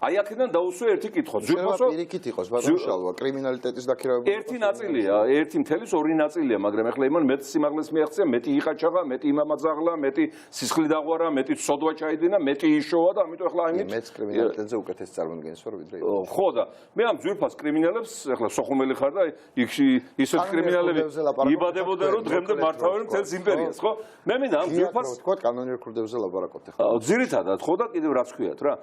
აი აქედან დაუსვე ერთი კითხვა. ზურბასო პირიქით იყოს ბატონ შალვა, კრიმინალიტეტის დაქირავებული. ერთი ნაწილია, ერთი მთელის ორი ნაწილია, მაგრამ ახლა იმან მეტ სიმაღლეს მიაღწია, მეტი იყაჩაღა, მეტი იმამაძაღლა, მეტი სისხლი დაღვარა, მეტი სოდვა ჩაიდინა, მეტი იშოვა და ამიტომ ახლა ამით მეც კრიმინალიტეტზე უკეთეს წარმოადგენს ვარ ვიდრე. ხო და მე ამ ძვირფას კრიმინალებს ახლა სოხუმელი ხარ და ისეთ კრიმინალები იბადებოდნენ რომ დღემდე მართავენ მთელს იმპერიას, ხო? მე მინდა ამ ძვირფას თქვა კანონიერ ქურდებზე ლაპარაკობთ ახლა. ძირითადად ხო და კიდევ რაც ქვიათ რა.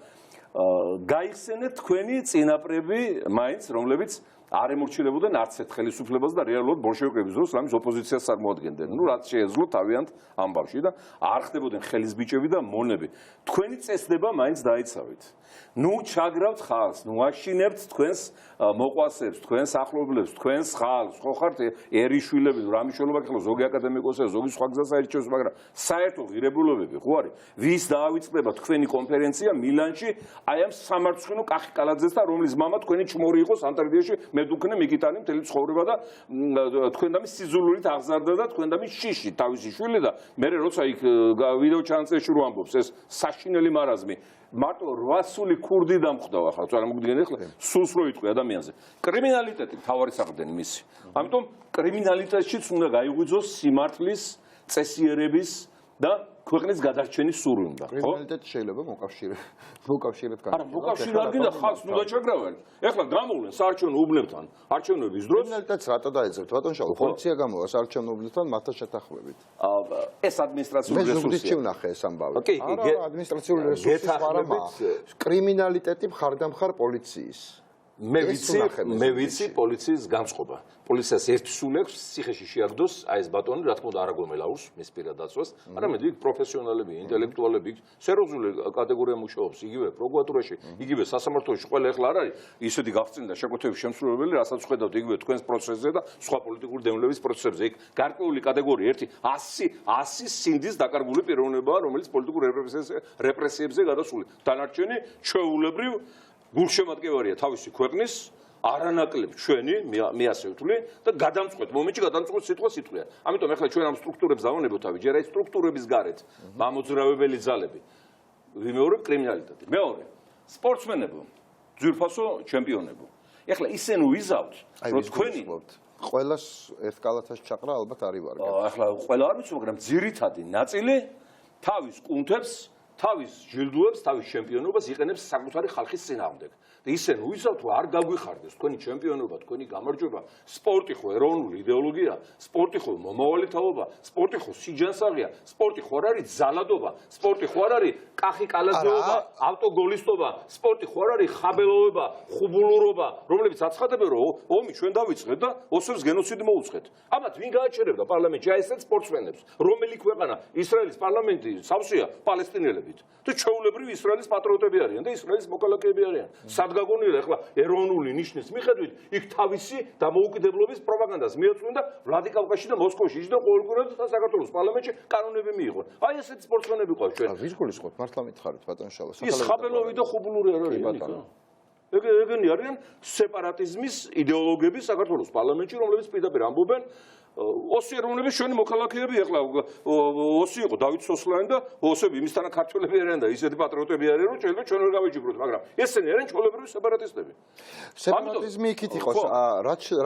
გაიხსენეთ თქვენი წინაპრები მაინც, რომლებიც არ ემორჩილებოდნენ არც ერთ ხელისუფლებას და რეალურად ბოლშევიკების დროს რამის ოპოზიციას წარმოადგენდნენ. ნუ რაც შეეძლო თავიანთ ამბავში და არ ხდებოდნენ ხელის ბიჭები და მონები. თქვენი წესდება მაინც დაიცავით. ნუ ჩაგრავთ ხალხს, ნუ აშინებთ თქვენს მოყვასებს, თქვენს ახლობლებს, თქვენს ხალხს. ხო ხართ ერიშვილები, რამიშვილობა ახლა ზოგი აკადემიკოსია, ზოგი სხვა გზას აირჩევს, მაგრამ საერთო ღირებულებები ხო არის? ვის დაავიწყდება თქვენი კონფერენცია მილანში, აი ამ სამარცხვინო კახი კალაძესთან, რომლის მამა თქვენი ჩმორი იყო სანტარდიაში, მედუქნე მიკიტანი მთელი ცხოვრება და თქვენდამი სიზულურით აღზარდა და თქვენდამი შიში თავისი შვილი და მე როცა იქ ვიდეო ჩანაწერში რო ამბობს ეს საშინელი მარაზმი მარტო 800 ქურდი დამხვდა ახლა წარმოგიდგენთ ახლა სულს რო იტყვი ადამიანზე კრიმინალიტეტი მთავარი საყრდენი მისი ამიტომ კრიმინალიტეტშიც უნდა გაიღვიძოს სიმართლის წესიერების და ქვეყნის გადარჩენის სურვილი უნდა, ხო? კრიმინალიტეტი შეიძლება მოკავშირეთ არა, მოკავშირე არ გინდა ხალხს უნდა ჩაგრავენ. ეხლა გამოვლენ საარჩევნო უბნებთან, არჩევნების დროს კრიმინალიტეტს რატო დაეძებთ? ბატონ შალო, პოლიცია გამოვა საარჩევნო უბნებთან მათთან შეთანხმებით. ეს ადმინისტრაციული მე რესურსია. ზუგდიდში ვნახე ეს ამბავი. კი, არა, ადმინისტრაციული რესურსი სხვა კრიმინალიტეტი მხარდამხარ პოლიციის. მე ვიცი პოლიციის განწყობა. პოლიციას ერთი სულ აქვს ციხეში შეაგდოს აი ეს ბატონი, რა თქმა უნდა, არ აგომელაურს მის პირად დაცვას. არამედ იქ პროფესიონალები, ინტელექტუალები, სერიოზული კატეგორია მუშაობს, იგივე პროკურატურაში, იგივე სასამართლოში, ყველა ეხლა არ არის ისეთი გახსნილდა შეკუთების შემსრულებელი, რასაც ხედავთ იგივე თქვენს პროცესზე და სხვა პოლიტიკური დევნილების პროცესებზე. იქ გარკვეული კატეგორია ერთი 100 სინდის დაკარგული პიროვნებაა, რომელიც პოლიტიკურ რეპრესიებზე გადასული. დანარჩენი ჩვეულებრივ გულშემატკივარია თავისი ქვეყნის, არანაკლებ ჩვენი, მე ასე ვთვლი და გადამწყვეტ მომენტში გადამწყვეტ სიტყვას. ამიტომ ახლა ჩვენ ამ სტრუქტურებს დავანებოთ თავი, ჯერ აი სტრუქტურების გარეთ მამოძრავებელი ძალები. ვიმეორებ კრიმინალიტეტი. მეორე, სპორტსმენებო, ძვირფასო ჩემპიონებო. ახლა ისენ ვიზავთ, რომ თქვენი ყველას ერთ კალათაში ჩაყრა ალბათ არის ვარ. ახლა ყველა არ ვიცი, მაგრამ ძირითადი ნაწილი თავის კუნთებს, თავის ჯილდოებს, თავის ჩემპიონობას იყენებს საკუთარი ხალხის წინააღმდეგ. და ისენ უიზავთ, რომ არ გაგვიხარდეს თქვენი ჩემპიონობა, თქვენი გამარჯვება. სპორტი ხო ეროვნული იდეოლოგია, სპორტი ხო მომავალი თაობა, სპორტი ხო სიჯანსაღია, სპორტი ხო არ არის ძალადობა, სპორტი ხო არ არის კახი კალათზეობა, ავტოგოლისტობა, სპორტი ხო არ არის ხაბელოვება, ხუბულურობა, რომლებიც აცხადებენ, რომ ომი ჩვენ დავიწყეთ და ოსებს გენოციდი მოუწყეთ. ამათ ვინ გააჩერებდა პარლამენტში აი ესეთ სპორტსმენებს, რომელი ქვეყანა ისრაელის პარლამენტი სავსეა პალესტინელებით და ჩვეულებრივ ისრაელის პატრიოტები არიან და ისრაელის მოქალაქეები არიან. გაგონილი ახლა ეროვნული ნიშნის მიხედვით იქ თავისი დამოუკიდებლობის პროპაგანდას მიეწვნენ და ვლადიკავკაზში და მოსკოვში იჯდა ყოველკვირად და საქართველოს პარლამენტში კანონები მიიღო. აი ესეთი სპორტსმენები ყავს ჩვენ. ვის გულისხმობთ? მართლა მითხარით ბატონ შალო. ის ხაბელოვი და ხუბულური არ არის ბატონო. ეგენი არიან სეპარატიზმის იდეოლოგები საქართველოს პარლამენტში, რომლებიც პირდაპირ ამბობენ ოსი ეროვნების ჩვენი მოქალაქეები ახლა ოსი იყო დავით სოსლანი და ოსები იმისთანა ქართველები არიან და ისეთი პატრიოტები არიან რომ შეიძლება ჩვენ ვერ გავიჯიბროთ, მაგრამ ესენი არიან ჩვეულებრივი სეპარატისტები. სეპარატიზმი იქით იყოს,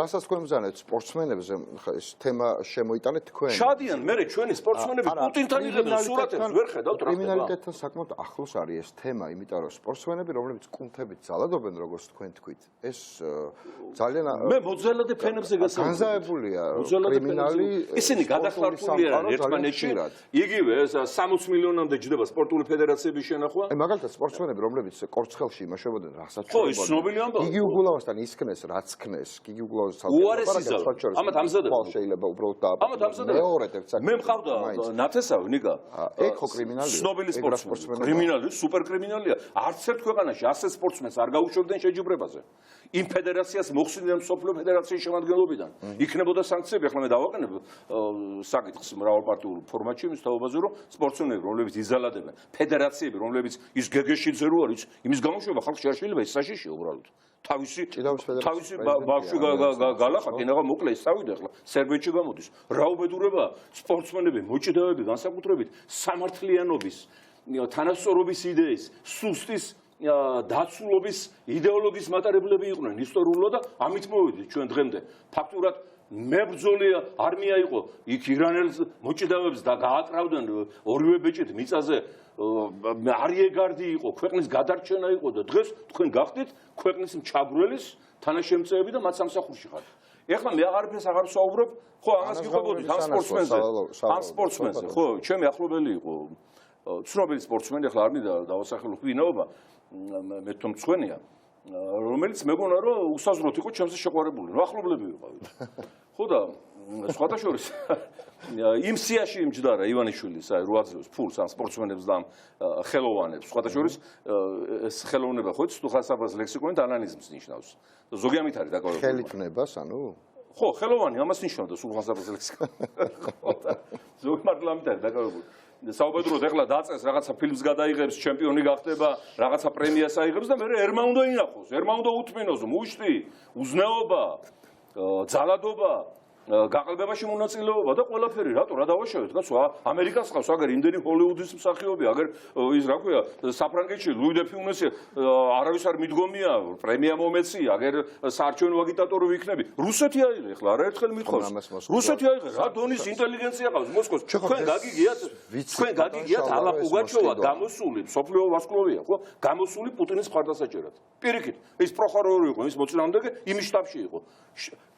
რასაც თქვენ ბრძანებთ სპორტსმენებზე, ეს თემა შემოიტანეთ თქვენ. შადიან მე ჩვენი სპორტსმენები პუტინთან იღებენ სურათებს, ვერ ხედავთ რა ხდება. კრიმინალიტეტთან საკმაოდ ახლოს არის ეს თემა, იმიტომ რომ სპორტსმენები, რომლებიც კუნთებით ძალადობენ, როგორც თქვენ თქვით, ეს ძალიან მე მოძალადე ფენებზე განზაებულია. ისინი გადახლართული არიან ერთმანეთში. იგივე 60 მილიონამდე ჯდება სპორტული ფედერაციების შენახვა. მაგალითად სპორტსმენები, რომლებიც კორცხელში იმაშობოდნენ, რასაც ხო, ის ცნობილი ამბავია. გიგი უგულავასთან ისქნეს, რაც ქნეს, გიგი უგულავას უარესიზავ. ამათ ამზადებენ. შეიძლება უბრალოდ და ამათ ამზადებენ. მეორედ ერთ საქმე. მე მყავდა ნათესავი ნიკა. ეგ ხო კრიმინალია. ცნობილი სპორტსმენი. კრიმინალი, სუპერ კრიმინალია. არც ერთ ქვეყანაში ასეთ სპორტსმენს არ გაუშვებდნენ შეჯიბრებაზე. იმ ფედერაციას მოხსნიდნენ მსოფლიო ფედერაციის შემადგენლობიდან. იქნებოდა სანქციები, ახლა მე დავაყენებ საკითხს მრავალპარტიულ ფორმატში იმის თაობაზე, რომ სპორტსმენები, რომლებიც იზალადებენ, ფედერაციები, რომლებიც ის გეგეშიძე რო არის, იმის გამოშვება ხალხში არ შეიძლება, ის საშიშია უბრალოდ. თავისი ბავშვი გალახა, კინაღა მოკლა ის წავიდა ახლა სერბეთში გამოდის. რა უბედურებაა სპორტსმენები, მოჭიდავეები განსაკუთრებით სამართლიანობის, თანასწორობის იდეის, სუსტის დაცულობის იდეოლოგიის მატარებლები იყვნენ ისტორიულად და ამით მოვიდით ჩვენ დღემდე. ფაქტურად მებრძოლია არმია იყო, იქ ირანელს მოჭიდავებს და გააკრავდნენ ორივე ბეჭით მიწაზე, არიეგარდი იყო, ქვეყნის გადარჩენა იყო და დღეს თქვენ გახდით ქვეყნის მჩაგვრელის თანაშემწეები და მათ სამსახურში ხართ. ეხლა მე აღარაფერს აღარ ვსაუბრობ, ხო, ამას გიყვებოდით ამ სპორტსმენზე, ხო, ჩემი ახლობელი იყო ცნობილი სპორტსმენი, ახლა არ მინდა დავასახელო ვინაობა, მე თვითონ მწვენია, რომელიც მეგონა რომ უსაზღვროდ იყო ჩემზე შეყვარებული, რა ახლობლები ვიყავით. ხო და სხვათა შორის იმ სიაში იმჯდარა ივანიშვილი, აი რო აძლევს ფულს ამ სპორტსმენებს და ამ ხელოვანებს. სხვათა შორის ეს ხელოვნება ხო სტუხასაბას ლექსიკონით ანალიზმს ნიშნავს. ზოგი ამით არის დაკავებული. ხელითნებას, ანუ ხო, ხელოვანი ამას ნიშნავდა სტუხასაბას ლექსიკონით. ზოგი მართლა ამით არის დაკავებული. საუბედუროდ ეხლა დაწეს რაღაცა ფილმს გადაიღებს, ჩემპიონი გახდება, რაღაცა პრემიას აიღებს და მე ერმა უნდა ინახოს, ერმა უნდა უთმინოს, მუშტი, უზნეობა, ძალადობა. გაყალბებაში მონაწილეობა და ყველაფერი რატო რა დავაშავეთ კაცო ამერიკას ყავს აგერ იმდენი ჰოლივუდის მსახიობი აგერ ის რა ქვია საფრანგეთში ლუი დე ფიუნესი არავის არ მიდგომია პრემია მომეცი აგერ საარჩევნო აგიტატორი ვიქნები რუსეთი აიღე ახლა არაერთხელ მithავს რუსეთი აიღე რა დონის ინტელიგენცია ყავს მოსკოვს თქვენ გაგიგიათ ალა პუგაჩოვა გამოსული სოფლიო ვასკლოვია ხო გამოსული პუტინის მხარდასაჭერად პირიქით ის პროხოროვი იყო ის მოწინააღმდეგე იმის შტაბში იყო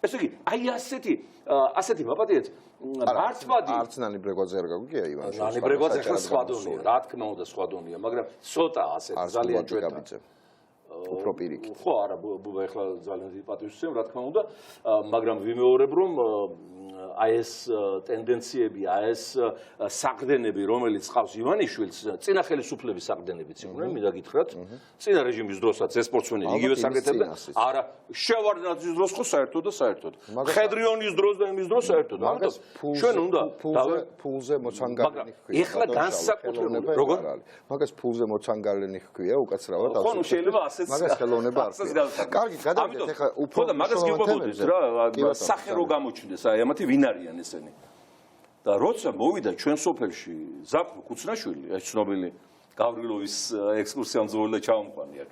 ესე იგი აი ასეთი მაპატიეთ მართვადი არცნანი ბრეგვაძე არ გაგვიგია ივან ნანი ბრეგვაძე ხა სხვა დონია რა თქმა უნდა სხვა დონია მაგრამ ცოტა ასეთი ძალიან ჯერ უფრო პირიქით ხო არა ბუბა ეხლა ძალიან დიდი პატივისცემ რა თქმა უნდა მაგრამ ვიმეორებ რომ აი ეს ტენდენციები აი ეს საყრდენები რომელიც ყავს ივანიშვილს წინა ხელისუფლების საყრდენებიც იყვნენ მინდა გითხრათ წინა რეჟიმის დროსაც ეს სპორტსმენი იგივე საკეთებდა არა შევარდნაძის დროს ხო საერთოდ და საერთოდ ხედრიონის დროს და იმის დროს საერთოდ ამიტომ ჩვენ უნდა ფულზე მოცანგალენი ჰქვია ეხლა განსაკუთრებული როგორ მაგას ფულზე მოცანგალენი ჰქვია უკაცრავად ხო ნუ შეიძლება ასეც მაგას ხელოვნება არ ჰქვია კარგი გადავიდეთ ეხლა უფრო ხო და მაგას გიგვებოდეთ რა სახე რო გამოჩნდეს აი ამათი ვინ არიან ესენი და როცა მოვიდა ჩვენ სოფელში ზაფხულ კუცნაშვილი ეს ცნობილი გავრილოვის ექსკურსია მძღოლი და ჩავამყვანი აქ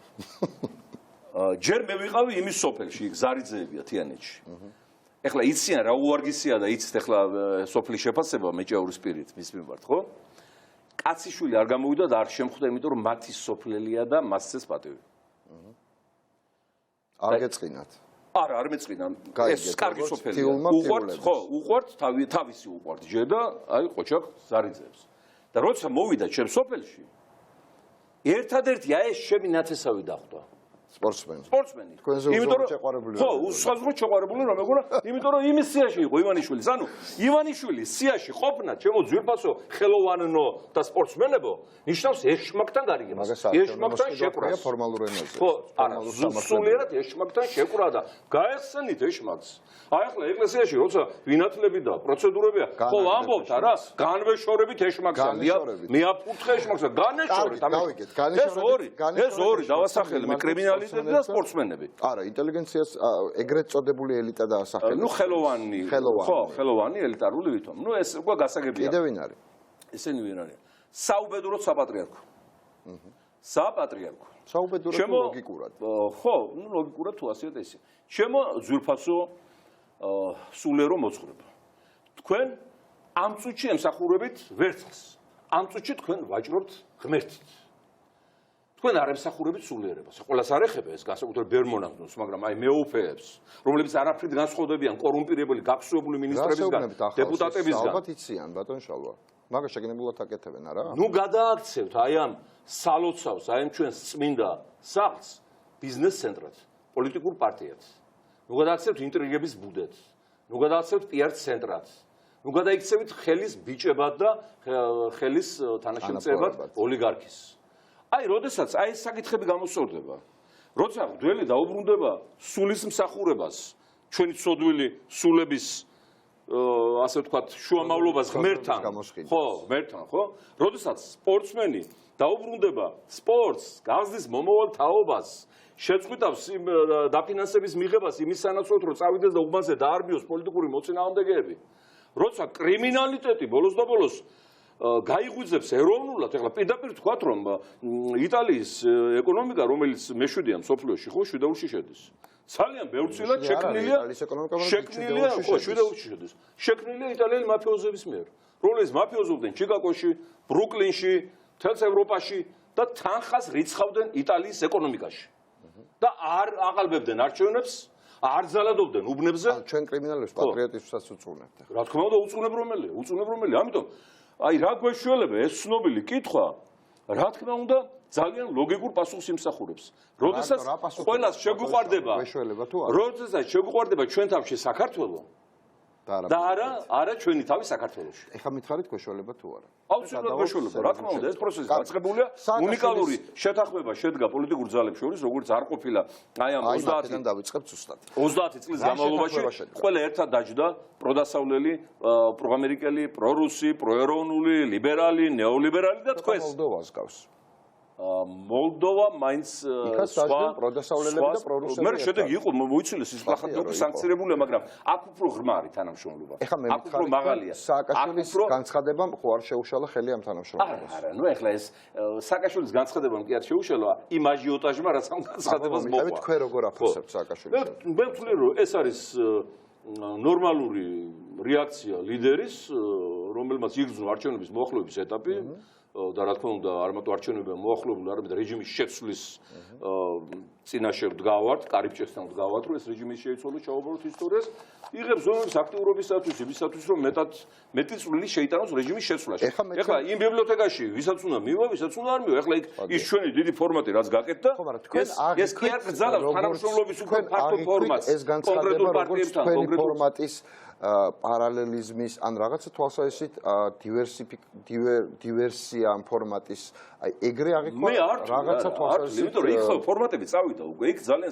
ჯერ მე ვიყავი იმის სოფელში ზარიძეებია თიანეთში ეხლა იციან რა უარგისია და იცით ეხლა სოფლის შეფასება მეჭაურის პირით მის მიმართ ხო კაციშვილი არ გამოვიდა და არ შემხვდა იმიტომ რომ მათი სოფლელია და მასწეს პატივი არ გეწყინათ არა არ მეწყინა ეს კარგი სოფელია უყვართ ხო უყვართ თავისი უყვართ ჯერ და აი ყოჩაკ ზარიძეებს და როცა მოვიდა ჩემ სოფელში ერთადერთი აი ეს ჩემი ნათესავი დახვდა სპორტსმენი იმიტომ რომ ხო უსხაზრო შეყვარებული რომ მეგონა იმიტომ რომ იმის სიაში იყო ივანიშვილის ანუ ივანიშვილის სიაში ყოფნა ჩემო ძვირფასო ხელოვანო და სპორტსმენებო ნიშნავს ეშმაკთან გარიგებას ეშმაკთან შეკვრას ფორმალურ ენაზე ხო არა სულიერად ეშმაკთან შეკვრა და გაეხსენით ეშმაკს აი ახლა ეკლესიაში როცა ვინათლები და პროცედურებია ხო ამბობთ არა განვეშორებით ეშმაკს მე აფურთხე ეშმაკს განეშორეთ ეს ორი დავასახელე მე კრიმინალი და სპორტსმენები. არა, ინტელიგენციას ეგრეთ წოდებული ელიტა დაასახელა. ნუ ხელოვანი. ხო, ხელოვანი ელიტარული ვითომ. ნუ ეს უკვე გასაგებია. კიდე ვინ არის? ესენი ვინ არიან? საუბედუროდ საპატრიარქო. საპატრიარქო. საუბედუროდ ლოგიკურად. ხო, ნუ ლოგიკურად თუ ასეა ესე. ჩემო ძვირფასო სულიერო მოძღვრება. თქვენ ამ წუთში ემსახურებით ვერცხლს. ამ წუთში თქვენ ვაჭრობთ ღმერთით. თქვენ არ ემსახურებით სულიერებას. ყველას არ ეხება ეს განსაკუთრებით ბერმონახნოს, მაგრამ აი მეუფეებს, რომლებიც არაფრით განსხვავდებიან კორუმპირებული, გახსოვებული მინისტრებისგან, დეპუტატებისგან. ალბათ იციან, ბატონ შალვა. მაგას შეგნებულად აკეთებენ, არა? ნუ გადააქცევთ აი ამ სალოცავს, აი ამ ჩვენს წმინდა სახლს ბიზნეს ცენტრად, პოლიტიკურ პარტიად. ნუ გადააქცევთ ინტრიგების ბუდეთ. ნუ გადააქცევთ პიარ ცენტრად. ნუ გადაიქცევით ხელის ბიჭებად და ხელის თანაშემწეებად ოლიგარქის. აი, როდესაც აი ეს საკითხები გამოსწორდება, როცა მღვდელი დაუბრუნდება სულის მსახურებას, ჩვენი ცოდვილი სულების ასე ვთქვათ, შუამავლობას ღმერთთან, ხო, ღმერთთან, ხო? როდესაც სპორტსმენი დაუბრუნდება სპორტს, გაზის მომავალ თაობას, შეწყვიტავს იმ დაფინანსების მიღებას იმის სანაცვლოდ, რომ წავიდეს და უბანზე დაარბიოს პოლიტიკური მოწინააღმდეგეები, როცა კრიმინალიტეტი ბოლოს და ბოლოს გაიღვიძებს ეროვნულად, ეხლა პირდაპირ ვთქვათ, რომ იტალიის ეკონომიკა, რომელიც მე-7-ია მსოფლიოში, ხო, 7-ში შედის. ძალიან ბევრწილად შექმნილია, ხო, 7-ში შედის. შექმნილია იტალიელი მაფიოზების მიერ, რომლებიც მაფიოზობდნენ ჩიკაგოში, ბრუკლინში, მთელს ევროპაში და თანხას რიცხავდნენ იტალიის ეკონომიკაში. და არ აყალბებდნენ არჩევნებს, არ ძალადობდნენ უბნებზე. ჩვენ კრიმინალებს პატრიოტიზმსაც უწუნებთ. რა თქმა უნდა, უწუნებრომელია, ამიტომ აი რა გვეშველება ეს ცნობილი კითხვა, რა თქმა უნდა, ძალიან ლოგიკურ პასუხს იმსახურებს. როდესაც ყველას შეგვიყვარდება, როდესაც შეგვიყვარდება ჩვენ თავში საქართველო და არა ჩვენი თავი საქართველოში. ეხლა მითხარით გვეშველება თუ არა? აუცილებლად გვეშველება, რა თქმა უნდა, ეს პროცესი დაწყებულია, უნიკალური შეთანხმება შედგა პოლიტიკურ ძალებს შორის, როგორც არ ყოფილა აი ამ 30-დან დავიწყებთ ზუსტად. 30 წლის განმავლობაში ყველა ერთად დაჯდა პროდასავლელი, პროამერიკელი, პრორუსი, პროეროვნული, ლიბერალი, ნეოლიბერალი და თქვენს. მოლდოვას გავს. მოლდოვა მაინც პროდასავლელები მე შედეგი იყო მოიცილეს ის ნახატი სანქცირებულია, მაგრამ აქ უფრო ღრმარი თანამშრომლობა. ეხლა მე მითხარი სააკაშვილის განცხადებამ ხო არ შეუშალა ხელი ამ თანამშრომლობას? არა, ნუ ეხლა ეს სააკაშვილის განცხადებამ კი არ შეუშალა იმ აჟიოტაჟმა, რაც ამ განცხადებას მოყვა. თქვენ როგორ აფასებთ სააკაშვილის? მე ვთვლი რომ ეს არის ნორმალური რეაქცია ლიდერის, რომელმაც იგრძნო არჩევნების მოახლოების ეტაპი და რა თქმა უნდა არ მარტო არჩევნებია მოახლოებული, არამედ რეჟიმის შეცვლის წინაშე ვდგავართ, კარიბჭესთან ვდგავართ, რომ ეს რეჟიმის შეიცვალოს, ჩაუბრალოთ ისტორიას, იღებს ზონების აქტიურობისათვის, იმისათვის, რომ მეტი წვლილი შეიტანოს რეჟიმის შეცვლაში. ეხლა იმ ბიბლიოთეკაში ვისაც უნდა მივა, ვისაც უნდა არ მივა. ეხლა ის ჩვენი დიდი ფორმატი რაც გაკეთდა, ეს კი არ გრძელავს თანამშრომლობის უფრო ფართო ფორმატს კონკრეტულ პარტიებთან, კონკრეტულ ფორმატის პარალელიზმის ან რაღაცა თვალსაზრისით დივერსია ამ ფორმატის აი ეგრე აღიქვა რაღაცა თვალსაზრისით იმიტომ რომ იქ ფორმატები წავიდა უკვე იქ ძალიან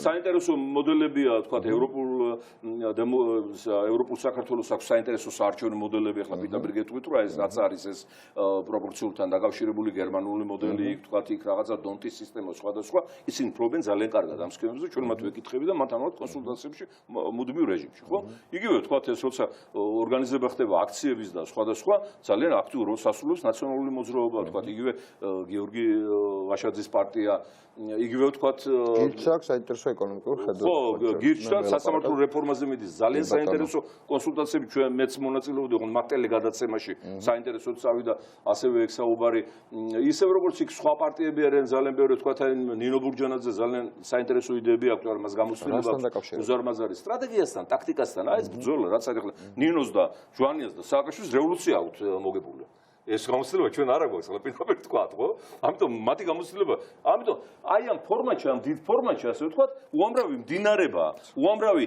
საინტერესო მოდელებია თქვა ევროპულ საქართველოს აქვს საინტერესო საარჩევნო მოდელები ახლა პირდაპირ გეტყვით რომ ეს რაც არის ეს პროპორციულთან დაკავშირებული გერმანული მოდელი იქ თქვა იქ რაღაცა დონტის სისტემა სხვადასხვა ისინი პრობლემ ძალიან კარგად ამ სქემებზე ჩვენ მათ ვეკითხები და მათ ამავდროულად კონსულტაციებში მუდმივ რეჟიმში ხო იგივე თქვა ეს როცა ორგანიზება ხდება აქციების და სხვადასხვა ძალიან აქტიურ როლს ასრულებს ნაციონალური მოძრაობა თქვა იგივე გიორგი ვაშაძის პარტია იგივე ვთქვათ გირჩა საინტერესო ეკონომიკურ ხედვაში ხო გირჩა სასამართლო რეფორმაზე მიდის ძალიან საინტერესო კონსულტაციები ჩვენ მეც მონაწილეობდი ოღონდ მარტელი გადაცემაში საინტერესოდ წავიდა ასევე ექსაუბარი ისევ როგორც იქ სხვა პარტიები არიან ძალიან ბევრი ვთქვათ ნინო ბურჯანაძე ძალიან საინტერესო იდეები აქვს მაგრამ მას გამოცდილება უზარმაზარი სტრატეგიასთან ტაქტიკასთან აი ეს ბრძოლა რაც არის ახლა ნინოს და ჯვანიას და სააკაშვილის რევოლუცია აქვს მოგებული ეს გამოცდილება ჩვენ არ აქვს ახლა პირდაპირ თქვათ ხო ამიტომ მათი გამოცდილება ამიტომ აი ამ ფორმატში ამ დიდ ფორმატში ასე ვთქვათ უამრავი მდინარება უამრავი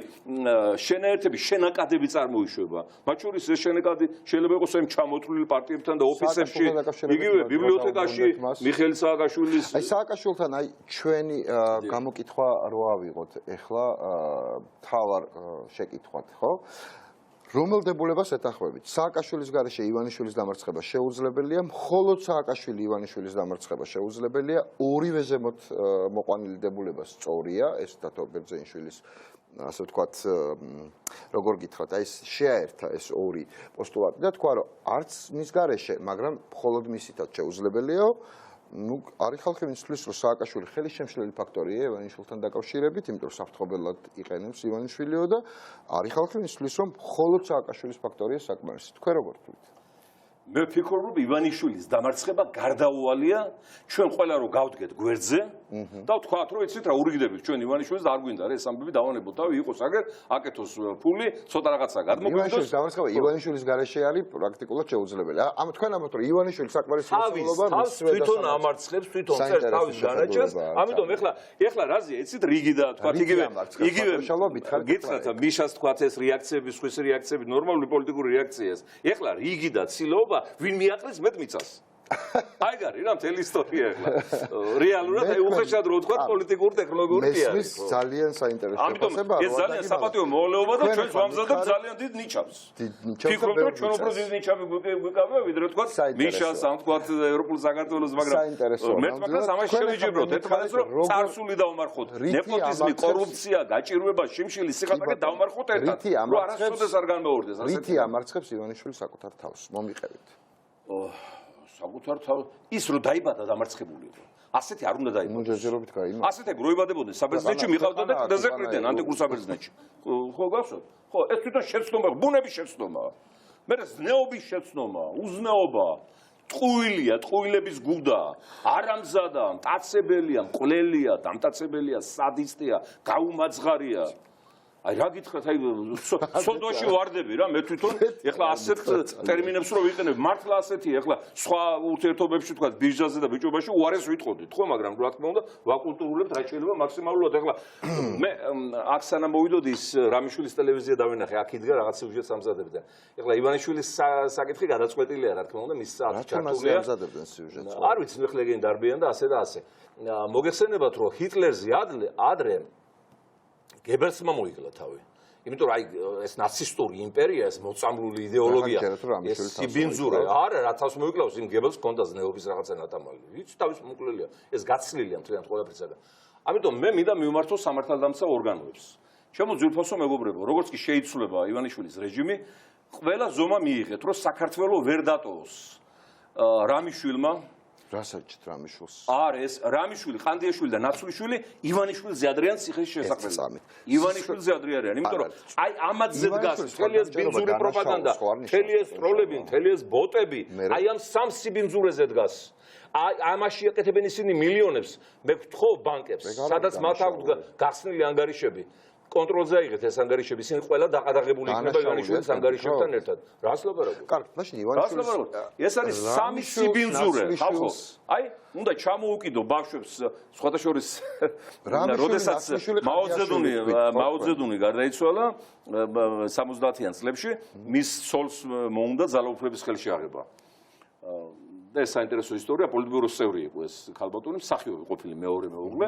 შენაერთები შენაკადები წარმოიშვება მათ შორის ეს შენაკადი შეიძლება იყოს ამ ჩამოთვლილი პარტიებთან და ოფისებში იგივე ბიბლიოთეკაში მიხეილ სააკაშვილის აი სააკაშვილთან აი ჩვენი გამოკითხვა რო ავიღოთ ეხლა თავარ შეკითხვათ ხო რომელ დებულებას ეთანხმებით? სააკაშვილის გარეშე ივანიშვილის დამარცხება შეუძლებელია, მხოლოდ სააკაშვილი ივანიშვილის დამარცხება შეუძლებელია, ორივე ზემოთ მოყვანილი დებულება სწორია, ეს დათო ბერძენიშვილის ასე ვთქვათ, როგორ გითხრათ, აი ეს შეაერთა ეს ორი პოსტულატი და თქვა, რომ არც მის გარეშე, მაგრამ მხოლოდ მისითაც შეუძლებელიაო. Ну, არის ხალხი მისთვის, რომ სააკაშვილი ხელი შემშლელი ფაქტორია ივანიშვილთან დაკავშირებით, იმიტომ რომ საფრთხობელად იყენებს ივანიშვილიო და არის ხალხი მისთვის, რომ მხოლოდ სააკაშვილის ფაქტორია საკმარისი. თქვენ როგორ ვთვლით? მე ვფიქრობ, რომ ივანიშვილის დამარცხება გარდაუვალია, ჩვენ ყველა რო გავდგეთ გვერდზე და ვთქვათ, რომ იცით რა ურიგდებით ჩვენ ივანიშვილს და არ გვინდა რა ეს ამბები დავანებოთ და იყოს აგერ აკეთოს ფული, ცოტა რაღაცა გადმოგვიდოს. ივანიშვილის დამარცხება ივანიშვილის გარეშე არის პრაქტიკულად შეუძლებელი. ამ თქვენ ამბობთ, რომ ივანიშვილის საკმარისი მოსახლეობა თვითონ ამარცხებს, თვითონ წერს თავის განაჩენს. ამიტომ ეხლა რაზეა, იცით რიგი და თქვათ იგივე გითხრათ მიშას თქვათ ეს რეაქციები, სხვის რეაქციები, ნორმალური პოლიტიკური რეაქციაა. ეხლა რიგი და ცილობა ვინ მიაყრეს მეტ მიწას აი გარი რა მთელი ისტორია ახლა რეალურად აი უხეშად რო ვთქვა პოლიტიკური ტექნოლოგიური კი არის ძალიან საინტერესო ხასება ამიტომ ეს ძალიან საპატიო მოვალეობა და ჩვენ ვამზადებ ძალიან დიდ ნიჩაბს ფიქრობთ რომ ჩვენ უფრო დიდი ნიჩაბი გვიკავია ვიდრე ვთქვა მიშას ამ ვთქვა ევროპულ საქართველოს მაგრამ მე თვითონაც ამაში შევიჯიბროთ ერთმანეთს რომ წარსული დავმარხოთ ნეპოტიზმი კორუფცია გაჭირვება შიმშილი სიხატაკე დავმარხოთ ერთად რომ არასოდეს არ განმეორდეს ასეთი რითი ამარცხებს ივანიშვილის საკუთარ თავს მომიყევით საკუთარ თავს ის რო დაიბადა დამარცხებული იყო ასეთი არ უნდა დაიბადოს მოჯერჯერობით გაიმო ასეთი რო იბადებოდნენ საბერძნეთში მიყავდა და კლდეზე ყრიდნენ ანტიკურ საბერძნეთში ხო გახსოვთ ხო ეს თვითონ შეცდომა ბუნების შეცდომაა მე ზნეობის შეცდომა უზნეობა ტყუილია ტყუილების გუდა არამზადა მტაცებელია მკვლელია დამტაცებელია სადისტია გაუმაძღარია აი რა გითხრათ აი სოდოში ვარდები რა მე თვითონ ეხლა ასეთ ტერმინებს რო ვიყენებ მართლა ასეთი ეხლა სხვა ურთიერთობებში თქვა ბიჟაზე და ბიჭობაში უარეს ვიტყოდით ხო მაგრამ რა თქმა უნდა ვაკულტურულებთ რა შეიძლება მაქსიმალურად ეხლა მე აქ სანამ მოვიდოდი ის რამიშვილის ტელევიზია დავინახე აქ იდგა რაღაც სიუჟეტს ამზადებდნენ ეხლა ივანიშვილის საკითხი გადაწყვეტილია რა თქმა უნდა მის საათი ჩართულია ამზადებდნენ სიუჟეტს არ ვიცი მე ხლე გენდარბიან და ასე და ასე მოგეხსენებათ რომ ჰიტლერზე ადრე გებელსმა მოიგლა თავი. იმიტომ რომ აი ეს ნაცისტური იმპერია, ეს მოწამლული იდეოლოგია, ეს სიბინძურე, არა, რა თავს მოიკლავს იმ გებელს კონდა ზნეობის რაღაცა ნატამალი. იცი თავის მოკლელია, ეს გაცლილია მთლიანად ყველაფრისაგან. ამიტომ მე მინდა მივმართო სამართალდამცა ორგანოებს. ჩემო ძვირფასო მეგობრებო, როგორც კი შეიცვლება ივანიშვილის რეჟიმი, ყველა ზომა მიიღეთ, რომ საქართველოს ვერ დატოვოს რამიშვილმა რასაც რამიშვილს არა ეს რამიშვილი, ხანდიაშვილი და ნაცვლიშვილი ივანიშვილზე ადრიან ციხის შესაძლებლად. ივანიშვილზე ადრიან, იმიტომ რომ აი ამათზე დგას მთელი ეს ბინძური პროპაგანდა, მთელი ეს ტროლები, მთელი ეს ბოტები, აი ამ სამ სიბინძურეზე დგას. ამაში აკეთებენ ისინი მილიონებს, მე ვთხოვ ბანკებს, სადაც მათ აქვს გახსნილი ანგარიშები. კონტროლზე აიღეთ ეს ანგარიშები, ისინი ყველა დაყადაღებული იქნება ივანიშვილის ანგარიშებთან ერთად. რას ლაპარაკობ? კარგი, მაშინ ივანიშვილის ეს არის სამი სიბინძურე, ხალხო. აი, უნდა ჩამოუკიდო ბავშვებს, სხვათა შორის, როდესაც მაოძედუნი გარდაიცვალა 70-იან წლებში, მის ცოლს მოუნდა ძალაუფლების ხელში აღება. და ეს საინტერესო ისტორია, პოლიტბიუროს წევრი იყო ეს ქალბატონი, მსახიობი ყოფილი მეორე მეუღლე.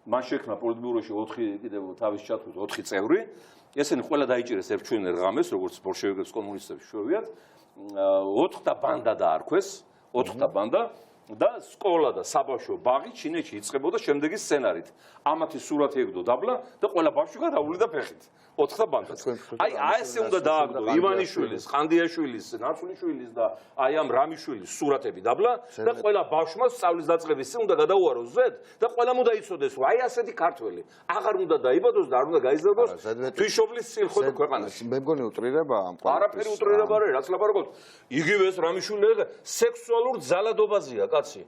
მან შექმნა პოლიტბიუროში 4 კიდევ თავის ჩათვლით 4 წევრი. ესენი ყველა დაიჭირეს ერჩვენენ რამეს, როგორც ბოლშევიკებს კომუნისტებს შევიათ. 4 ბანდა დაარქვეს, 4 ბანდა და სკოლა და საბავშვო ბაღი ჩინეთში იწყებოდა შემდეგი სცენარით. ამათი სურათი ეგდო დაბლა და ყველა ბავშვი გადავლიდა ფეხით. 4 ბანდა. აი ესე უნდა დააგდო ივანიშვილის, ხანდიაშვილის, ნაცვლიშვილის და აი ამ რამიშვილის სურათები დაბლა და ყველა ბავშვმა სწავლის დაწყების წინ უნდა გადაუაროს ზედ და ყველამ უნდა იცოდეს, რომ აი ასეთი ქართველი აღარ უნდა დაიბადოს და არ უნდა გაიზარდოს თვიშობლის სილხო ქვეყანაში. მე მგონი უტრირებაა ამ ყველაფერს. არაფერი უტრირება არ არის, რაც ლაპარაკობთ. იგივე ეს რამიშვილი სექსუალურ ძალადობაზეა, კაცი.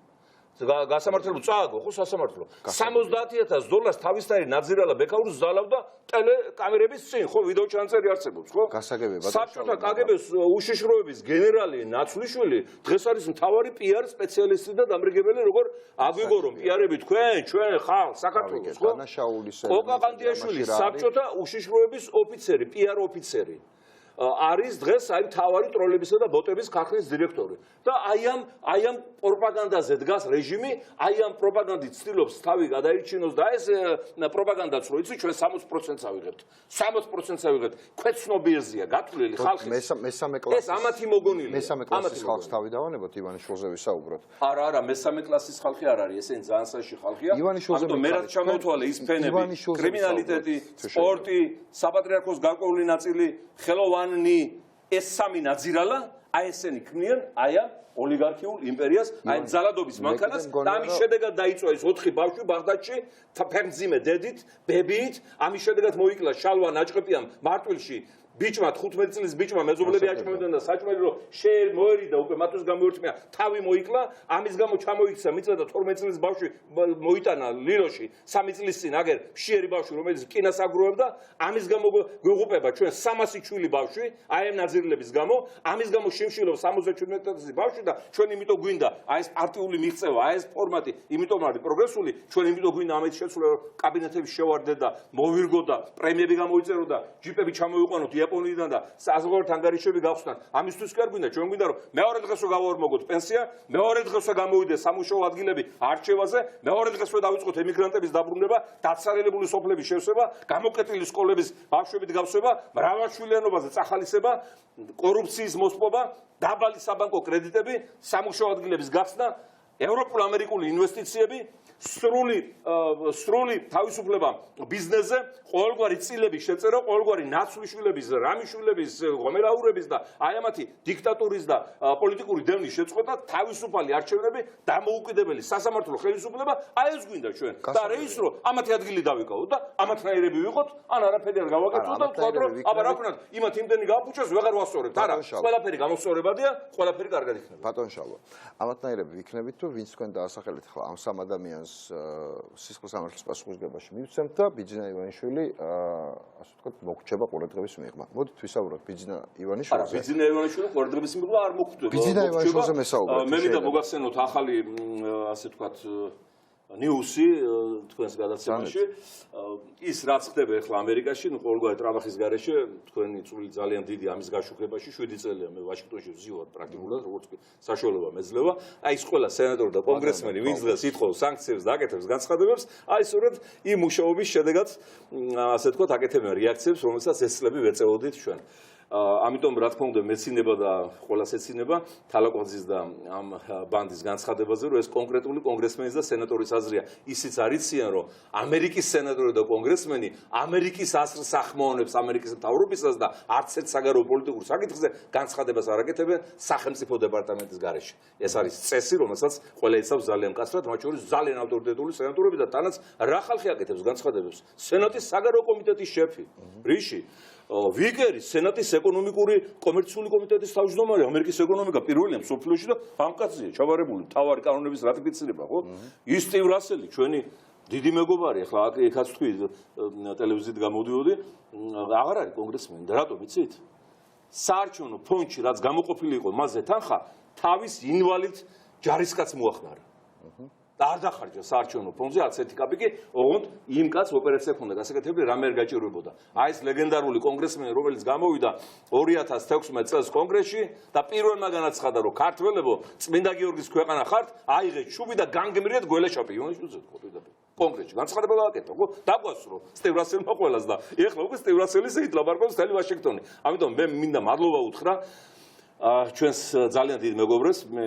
გასამართლებლო წააგო, ხო სასამართლო. $70,000 თავისთავად ნაძირალა ბექაურს ზალავდა ტელეკამერების წინ, ხო, ვიდეო ჩანაწერი არსებობს, ხო? გასაგებია. საბჭოთა კგბ-ს უშიშროების გენერალი ნაცვლიშვილი დღეს არის მთავარი PR სპეციალისტი და დამრიგებელი, როგორ აგვიგო რომ PR-ები ჩვენ ხალხ საქართველოს, ხო? კოკაყანდიაშვილი საბჭოთა უშიშროების ოფიცერი, PR ოფიცერი. არის დღეს აი მთავარი ტროლებისა და ბოტების ქარხნის დირექტორი. და აი ამ პროპაგანდაზე დგას რეჟიმი, აი ამ პროპაგანდით ცდილობს თავი გადაირჩინოს და ეს პროპაგანდაც რო იცი ჩვენ 60%-ს ავიღებთ. 60%-ს ავიღებთ. ქვეცნობიერზია გათვლილი ხალხი. მესამე კლასის. ეს ამათი მოგონილია. მესამე კლასის ხალხს თავი დავანებოთ ივანიშვილზე ვისაუბროთ. არა, მესამე კლასის ხალხი არ არის, ესენი ძალიან საშიში ხალხია. ამიტომ მე რაც ჩამოვთვალე ის ფენები, კრიმინალიტეტი, სპორტი, საპატრიარქოს გარკვეული ნაწილი, ხელოვანი, ეს სამი ნაძირალა, აი ესენი ქმნიან აი ამ ოლიგარქიულ იმპერიას, აი ძალადობის მანქანას და ამის შედეგად დაიწვა ეს 4 ბავშვი ბაღდადში, ფერმძიმე დედით, ბებიით, ამის შედეგად მოიკლა შალვა ნაჭყეპიამ მარტვილში ბიჭმა 15 წლის ბიჭმა მეზობლები აჭმევდნენ და საჭმელი რომ მოერიდა უკვე მათთვის გამოირთმია თავი მოიკლა ამის გამო ჩამოიქცა მიწა და 12 წლის ბავშვი მოიტანა ლილოში 3 წლის წინ აგერ მშიერი ბავშვი რომელიც კინას აგროვებდა ამის გამო გვეღუპება ჩვენ 300 ჩვილი ბავშვი აი ამ ნაძირლების გამო ამის გამო შიმშილობს 77 წლის ბავშვი და ჩვენ იმიტომ გვინდა აი ეს პარტიული მიღწევა აი ეს ფორმატი იმიტომ არის პროგრესული ჩვენ იმიტომ გვინდა ამით შეცვლა კაბინეტები შევარდეთ და მოვირგოთ და პრემიები გამოიწეროთ და ჯიპები ჩამოვიყვანოთ იაპონიიდან და საზღვარგარეთ ანგარიშები გავხსნათ. ამისთვის კი არ გვინდა, ჩვენ გვინდა რომ მეორე დღესვე გავარმოგოთ პენსია, მეორე დღესვე გამოვიდეს სამუშაო ადგილები არჩევაზე, მეორე დღესვე დავიწყოთ ემიგრანტების დაბრუნება, დაცარელებული სოფლების შევსება, გამოკეტილი სკოლების ბავშვებით გავსება, მრავალშვილიანობაზე წახალისება, კორუფციის მოსპობა, დაბალი საბანკო კრედიტები, სამუშაო ადგილების გახსნა, ევროპულ-ამერიკული ინვესტიციები, სრული თავისუფლება ბიზნესზე, ყოველგვარი წილების შეწერა, ყოველგვარი ნაცვლიშვილების, რამიშვილების, ღომელაურების და აი ამათი დიქტატურის და პოლიტიკური დევნის შეწყვეტა, თავისუფალი არჩევნები, დამოუკიდებელი სასამართლო ხელისუფლება, აი ეს გვინდა ჩვენ. და არა ის რომ ამათი ადგილი დავიკავოთ და ამათნაირები ვიყოთ, ან არაფერი არ გავაკეთოთ და ვთქვათ რომ აბა რა ქნათ, იმათ იმდენი გავაფუჭეს, ვეღარ ვასწორებთ. არა, ყველაფერი გამოსწორებადია, ყველაფერი კარგად იქნება. ბატონ შალვა. ამათნაირები ვიქნებით თუ ვინც თქვენ დაასახელეთ ახლა ამ სამ ადამიანს სისხლის სამართლის პასუხისგებაში მივცემთ და ბიძინა ივანიშვილი ასე ვთქვათ მოგრჩება ყურადღების მიღმა. მოდით ვისაუბროთ ბიძინა ივანიშვილზე. არა, ბიძინა ივანიშვილი ყურადღების მიღმა არ მოგრჩება. ბიძინა ივანიშვილზე მესაუბრეთ. მე მინდა მოგახსენოთ ახალი ასე ვთქვათ ნიუსი თქვენს გადაცემაში ის რაც ხდება ახლა ამერიკაში, ნუ ყოველგვარი ტრაბახის გარეშე თქვენი წვლილი ძალიან დიდი ამის გაშუქებაში 7 წელია მე ვაშინგტონში ვზივარ პრაქტიკულად როგორც საშუალება მეძლევა. აი ეს ყველა სენატორი და კონგრესმენი ვინც დღეს ითხოვს სანქციებს და აკეთებს განცხადებებს, აი სწორედ იმ მუშაობის შედეგად ასე ვთქვათ აკეთებენ რეაქციებს, რომელსაც ეს წლები ვეწეოდით ჩვენ. ამიტომ რა თქმა უნდა მეცინება და ყველას ეცინება თალაკვაძის და ამ ბანდის განცხადებაზე, რომ ეს კონკრეტული კონგრესმენის და სენატორის აზრია. ისიც არიციან, რომ ამერიკის სენატორი და კონგრესმენი ამერიკის აზრს ახმოვანებს ამერიკის მთავრობისას და არც ერთ საგარეო პოლიტიკურ საკითხზე განცხადებას არ აკეთებენ სახელმწიფო დეპარტამენტის გარეშე. ეს არის წესი, რომელსაც ყველა იცავს ძალიან მკაცრად, მათ შორის ძალიან ავტორიტეტული სენატორები და თანაც რა ხალხი აკეთებს განცხადებებს? სენატის საგარეო კომიტეტის შეფი, რიში ვიგერი სენატის ეკონომიკური კომერციული კომიტეტის თავმჯდომარე ამერიკის ეკონომიკა პირველია მსოფლიოში და ამკაცია ჩავარებული მთავარი კანონების რატიფიცირება, ხო? ის სტივ რასელი, ჩვენი დიდი მეგობარი, ახლა ეხაც თქვი ტელევიზიით გამოდიოდი, აღარ არის კონგრესმენი და რატომ იცით? საარჩევნო ფონდში რაც გამოყოფილი იყო მასზე თანხა, თავის ინვალიდ ჯარისკაცს მოახმარა. და არ დახარჯა საარჩევნო ფონდზე 10 კაპიკი, ოღონდ იმ კაცს ოპერაცია ჰქონდა გასაკეთებელი, რამე არ გაჭირვებოდა. აი ეს ლეგენდარული კონგრესმენი, რომელიც გამოვიდა 2016 წელს კონგრესში და პირველმა განაცხადა, რომ ქართველებო, წმინდა გიორგის ქვეყანა ხართ, აიღეთ შუბი და განგმირეთ გველეშაპი იონიშვილზე ხო პირდაპირ. კონგრესში განცხადება გააკეთა, ხო? დაგვასრო სტივ რასელმა ყველას და ეხლა უკვე სტივ რასელი შეიძლება ლაპარაკობს თელი ვაშინგტონი. ამიტომ მე მინდა მადლობა უთხრა ჩვენს ძალიან დიდ მეგობრებს, მე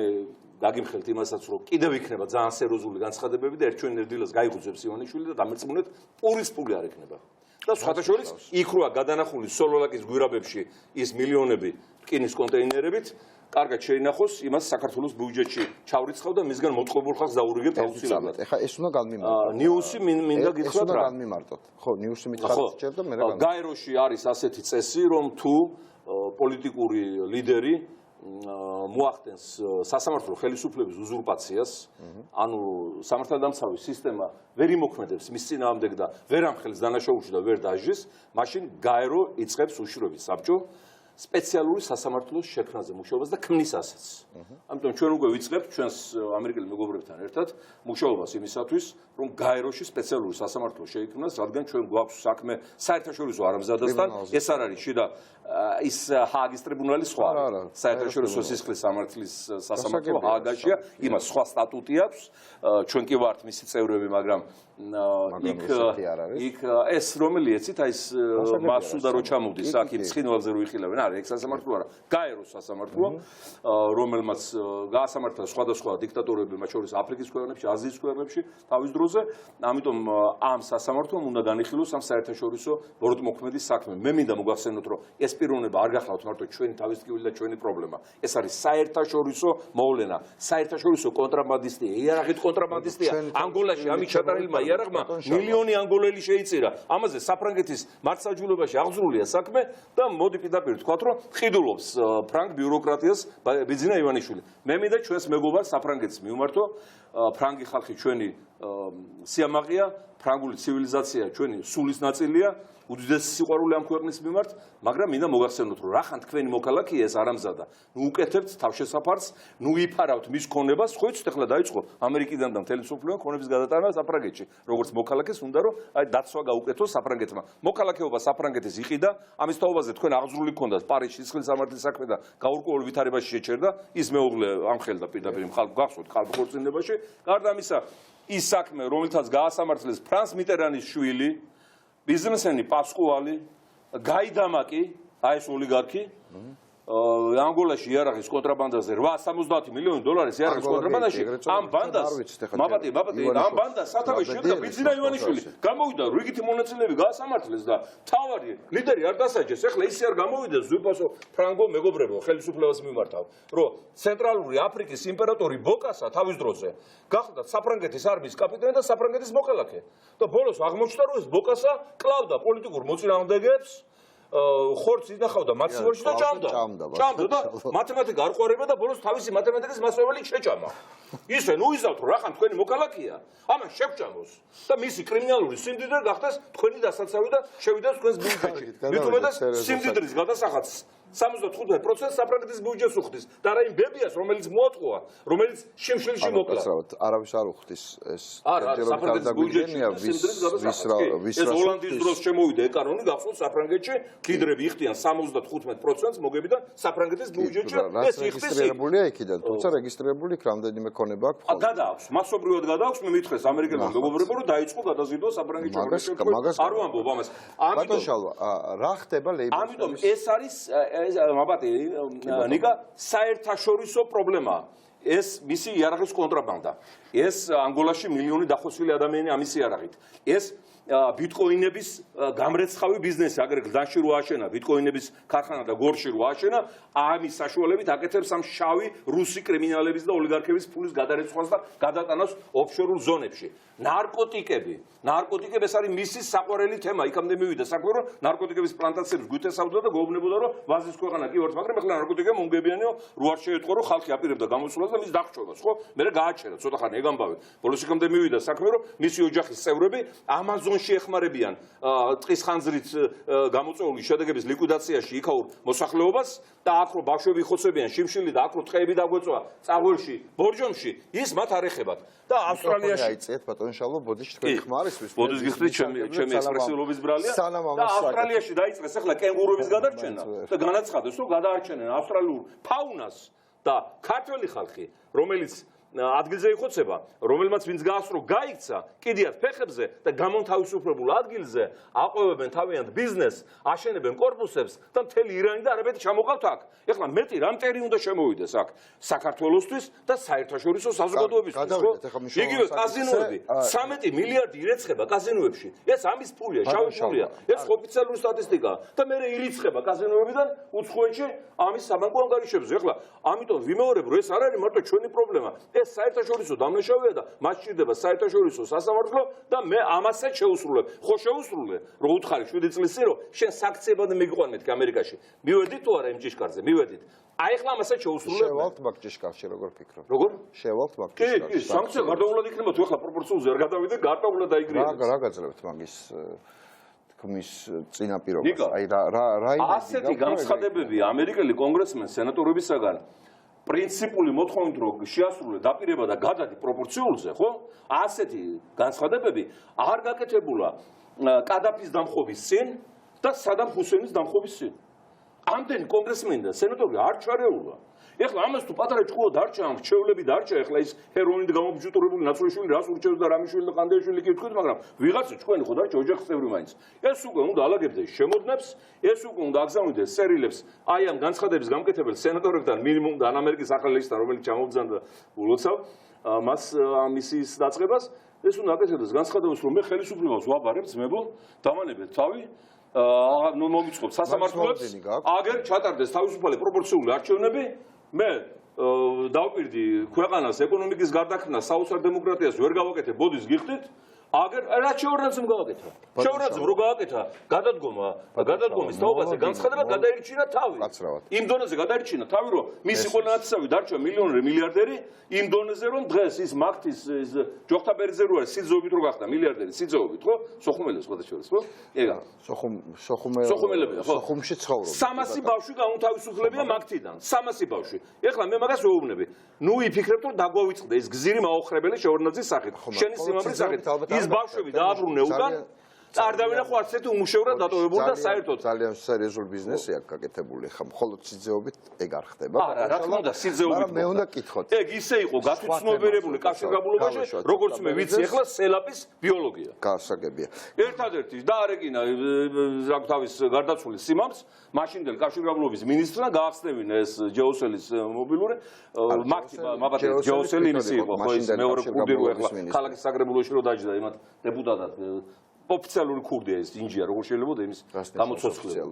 გაგიმხელთ იმასაც, რომ კიდევ იქნება ძალიან სერიოზული განცხადებები და ერთ ჩვენ ერდილას გაიგუძებს ივანიშვილი და დამერწმუნეთ პურის პული არ ექნება. და სხვათა შორის იქ როა გადანახული სოლოლაკის გვირაბებში ის მილიონები რკინის კონტეინერებით, კარგად შეინახოს, იმას საქართველოს ბიუჯეტში ჩავრიცხავ და მისგან მოტყობილ ხალხს დაურიგებთ აუცილებლად. ეხლა ეს უნდა განმიმარტოთ. ნიუსი მინდა გითხრათ რა. განმიმარტოთ. ხო, ნიუსი მითხარით ჯერ და მე რა. გაეროში არის ასეთი წესი, რომ თუ პოლიტიკური ლიდერი მოახდენს სასამართლო ხელისუფლების უზურპაციას, ანუ სამართალდამცავი სისტემა ვერ იმოქმედებს მის წინააღმდეგ და ვერ ამხელს დანაშაულში და ვერ დაჟის, მაშინ გაერო იწყებს უშუალოდ საბჭო სპეციალური სასამართლოს შექმნაზე მუშაობას და ქმნის ასეთს. ამიტომ ჩვენ უკვე ვიწყებთ ჩვენს ამერიკელ მეგობრებთან ერთად მუშაობას იმისათვის, რომ გაეროში სპეციალური სასამართლო შეიქმნას, რადგან ჩვენ გვაქვს საქმე საერთაშორისო არამზადასთან, ეს არ არის შიდა ის ჰააგის ტრიბუნალი სხვა. საერთაშორისო სისხლის სამართლის სასამართლო ჰააგაშია, იმას სხვა სტატუტი აქვს, ჩვენ კი ვართ მისი წევრები, მაგრამ იქ ეს რომელი ეცით, აი ეს მასუდა რო ჩამოვდის აქ იმ ცხინვალზე რო იხილავენ, არა, ეგ სასამართლო არა, გაეროს სასამართლო, რომელმაც გაასამართლა სხვადასხვა დიქტატორები, მათ შორის აფრიკის ქვეყნებში, აზიის ქვეყნებში თავის დროზე, ამიტომ ამ სასამართლომ უნდა განიხილოს ამ საერთაშორისო ბოროტმოქმედის საქმე. მე მინდა მოგახსენოთ, რომ ეს პიროვნება არ გახლავთ მარტო ჩვენი თავისტკივილი და ჩვენი პრობლემა. ეს არის საერთაშორისო მოვლენა, საერთაშორისო კონტრაბანდისტია, იარაღით კონტრაბანდისტია. ანგოლაში ამით ჩატარებულმა იარაღმა მილიონი ანგოლელი შეიწირა. ამაზე საფრანგეთის მართლმსაჯულებაში აღძრულია საქმე და მოდი პირდაპირ ვთქვათ, რომ ყიდულობს ფრანგ ბიუროკრატიას ბიძინა ივანიშვილი. მე მინდა ჩვენს მეგობარ საფრანგეთს მივმართო, ფრანგი ხალხი ჩვენი სიამაყეა, ფრანგული ცივილიზაცია ჩვენი სულის ნაწილია. უდიდესი სიყვარული ამ ქვეყნის მიმართ, მაგრამ მინდა მოგახსენოთ, რომ რახან თქვენი მოქალაქეა ეს არამზადა. ნუ უკეთებთ თავშესაფარს, ნუ იფარავთ მის ქონებას, ხო იცით ახლა დაიწყო ამერიკიდან და მთელი მსოფლიო ქონების გადატანა საფრანგეთში. როგორც მოქალაქეს უნდა რომ აი დაცვა გაუკეთოს საფრანგეთმა. მოქალაქეობა საფრანგეთის იყიდა, ამის თაობაზე თქვენ აღძრული გქონდათ პარიზში სისხლის სამართლის საქმე და გაურკვეველ ვითარებაში შეჩერდა, ის მეუღლე ამხელდა პირდაპირ ხალხს გახსოვთ ხალხ ქორწინებაში. გარდა ამისა, ის საქმე, რომელთაც გაასამართლეს ფრანს მიტერანის შვილი, ბიზნესმენი პასკუალი, გაიდამაკი, აი ეს ოლიგარქი, ანგოლაში იარაღის კონტრაბანდაზე 870 მილიონი დოლარის იარაღის კონტრაბანდაში ამ ბანდას მაბატი ამ ბანდას სათავეში შედგა ბიძინა ივანიშვილი გამოვიდა რიგითი მონაწილეები გაასამართლეს და მთავარი ლიდერი არ დასაჯეს ეხლა ისე არ გამოვიდეს ზუპასო ფრანგო მეგობრებო ხელისუფლებას მიმართავ რომ ცენტრალური აფრიკის იმპერატორი ბოკასა თავის დროზე გახდა საფრანგეთის არმიის კაპიტანი და საფრანგეთის მოქალაქე და ბოლოს აღმოჩნდა რომ ეს ბოკასა კლავდა პოლიტიკურ მოწინააღმდეგეებს ხორცს ინახავდა მათ სივრში და ჭამდა და მათემატიკა არ ყვარება და ბოლოს თავისი მათემატიკის მასწავლებელი შეჭამა. ისე ნუ იზავთ რომ რახან თქვენი მოქალაქეა, ამან შევჭამოს და მისი კრიმინალური სიმდიდრე გახდეს თქვენი დასაცავი და შევიდეს თქვენს ბიუჯეტში. მithumetes სიმდიდრის გადასახადს 75% საფრანგეთის ბიუჯეტს უხდის და რა იმ ბებიას რომელიც მოატყუა, რომელიც შიმშილში მოკლა. არავის არ უხდის ეს. არა, საფრანგეთის ბიუჯეტში ეს ჰოლანდიის დროს შემოვიდა ეკანონი გახსოვთ საფრანგეთში კიდრები იხდიან 75%-ს მოგებიდან საფრანგეთის ბიუჯეტში ეს იხდის რეგისტრირებულია იქიდან, თუმცა რეგისტრირებული იქ რამდენიმე ქონება აქვს. გადააქვს, მასობრივად გადააქვს, მე მითხრეს ამერიკელებმა მეგობრებო რომ დაიწყო გადაზიდვა საფრანგეთში. არ ვამბობ ამას. ამიტომ რა ხდება ლეიბლში? ამიტომ ეს არის მაბატი ნიკა საერთაშორისო პრობლემაა. ეს მისი იარაღის კონტრაბანდა. ეს ანგოლაში მილიონი დახოსილი ადამიანი ამისი იარაღით. ეს ბიტკოინების გამრეცხავი ბიზნესი, აგრეთვე გზაში რო აშენა ბიტკოინების ქარხანა და გორში რო აშენა, ამის საშუალებით აკეთებს ამ შავი რუსი კრიმინალების და ოლიგარქების ფულის გადარეცხვას და გადატანას ოფშორულ ზონებში. ნარკოტიკები ეს არის მისი საყვარელი თემა. იქამდე მივიდა საქმე, რომ ნარკოტიკების პლანტაციებს გვიტესავდა და გვეუბნებოდა, რომ ვაზის ქვეყანა კი ვართ, მაგრამ ახლა ნარკოტიკები მომგებიანიო, რო არ შეეტყო, რომ ხალხი აპირებდა გამოსვლას და მის დახრჩობას, ხო? მე გააჩერა, ცოტა ხანი ეგამბავე. ბოლოს იქამდე მივიდა საქმე, რომ მისი ოჯახის წევრები ამაზონში ეხმარებიან ტყის ხანძრით გამოწვეული შედეგების ლიკვიდაციაში იქაურ მოსახლეობას და აქ რო ბავშვები იხოცებიან შიმშილი და აქ რო ტყეები დაგვეწვა წაღველში, ბორჯომში, ის მათ არ ეხებათ. და ავსტრალიაში აიწიეთ ბატონო შალო, ბოდიში თქვენ ხმარისთვის. ბოდის გიხდით ჩემი ექსპრესიულობის ბრალია. და ავსტრალიაში დაიწყეს ახლა კენგურუების გადარჩენა და განაცხადეს, რომ გადაარჩენენ ავსტრალიურ ფაუნას და ქართველი ხალხი, რომელიც ადგილზე იხოცება, რომელმაც ვინც გაასწრო გაიქცა, კიდიათ ფეხებზე და გამონთავისუფლებულ ადგილზე აყვევებენ თავიანთ ბიზნესს, აშენებენ კორპუსებს და მთელი ირანი და არაბეთი ჩამოყავთ აქ. ეხლა მეტი რამტერი უნდა შემოვიდეს აქ საქართველოსთვის და საერთაშორისო საზოგადოებისთვის, ხო? იგივე კაზინოები, 13 მილიარდი ირეცხება კაზინოებში. ეს ამის ფულია, შავი ფულია. ეს ოფიციალური სტატისტიკაა და მე ირიცხება კაზინოებიდან უცხოეთში ამის საბანკო ანგარიშებზე. ეხლა ამიტომ ვიმეორებ, რომ ეს არ არის მარტო ჩვენი პრობლემა. ეს საერთაშორისო დამნაშავეა და მას სჭირდება საერთაშორისო სასამართლო და მე ამასაც შეუსრულებ. ხო შეუსრულე, რომ უთხარი 7 წლის წინ რომ შენ საქციებად მიგიყვან მეთქი ამერიკაში. მივედით თუ არა იმ ჭიშკარზე? მივედით. აი ახლა ამასაც შეუსრულებ. შევალთ მაგ ჭიშკარში, როგორ ფიქრობ? როგორ? შევალთ მაგ ჭიშკარში. კი, სანქცია გარდაულად იქნება თუ ახლა პროპორციულზე არ გადავიდე, გარდაულად დაიგრიებთ. რა გაძლევთ მაგის თქმის წინაპირობას? აი რა ასეთი განცხადებები ამერიკელი კონგრესმენ სენატორებისაგან პრინციპული მოთხოვნით რომ შეასრულე დაპირება და გადადი პროპორციულზე, ხო? ასეთი განცხადებები არ გაკეთებულა კადაფის დამხობის წინ და სადამ ჰუსეინის დამხობის წინ. ამდენი კონგრესმენი და სენატორი არ ჩარეულა. ეხლა ამას თუ პატარა ჭკუა დარჩა, ამ რჩევლები დარჩა, ეხლა ის ჰეროინით გამობიუჯეტირებული ნაცვლისშვილი რას ურჩევს და რამიშვილი და ყანდეიშვილი კი თქვით, მაგრამ ვიღაცა ჩვენი ხო დარჩა ოჯახის წევრი მაინც. ეს უკვე უნდა ალაგებდეს შემოდნებს, ეს უკვე უნდა აგზავნიდეს სერილებს აი ამ განცხადების გამკეთებელ სენატორებთან მინიმუმ და ამერიკის ახალი ლისტა, რომელიც ჩამოვბრძანდა ულოცავ მას მისიის დაწყებას, ეს უნდა აკეთებდეს განცხადებას, რომ მე ხელისუფლებას ვაბარებ ძმებო, დამანებეთ თავი მომიწყობ სასამართლოებს, აგერ ჩატარდეს თავისუფალი პროპორციული არჩევნები, მე დავპირდი ქვეყანას ეკონომიკის გარდაქმნას, საოცარ დემოკრატიას ვერ გავაკეთებ, ბოდის გიხდით, აგერ რა შეურაცხმ გავაკეთა. შეურაცხმ რო გააკეთა გადადგომის თაობაზე განცხადება გადაირჩინა თავი. იმ დონეზე გადაირჩინა თავი, რომ მისი ყოლანათესავი დარჩა მილიონერი მილიარდერი, იმ დონეზე რომ დღეს ის მაგთის ჯოხთაბერიზე რო არის სიძოებით რო გახდა მილიარდერი სიძოებით, ხო? სოხუმელებს გადაჭერეს, ხო? ეგა. სოხუმელებია, ხო? სოხუმში ცხოვრობ. 300 ბავშვი გაუნთავისუფლებია მაგთიდან. 300 ბავშვი. ეხლა მე მაგას ვეუბნები. ნუ იფიქრებთ რომ დაგვავიწყდა ეს გზირი მაოხრებელი შეურნაძის სახით. შენი სიმამრის სახით. ის ბავშვები დააბრუნე უკან და არ დავინახო არც ერთი უმუშევრად დატოვებული და საერთოდ ძალიან სერიოზული ბიზნესი აქვს გაკეთებული. ხა მხოლოდ სიძეობით ეგ არ ხდება. არა, რა თქმა უნდა, სიძეობით. მე უნდა კითხოთ. ეგ ისე იყო გათვითცნობიერებული კავშირგაბმულობაში, როგორც მე ვიცი ახლა სელაპის ბიოლოგია. გასაგებია. ერთადერთი დაარეკინა თავის გარდაცვლის სიმამს, მაშინდელ კავშირგაბმულობის მინისტრმა გაახსნევინა ეს ჯეოსელის მობილური, მაგათი ჯეოსელი იმისი იყო, ხო ის მეორე კურდი რო ახლა ქალაქის საკრებულოში რო დაჯდა იმათ დეპუტატად ოფიციალური ქურდია ეს ინჯია, როგორ შეიძლება იმის გამოცოცხლება.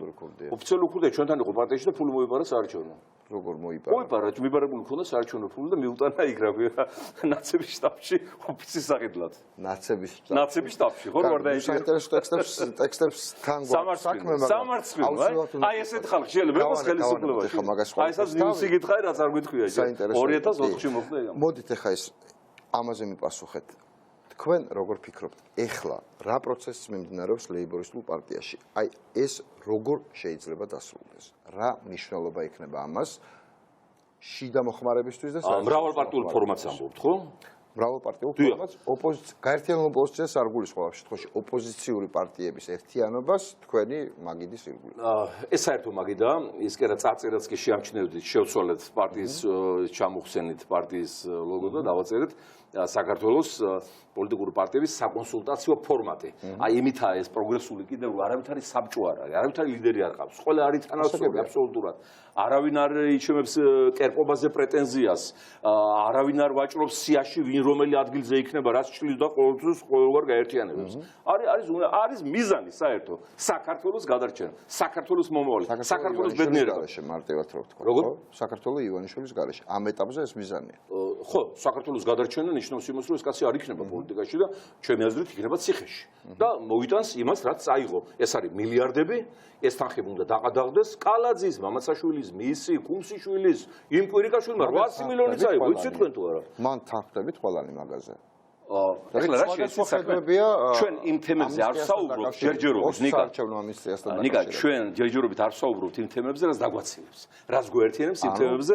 ოფიციალური ქურდია ჩვენთან იყო პარტიაში და ფული მოიპარა საარჩევნო. როგორ მოიპარა? მოიპარა, მიბარებული ქონდა საარჩევნო ფული და მიუტანა იგრავი ნაცების შტაბში ოფიცის საყიდლად. ნაცების შტაბში, ხო არ დაიჭირა. საინტერესო ტექსტებს თან საქმე, მაგრამ აი ესეთ ხალხი შეიძლება იყოს ხელისუფლებაში. აი ესაც ნიუსი გითხარი, რაც არ გითქვია. 2004-ში მოხდა ეგ. მოდით ახლა ეს ამაზე მიპასუხეთ. თქვენ როგორ ფიქრობთ, ეხლა რა პროცესს მიმდინარეობს ლეიბორისტულ პარტიაში? აი ეს როგორ შეიძლება დასრულდეს? რა მნიშვნელობა ექნება ამას შიდა მოხმარებისთვის და მრავალპარტიული ფორმატს ამბობთ, ხო? მრავალპარტიული ფორმატს გაერთიანებულ ოპოზიციას არ გულისხმობს შემთხვევაში ოპოზიციური პარტიების ერთიანობას თქვენი მაგიდის ირგვლივ. ეს საერთო მაგიდაა, ის კი არა წარწერაც კი შეამჩნევდით, შევცვალეთ პარტიის ჩამოხსენით პარტიის ლოგო და დავაწერეთ საქართველოს პოლიტიკური პარტიების საკონსულტაციო ფორმატი. აი იმითაა ეს პროგრესული კიდევ არავითარი საბჭო არ არის, არავითარი ლიდერი არ ყავს. ყველა არის თანასწორი აბსოლუტურად. არავინ არ იჩემებს კერპობაზე პრეტენზიას, არავინ არ ვაჭრობს სიაში ვინ რომელი ადგილზე იქნება, რაც ჭრილს და ყოველთვის ყოველგვარ გაერთიანებებს. არის მიზანი საერთო საქართველოს გადარჩენა, საქართველოს მომავალი, საქართველოს ბედნიერება. მარტივად რო ვთქვა. როგორ? საქართველოს ივანიშვილის გარეშე. ამ ეტაპზე ეს მიზანია. ხო, საქართველოს გადარჩენა ნიშნავს იმას, რომ ეს კაცი არ იქნება პოლიტიკაში და ჩემი აზრით იქნება ციხეში. და მოიტანს იმას, რაც წაიღო. ეს არის მილიარდები, ეს თანხები უნდა დაყადაღდეს კალაძის, მამაცაშვილის, მისი, კუმსიშვილის, იმ კვირიკაშვილმა 800 მილიონი წაიღო, იცით თქვენ თუ არა? მან თანხდებით ყველანი მაგაზე. ეხლა რა შეეცადებია ჩვენ იმ თემებზე არ საუბრობთ ჯერჯერობით ნიკა ჩვენ ჯერჯერობით არ საუბრობთ იმ თემებზე რაც დაგვაცილებს რაც გვერდიანებს იმ თემებზე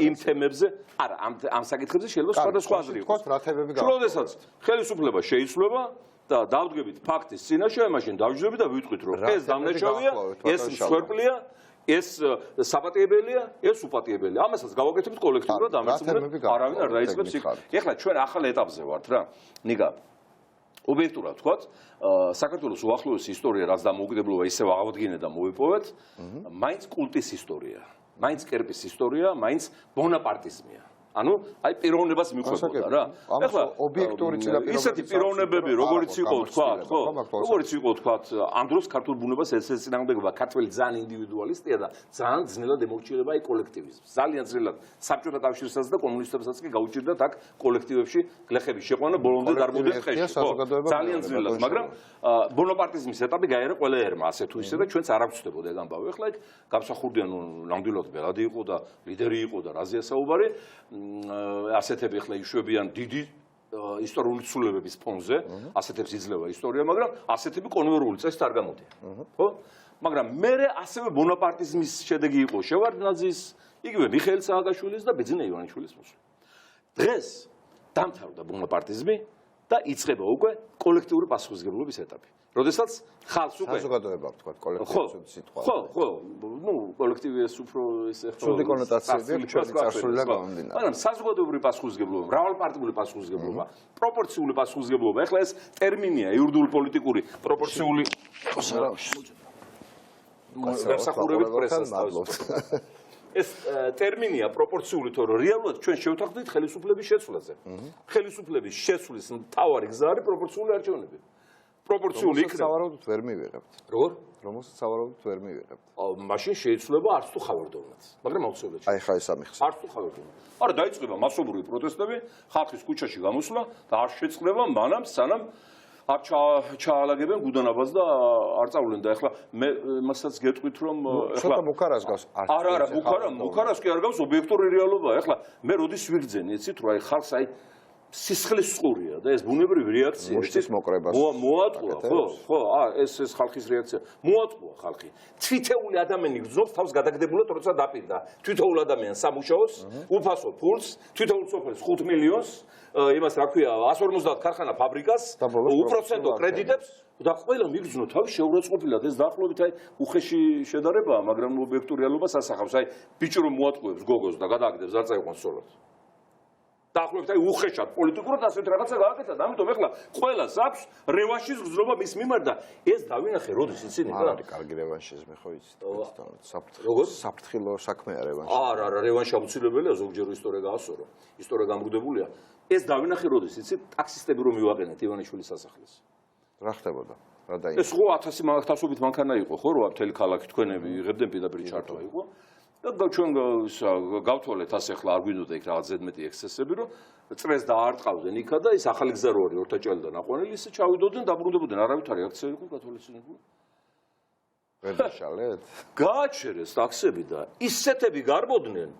იმ თემებზე არა ამ საკითხებზე შეიძლება სხვადასხვა აზრი იყოს როდესაც ხელისუფლება შეიცვლება და დავდგებით ფაქტის წინაშე მაშინ დავჯდები და ვიტყვით რომ ეს დამნაშავეა ეს მსხვერპლია ეს საპატიებელია, ეს უპატიებელია. ამასაც გავაკეთებთ კოლექტიურად, ამერწმუნეთ, არავინ არ დაიწყებს იქ. ეხლა ჩვენ ახალ ეტაპზე ვართ რა. ნიკა, ობიექტურად ვთქვათ, საქართველოს უახლოესი ისტორია, რაც დამოუკიდებლობა ისევ აღადგინა და მოიპოვეთ, მაინც კულტის ისტორია, მაინც კერპის ისტორია, მაინც ბონაპარტიზმია. ანუ აი პიროვნებას მიხვდებოდა რა. ეხლა ობიექტური წინაპირობები ისეთი პიროვნებები, როგორიც იყო თქვა, ხო? როგორიც იყო თქვა, ამ დროს ქართულ ბუნებას ეს წინააღმდეგობა ქართველი ძალიან ინდივიდუალისტია და ძალიან ძნელად ემორჩილება აი კოლექტივიზმს. ძალიან ძნელად საბჭოთა კავშირსაც და კომუნისტებსაც კი გაუჭირდათ აქ კოლექტივებში გლეხების შეყვანა ბოლომდე დარბოდეს ხეში, ხო? ძალიან ძნელად, მაგრამ ბონაპარტიზმის ეტაპი გაიარა ყველა ერმა, ასე თუ ისე და ჩვენც არ აღწევდებოდა ეგ ამბავი. ეხლა იქ გამსახურდიან ნამდვილად ბელადი იყო და ლიდერი იყო და რაზეა საუბარი. ასეთები ახლა იშვებიან დიდი ისტორიული ცვლილებების ფონზე, ასეთებს იძლევა ისტორია, მაგრამ ასეთები კონვერული წესით არ გამოდიან. ხო? მაგრამ მერე ასევე ბონაპარტიზმის შედეგი იყო შევარდნაძის, იგივე მიხეილ სააკაშვილის და ბეძინა ივანიშვილის მოსვლა. დღეს დამთავრდა ბონაპარტიზმი და იწყება უკვე კოლექტიური პასუხისმგებლობის ეტაპი. როდესაც ხალხს უკვე საზოგადოება ვთქვათ კოლექტივური სიტყვა. ხო, ნუ კოლექტივი ეს უფრო ესე ცუდი კონოტაციები ჩვენი წარსულიდან გამომდინარე. მაგრამ საზოგადოებრივი პასუხისმგებლობა, მრავალპარტიული პასუხისმგებლობა, პროპორციული პასუხისმგებლობა, ეხლა ეს ტერმინია იურიდიული პოლიტიკური პროპორციული გასახურებით პრესას მადლობთ. ეს ტერმინია პროპორციული, თორე რეალურად ჩვენ შევთანხმდით ხელისუფლების შეცვლაზე. ხელისუფლების შეცვლის მთავარი გზა არის პროპორციული არჩევნები. პროპორციული იქნება. სავარაუდოდ ვერ მივიღებთ. როგორ? რომელსაც სავარაუდოდ ვერ მივიღებთ. მაშინ შეიძლება არც თუ ხავარდოვნაც, მაგრამ აუცილებლად. აი ხა ეს ამიხსნა. არც თუ ხავარდოვნაც. არა, დაიწყება მასობრივი პროტესტები, ხალხის ქუჩაში გამოსვლა და არ შეწყდება მანამ სანამ არ ჩაალაგებენ გუდანაბას და არ წავლენ და ეხლა მე მასაც გეტყვით რომ ეხლა მუქარას გავს არა მუქარას კი არ გავს ობიექტური რეალობაა ეხლა მე როდის ვიგრძენ იცით რომ აი ხალხს აი სისხლის წყურია და ეს ბუნებრივი რეაქცია მუშტის მოკრებას მოატყუა ხო ეს ხალხის რეაქცია მოატყუა ხალხი თვითეული ადამიანი გრძნობს თავს გადაგდებულად როცა დაპირდა თვითეულ ადამიანს სამუშაოს უფასო ფულს თვითეულ სოფელს 5 მილიონს იმას რა ქვია 150 ქარხანა ფაბრიკას უპროცენტო კრედიტებს და ყველა მიგრძნო თავის შეურაცხყოფილად ეს დაახლოებით აი უხეში შედარებაა მაგრამ ობიექტურ რეალობას ასახავს აი ბიჭო რომ მოატყუებს გოგოს და გადააგდებს არ წაიყვანს სოლოდ დაახლოებით აი უხეშად პოლიტიკურად ასეთ რაღაცა გააკეთა და ამიტომ ეხლა ყველას აქვს რევანშის გრძნობა მის მიმართ და ეს დავინახე როდის იცით არა არის კარგი რევანშიზმი ხო იცით როგორ საფრთხილო საქმეა რევანში არა რევანში აუცილებელია ზოგჯერ ისტორია გაასწორო ისტორია გამგდებულია ეს დავინახე როდის იცით ტაქსისტები რომ მივაყენეთ ივანიშვილის სასახლეს რა ხდებოდა რა დაიწყო ეს ხო 1000-ით მანქანა იყო ხო რა მთელი ქალაქი თქვენები იღებდნენ პირდაპირ ჩართვა იყო და ჩვენ გავთვალეთ ასე ხლა არ გვინდოდა იქ რაღაც ზედმეტი ექსცესები რომ წრეს დაარტყავდნენ იქა და ის ახალი გზა რო არის ორთაჭალი და ნაყვანელი ისე ჩავიდოდნენ დაბრუნდებოდნენ არავითარი აქცია იყო გათვალისწინებული ვერ დაშალეთ გააჩერეს ტაქსები და ისეთები გარბოდნენ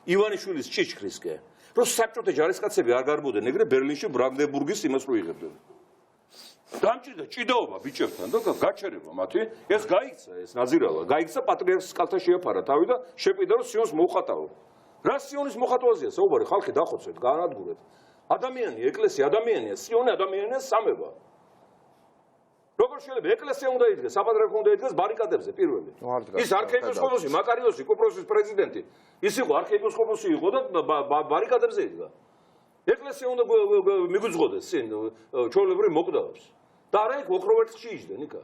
ივანიშვილის ჭიჭქრისკენ რომ საბჭოთა ჯარისკაცები არ გარბოდნენ ეგრე ბერლინში ბრანდენბურგის იმას რო იღებდნენ. დამჭირდა ჭიდაობა ბიჭებთან და გაჩერება მათი, ეს გაიქცა ეს ნაზირალა, გაიქცა პატრიარქის კალთა შეაფარა თავი და შეპირდა რომ სიონს მოუხატაო. რა სიონის მოხატვაზეა საუბარი, ხალხი დახოცეთ, გაანადგურეთ. ადამიანი, ეკლესია ადამიანია, სიონი ადამიანია, სამება. როგორ შეიძლება ეკლესია უნდა იდგეს, საპატრიარქო უნდა იდგეს ბარიკადებზე პირველი. ის არქიეპისკოპოსი, მაკარიოსი, კვიპროსის პრეზიდენტი, ის იყო არქიეპისკოპოსი იყო და ბარიკადებზე იდგა. ეკლესია უნდა მიგვიძღოდეს წინ ჩვეულებრივ მოკვდავებს. და არა იქ ოქროვერცხლში იჯდნენ იქა.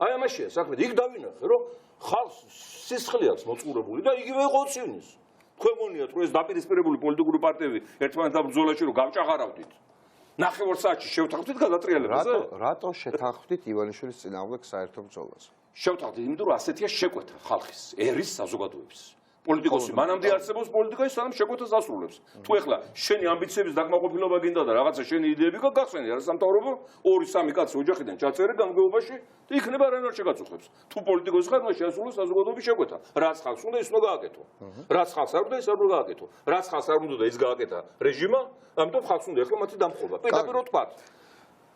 აი ამაშია საქმე. იქ დავინახე, რომ ხალხს სისხლი აქვს მოწყურებული და იგივე იყო ცინის. თქვენ გონიათ, რომ ეს დაპირისპირებული პოლიტიკური პარტიები ერთმანეთთან ბრძოლაში რომ გავჭაღარავდით. ნახევარ საათში შევთანხმდით გადატრიალებაზე? რატო შეთანხმდით ივანიშვილის წინააღმდეგ საერთო ბრძოლას? შევთანხმდით, იმიტომ რომ ასეთია შეკვეთა ხალხის, ერის საზოგადოების. პოლიტიკოსი მანამდე არსებობს პოლიტიკაში, სანამ შეკვეთას ასრულებს. თუ ეხლა შენი ამბიციების დაკმაყოფილება გინდა და რაღაცა შენი იდეები გაგხსენი, არა სამთავრობო 2-3 კაცი ოჯახიდან ჩაწერე გამგეობაში და იქნება რანარ შეგაწუხებს. თუ პოლიტიკოსი ხარ, მაშინ ასრულოს საზოგადოების შეკვეთა. რაც ხალხს უნდა ის უნდა გააკეთო. რაც ხალხს არ უნდა ის არ უნდა გააკეთო. რაც ხალხს არ უნდა და ის გააკეთა რეჟიმა, ამიტომ ხალხს უნდა ეხლა მათი დამხობა. პირდაპირ ვთქვათ.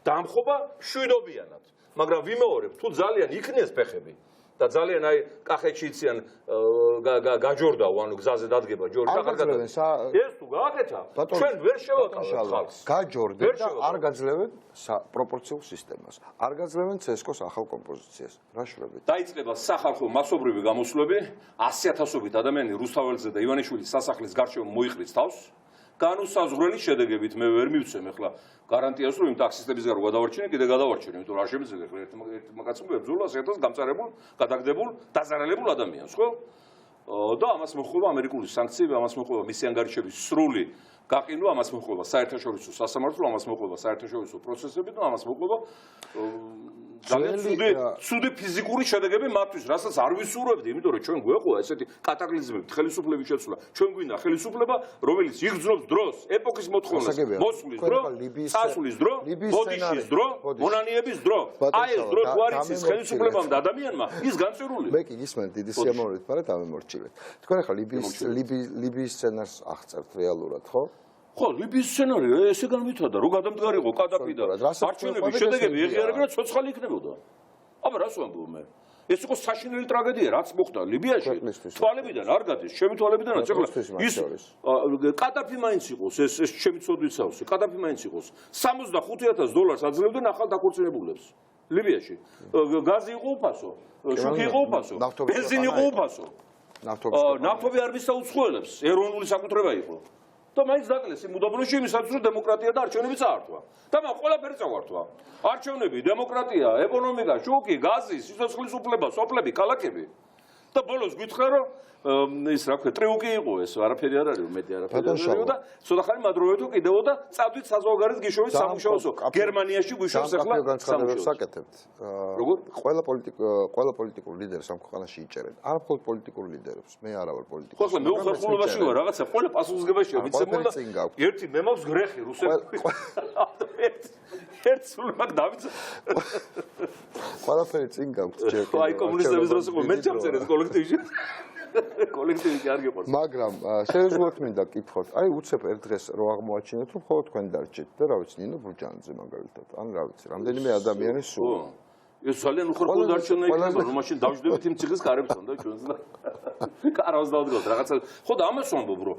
დამხობა შვიდობიანად. მაგრამ ვიმეორებ, თუ ძალიან იქნეს ფეხები და ძალიან აი კახეთში იციან გაჯორდაო ანუ გზაზე დადგება ჯორჯი ახალ გადადეს ეს თუ გააკეთა ჩვენ ვერ შევაკავებთ ხალხს გაჯორდნენ და არ გაძლევენ პროპორციულ სისტემას არ გაძლევენ ცესკოს ახალ კომპოზიციას რა შრობებით დაიწყება სახალხო მასობრივი გამოსვლები 100,000-ობით ადამიანი რუსთაველზე და ივანიშვილის სასახლის გარშემო მოიყრით თავს განუსაზღვრელი შედეგებით მე ვერ მივცემ ახლა გარანტიას რომ იმ ტაქსისტების გარო გადავარჩინე კიდე გადავარჩინე იმიტომ რომ არ შემიძლია ახლა ერთმა კაცმა ბრძოლას ერთად გამწარებულ გადაგდებულ დაზარალებულ ადამიანს ხო და ამას მოხდება ამერიკული სანქციები ამას მოხდება მისი ანგარიშების სრული გაყინვა ამას მოხდება საერთაშორისო სასამართლო ამას მოხდება საერთაშორისო პროცესები და ამას მოხდება ცუდი ფიზიკური შედეგები მათთვის, რასაც არ ვისურვებდი, იმიტომ რომ ჩვენ გვეყვა ესეთი კატაკლიზმებით ხელისუფლების შეცვლა. ჩვენ გვინდა ხელისუფლება, რომელიც იგრძნობს დროს, ეპოქის მოთხოვნას, მოსვლის დრო, წასვლის დრო, ბოდიშის დრო, მონანიების დრო. აი ეს დრო თუ არ იცის ხელისუფლებამ და ადამიანმა, ის განწირული. მე კი გისმენთ დიდი სიამოვნებით, მაგრამ დამემორჩილეთ. თქვენ ახლა ლიბიის სცენარს აღწერთ რეალურად, ხო? ხო, ლიბიის სცენარი ესე განვითარდა, რომ გადამდგარიყო კადაფი და არჩევნების შედეგები ეღიარებინა ცოცხალი იქნებოდა. აბა რას ვამბობ მე? ეს იყო საშინელი ტრაგედია, რაც მოხდა ლიბიაში. თვალებიდან არ გადის, ჩემი თვალებიდანაც ეხლა ის კადაფი მაინც იყოს, ეს ჩემი ცოდვით სავსე, კადაფი მაინც იყოს. $65,000 აძლევდნენ ახალ დაქორწინებულებს ლიბიაში. გაზი იყო უფასო, შუქი იყო უფასო, ბენზინი იყო უფასო. ნავთობი არ მისაუცხოელებს, ეროვნული საკუთრება იყო. და მაინც დაკლეს იმ უდაბნოში იმისაც რომ დემოკრატია და არჩევნები წაართვა. და მაგ ყველაფერი წავართვა. არჩევნები, დემოკრატია, ეკონომიკა, შუქი, გაზი, სიცოცხლის უფლება, სოფლები, ქალაქები. და ბოლოს გითხრა რომ ის რა ქვია, ტრიუკი იყო ეს, არაფერი არ არის, მეტი არაფერი არ არის და ცოტა ხანი მადროვეთო კიდევ და წავდით საზღვარგარეთ გიშოვით სამუშაოსო. გერმანიაში გვიშოვს ახლა სამუშაოს საკეთებთ. როგორ? ყველა პოლიტიკურ ლიდერს ამ ქვეყანაში იჭერენ. არ მხოლოდ პოლიტიკურ ლიდერებს, მე არა ვარ პოლიტიკოსი. ხო, მე უხერხულობაში ვარ, რაღაცა ყველა პასუხისგებაშია მიცემული და ერთი მე მაქვს გრეხი რუსები. ერთ სულ მაგ დავიწყე. ყველაფერი წინ გაქვთ ჯერ. აი კომუნისტების დროს იყო მე ჩამწერეთ კოლექტივში. კოლექტივი არ გიყვარს. მაგრამ შეეძლოთ მინდა კითხოთ. აი უცებ ერთ დღეს რო აღმოაჩინეთ რომ მხოლოდ თქვენ დარჩეთ და რა ვიცი ნინო ბრუჯანიძე მაგალითად. ან რა ვიცი, რამდენიმე ადამიანი სულ. ეს ძალიან უხერხული დარჩენა იქნება, რომ მაშინ დავждებით იმ ციხის კარებთან და ჩვენს და კარავს დავდგოთ რაღაცა. ხო და ამას ვამბობ რომ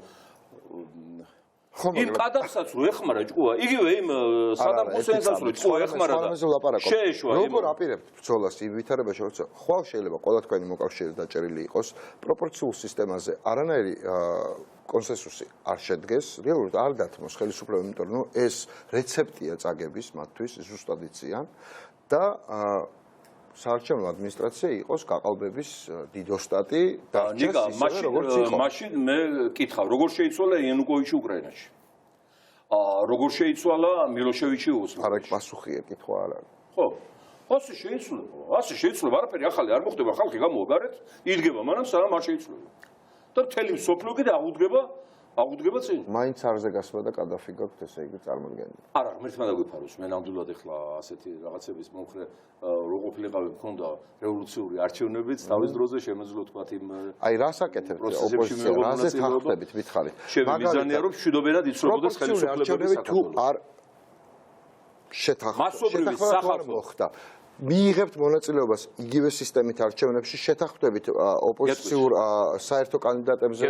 იმ ყადაფსაც რო ეხმარა ჭკუა, იგივე იმ სადამ ჰუსეინსაც რო ჭკუა ეხმარა და შეეშვა იმ როგორ აპირებთ ბრძოლას იმ ვითარებაში, როცა ხვალ შეიძლება ყველა თქვენი მოკავშირე დაჭერილი იყოს, პროპორციულ სისტემაზე არანაირი კონსენსუსი არ შედგეს, რეალურად არ დათმოს ხელისუფლება, იმიტომ რომ ეს რეცეპტია წაგების მათთვის, ზუსტად იციან და საარჩევნო ადმინისტრაცია იყოს გაყალბების დიდოსტატი და მაშინ მე კითხავ, როგორ შეიცვალა იანუკოვიჩი უკრაინაში? როგორ შეიცვალა მილოშევიჩი ოსლოში? არა, პასუხია კითხვა არ არის. ხო. ასე შეიცვლება, არაფერი ახალი არ მოხდება, ხალხი გამოვაგარეთ, იდგება მანამ სანამ არ შეიცვლება. და მთელი მსოფლიო კიდე აღუდგება აღუდგება წინ? მაინც არზე გასვლა და კადაფი გაქვთ, ესე იგი წარმოდგენილი. არა, ღმერთმა დაგვიფაროს, მე ნამდვილად ეხლა ასეთი რაღაცების მომხრე რო ყოფილიყავი მქონდა რევოლუციური არჩევნებიც, თავის დროზე შემეძლო თქვათ იმ აი რას აკეთებთ ოპოზიცია, რაზე თანხმდებით, მითხარით. ჩემი მიზანია რომ მშვიდობიანად იცვლებოდეს ხელისუფლებების თუ არ მასობრივი სახალხო მოხდა. მიიღებთ მონაწილეობას იგივე სისტემით არჩევნებში, შეთანხმდებით ოპოზიციურ საერთო კანდიდატებზე,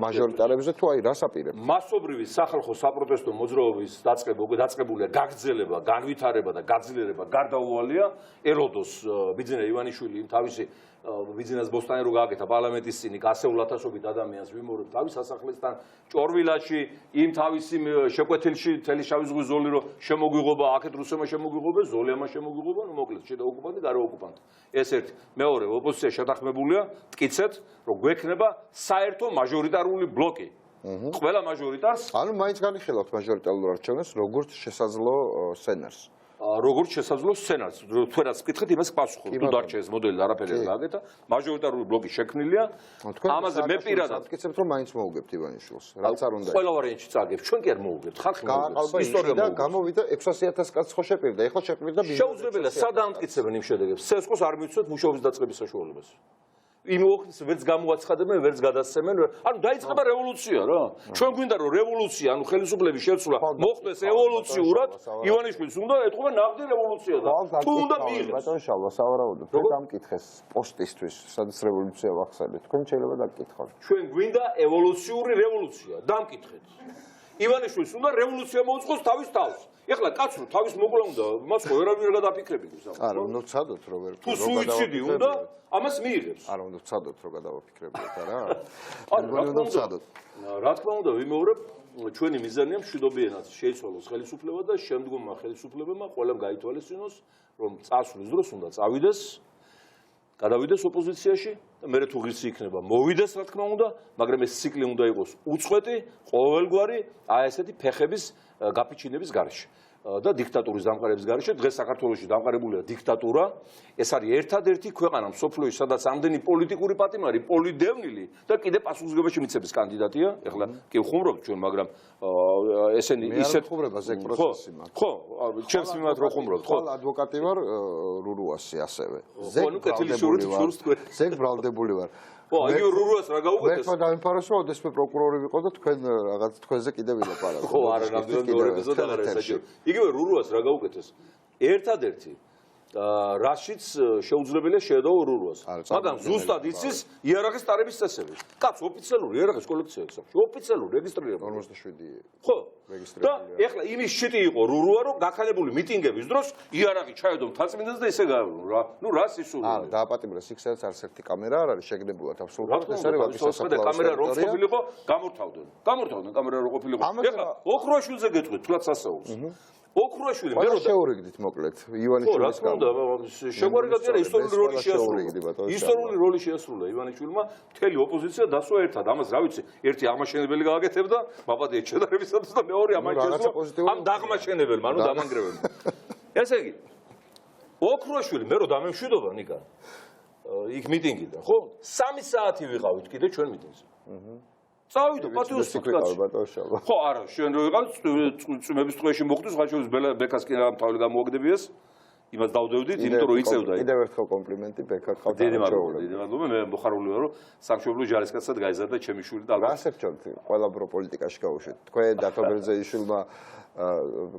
მაჟორიტარებზე თუ აი რას აპირებთ? მასობრივი სახალხო საპროტესტო მოძრაობის დაწყებულია გაგრძელება, განვითარება და გაძლიერება გარდაუვალია. ელოდოს ბიძინა ივანიშვილი თავისი ბიძინას ბოსტანი რო გააკეთა პარლამენტის წინ, ასეულ ათასობით ადამიანს ვიმეორებ თავის სასახლესთან, ჭორვილაში, იმ თავისი შეკვეთილში, თელი შავი ზღვის ზოლი რო შემოგვიღობა, აქეთ რუსებმა შემოგვიღობა, ზოლიამა შემოგვიღობა, ნუ მოკლედ შიდა ოკუპანტი, გარე ოკუპანტი. ეს ერთი. მეორე, ოპოზიცია შეთანხმებულია, მტკიცეთ, რომ გვექნება საერთო მაჟორიტარული ბლოკი. ყველა მაჟორიტარს, ანუ მაინც განიხილავთ მაჟორიტარულ არჩევნებს, როგორც შესაძლო სცენარს. როგორც შესაძლო სცენარს, თქვენ რაც ვკითხეთ, იმას პასუხობთ. თუ დარჩა ეს მოდელი და არაფერი არ გააკეთა, მაჟორიტარული ბლოკი შექმნილია. ამაზე მე პირადად ვკითხებთ, რომ მაინც მოუგებთ ივანიშვილს, რაც არ უნდა. ყველა ვარიანტში წაგებთ. ჩვენ კი არ მოუგებთ, ხალხი მოუგებს. ისტორია და გამოვიდა 600,000 კაცს ხო შეპირდა, ეხლა შეპირდა ბიზნესი. შეუძლებელია სადაა მტკიცებენ იმ შედეგებს. სესკოს არ მიცვეთ მუშაობის დაწყების საშუალებას. იმ ოქს ვერც გამოაცხადებენ, ვერც გადასცემენ. ანუ დაიწყება რევოლუცია რა. ჩვენ გვინდა რომ რევოლუცია, ანუ ხელისუფლების შეცვლა მოხდეს ევოლუციურად, ივანიშვილს უნდა ეთყობა ნაღდი რევოლუცია და თუ უნდა მიიღოს. ბატონ შალვა, სავარაუდოდ, თქვენ დამკითხეს პოსტისთვის, სადაც რევოლუცია ვახსენეთ. თქვენ შეიძლება დაგკითხოთ. ჩვენ გვინდა ევოლუციური რევოლუცია, დამკითხეთ. ივანიშვილს უნდა რევოლუცია მოუწყოს თავის თავს. ეხლა კაცო თავის მოკლა უნდა, მას ვერავინ არ გადაფიქრებიდეს. არა, უნდა ვცადოთ რომ ვერ თუ სუიციდი უნდა, ამას მიიღებს. არა, უნდა ვცადოთ რომ გადავაფიქრებოდეთ, არა? უნდა ვცადოთ. რა თქმა უნდა, ვიმეორებ, ჩვენი მიზანია მშვიდობიანად შეიცვალოს ხელისუფლება და შემდგომმა ხელისუფლებებმა ყველამ გაითვალისწინოს, რომ წასვლის დროს უნდა წავიდეს, გადავიდეს ოპოზიციაში და მერე თუ ღირსი იქნება, მოვიდეს, რა თქმა უნდა, მაგრამ ეს ციკლი უნდა იყოს უწყვეტი, ყოველგვარი, აი ესეთი ფეხების გაფიჩინების გარეშე. და დიქტატურის დამყარების გარეშე დღეს საქართველოში დამყარებულია დიქტატურა. ეს არის ერთადერთი ქვეყანა მსოფლიოში, სადაც ამდენი პოლიტიკური პატიმარი, პოლიდევნილი და კიდე პასუხისმგებლობაში მიცემის კანდიდატია. ეხლა კი ვხუმრობთ ჩვენ, მაგრამ ესენი ისეთ ხუმრება ზეგ პროცესი მაქვს. ხო, ჩემს მიმართ რო ხუმრობთ, ხო? ადვოკატი ვარ რურუასი ასევე. ზეგ ბრალდებული ვარ. ხო, აი რურუას რა გაუკეთეს? მე დამიფაროს რომ ოდესმე პროკურორი ვიყო და თქვენ რაღაც თქვენზე კიდე ვილაპარაკო. ხო, არა, ნამდვილად მეორე ეპიზოდი აღარ ესაჯო. იგივე რურუას რა გაუკეთეს? ერთადერთი რაშიც შეუძლებელია შეედო რურუას. მაგრამ ზუსტად იცის იარაღის ტარების წესები. კაც ოფიციალური იარაღის კოლექცია აქვს. ოფიციალური რეგისტრირება 47. ხო. და ეხლა იმის შიტი იყო რურუა, რომ გაქანებული მიტინგების დროს იარაღი ჩაედო მთაწმინდას და ისე გააბრუნო რა. ნუ რა სისულია. არა, დააპატიმრეს იქ სადაც არც ერთი კამერა არ არის შეგნებულად აბსოლუტურად ეს არის ვაკის სასაფლაოს კამერა რო ყოფილიყო, გამორთავდნენ. გამორთავდნენ კამერა რო ყოფილიყო. ეხლა ოქროაშვილზე გეტყვით, თქვათ სასაულს. ოქროაშვილი მე რო შეურიგდით მოკლედ ივანიშვილის გამო. რა თქმა უნდა, შეგვარი გადაერა ისტორიული როლი შეასრულა. ისტორიული როლი შეასრულა ივანიშვილმა, მთელი ოპოზიცია დასვა ერთად. ამას რა ვიცი, ერთი აღმაშენებელი გააკეთებდა, მაპატია შედარებისათვის და მეორე ამაჩესო ამ დაღმაშენებელმა, ანუ დამანგრეველმა. ესე იგი, ოქროაშვილი მე რო დამემშვიდობა ნიკა. იქ მიტინგიდან, ხო? 3 საათი ვიყავით კიდე ჩვენ მიტინგზე. წავიდა პატიოსტიკაცი. ხო, არა, შენ რო ვიყავ წვიმების ტყუეში მოხდეს, ხალხის ბეკას კი რამთავი გამოაგდებიეს. იმას დავდევდით, იმიტომ რომ იწევდა. კიდევ ერთხელ კომპლიმენტი ბეკა ყავდა. დიდი მადლობა, დიდი მადლობა. მე მოხარული ვარ, რომ სამშობლო ჯარისკაცად გაიზარდა ჩემი შვილი და ალბათ ასერჩოთ, ყველა პროპოლიტიკაში გავუშვით. თქვენ დათო ბერძეიშვილმა